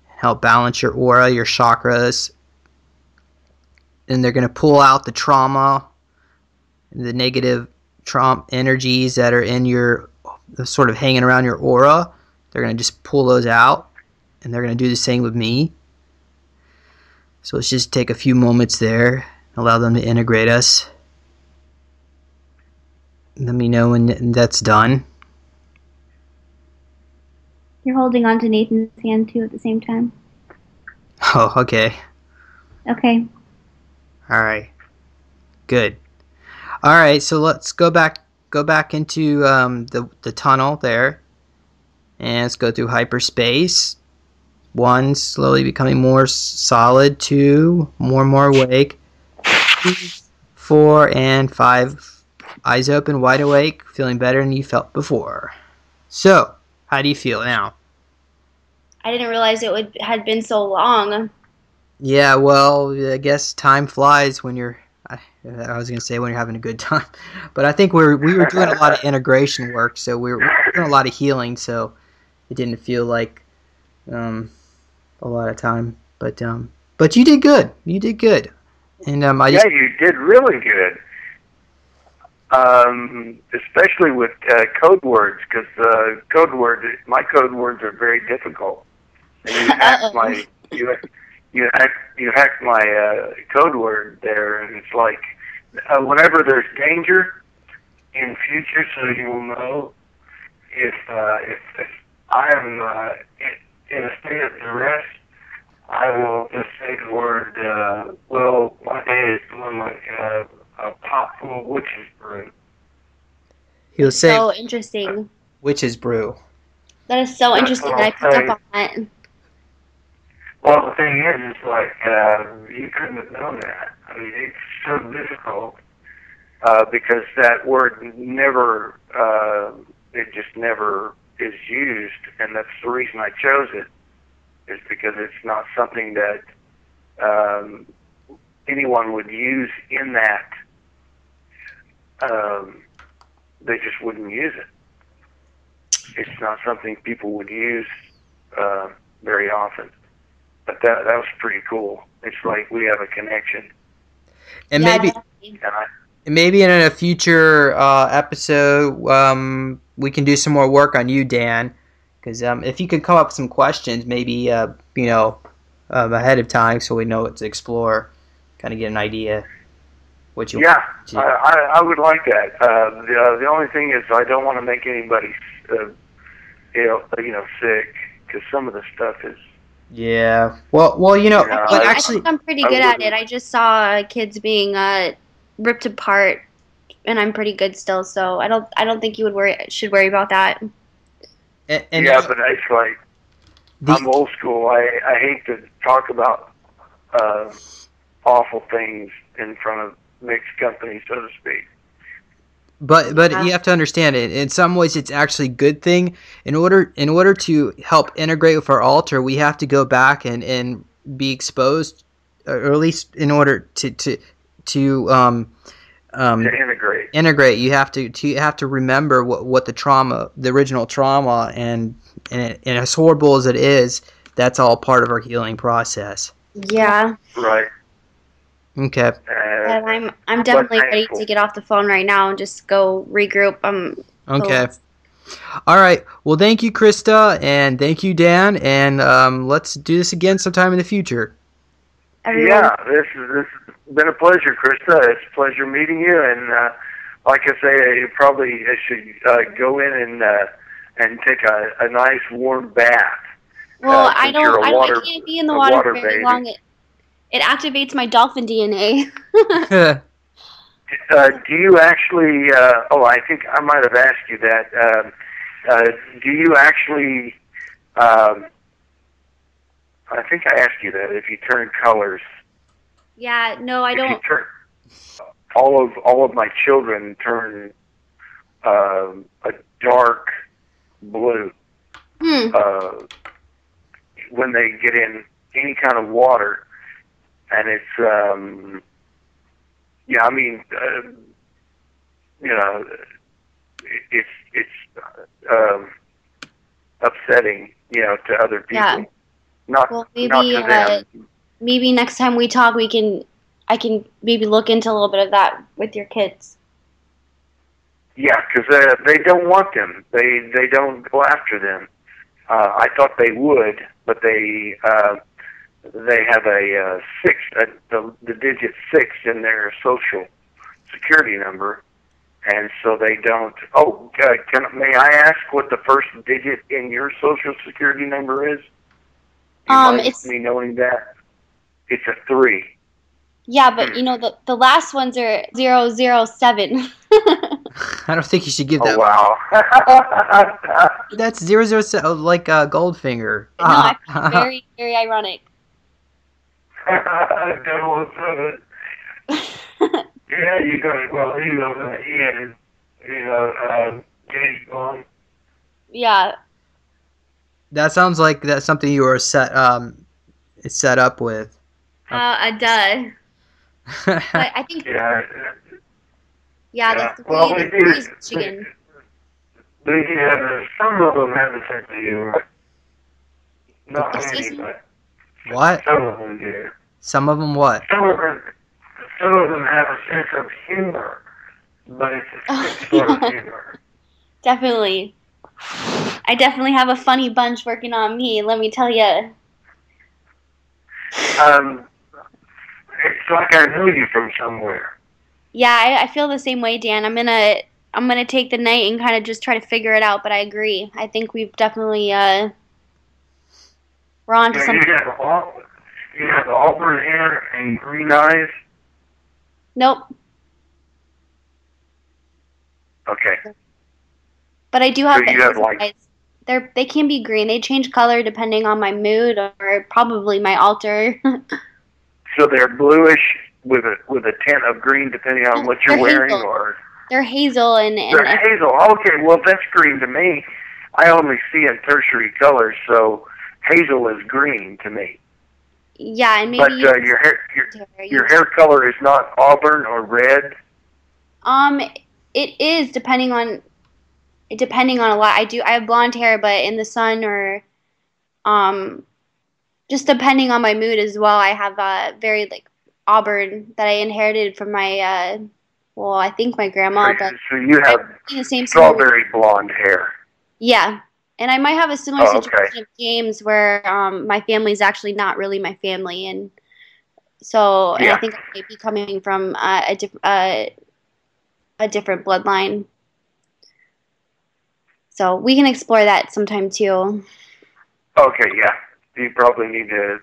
help balance your aura, your chakras. And they're going to pull out the trauma, the negative trauma energies that are in your, sort of hanging around your aura. They're going to just pull those out, and they're going to do the same with me. So let's just take a few moments there, allow them to integrate us. Let me know when that's done. You're holding on to Nathan's hand too at the same time. Oh, okay. Okay. All right. Good. All right, so let's go back into the tunnel there, and let's go through hyperspace. 1, slowly becoming more solid. 2, more and more awake. 3, 4, and 5, eyes open, wide awake, feeling better than you felt before. So, how do you feel now? I didn't realize it had been so long. Yeah, well, I guess time flies when you're. I was going to say when you're having a good time, but I think we were doing a lot of integration work, so we were doing a lot of healing, so it didn't feel like a lot of time. But you did good. You did good, and you did really good. Especially with code words, because my code words are very difficult, and you hacked my code word there, and it's like whenever there's danger in future, so you'll know if I am in a state of duress, I will just say the word. Well, my day is doing like a pot full of witch's brew. He'll say so interesting. Witch's brew. That is so interesting that I picked up on that. Well, the thing is, it's like, you couldn't have known that. I mean, it's so difficult, because that word never, it just never is used, and that's the reason I chose it, is because it's not something that, anyone would use in that, they just wouldn't use it. It's not something people would use, very often. But that was pretty cool. It's like we have a connection. And maybe in a future episode, we can do some more work on you, Dan. Because if you could come up with some questions, maybe ahead of time, so we know what to explore, kind of get an idea what you. Yeah, I would like that. The only thing is, I don't want to make anybody sick, because some of the stuff is. Yeah. Well, I think I'm pretty good at it. I just saw kids being ripped apart, and I'm pretty good still. So I don't think you should worry about that. And yeah, but it's like I'm old school. I hate to talk about awful things in front of mixed company, so to speak. But you have to understand it. In some ways, it's actually a good thing. In order to help integrate with our altar, we have to go back and be exposed, or at least in order to integrate. Integrate. You have to remember what the original trauma, and as horrible as it is, that's all part of our healing process. Yeah. Right. Okay. But I'm definitely ready to get off the phone right now and just go regroup. Okay. All right. Well, thank you, Krista, and thank you, Dan, and let's do this again sometime in the future. Yeah, this has been a pleasure, Krista. It's a pleasure meeting you, and like I say, you probably should go in and take a nice warm bath. Well, I can't be in the water very long. It activates my dolphin DNA. Do you actually? I think I might have asked you that. Do you actually? I think I asked you that. If you turn colors. Yeah. No, I don't. All of my children turn a dark blue when they get in any kind of water. And it's, it's upsetting, to other people. Yeah. Maybe next time we talk, I can maybe look into a little bit of that with your kids. Yeah, because they don't want them. They don't go after them. I thought they would, but they have a 6, the digit 6 in their social security number, and so they don't. Oh, may I ask what the first digit in your social security number is? It's me knowing that. It's a 3. Yeah, but the last ones are 007. I don't think you should give that. Oh wow. That's 007, like Goldfinger. No, I find it very, very ironic. 007. Yeah, you got it. Well, James Bond. Yeah. That sounds like that's something you were set up with. Duh. But I think. Yeah, that's the well, way it is, Michigan. Some of them have a sense of humor. Not many, but. What? Some of them do. Some of them what? Some of them have a sense of humor, but it's a sick sort of humor. Definitely. I definitely have a funny bunch working on me, let me tell you. It's like I knew you from somewhere. Yeah, I feel the same way, Dan. I'm gonna take the night and kind of just try to figure it out, but I agree. I think we've definitely we're on to something. You have auburn hair and green eyes? Nope. Okay. But I do have eyes. They can be green. They change color depending on my mood or probably my altar. So they're bluish with a tint of green depending on what you're wearing, or they're hazel and they're hazel. Okay, well that's green to me. I only see in tertiary colors, so hazel is green to me. Yeah, and maybe. But your hair color is not auburn or red. It is depending on a lot. I have blonde hair, but in the sun or just depending on my mood as well. I have very auburn that I inherited from my well, I think my grandma, but So you have the same strawberry blonde hair. Yeah, and I might have a similar situation okay. of James, where my family is actually not really my family, and so and Yeah. I think I might be coming from a different bloodline. So we can explore that sometime too. Okay, yeah. You probably need to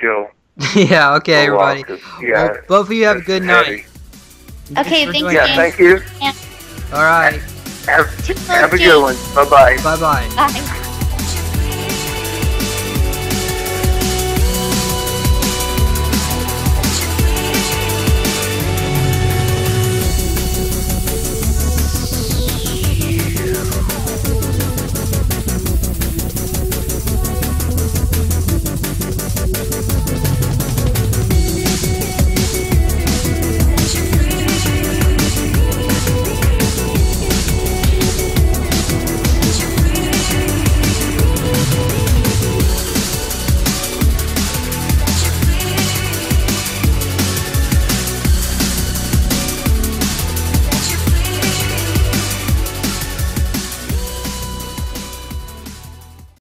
chill. Yeah, okay, everybody. Yeah, well, both of you have a good night. Okay, thanks. Yeah, thank you. All right. Have a good one. Bye-bye. Bye-bye. Bye.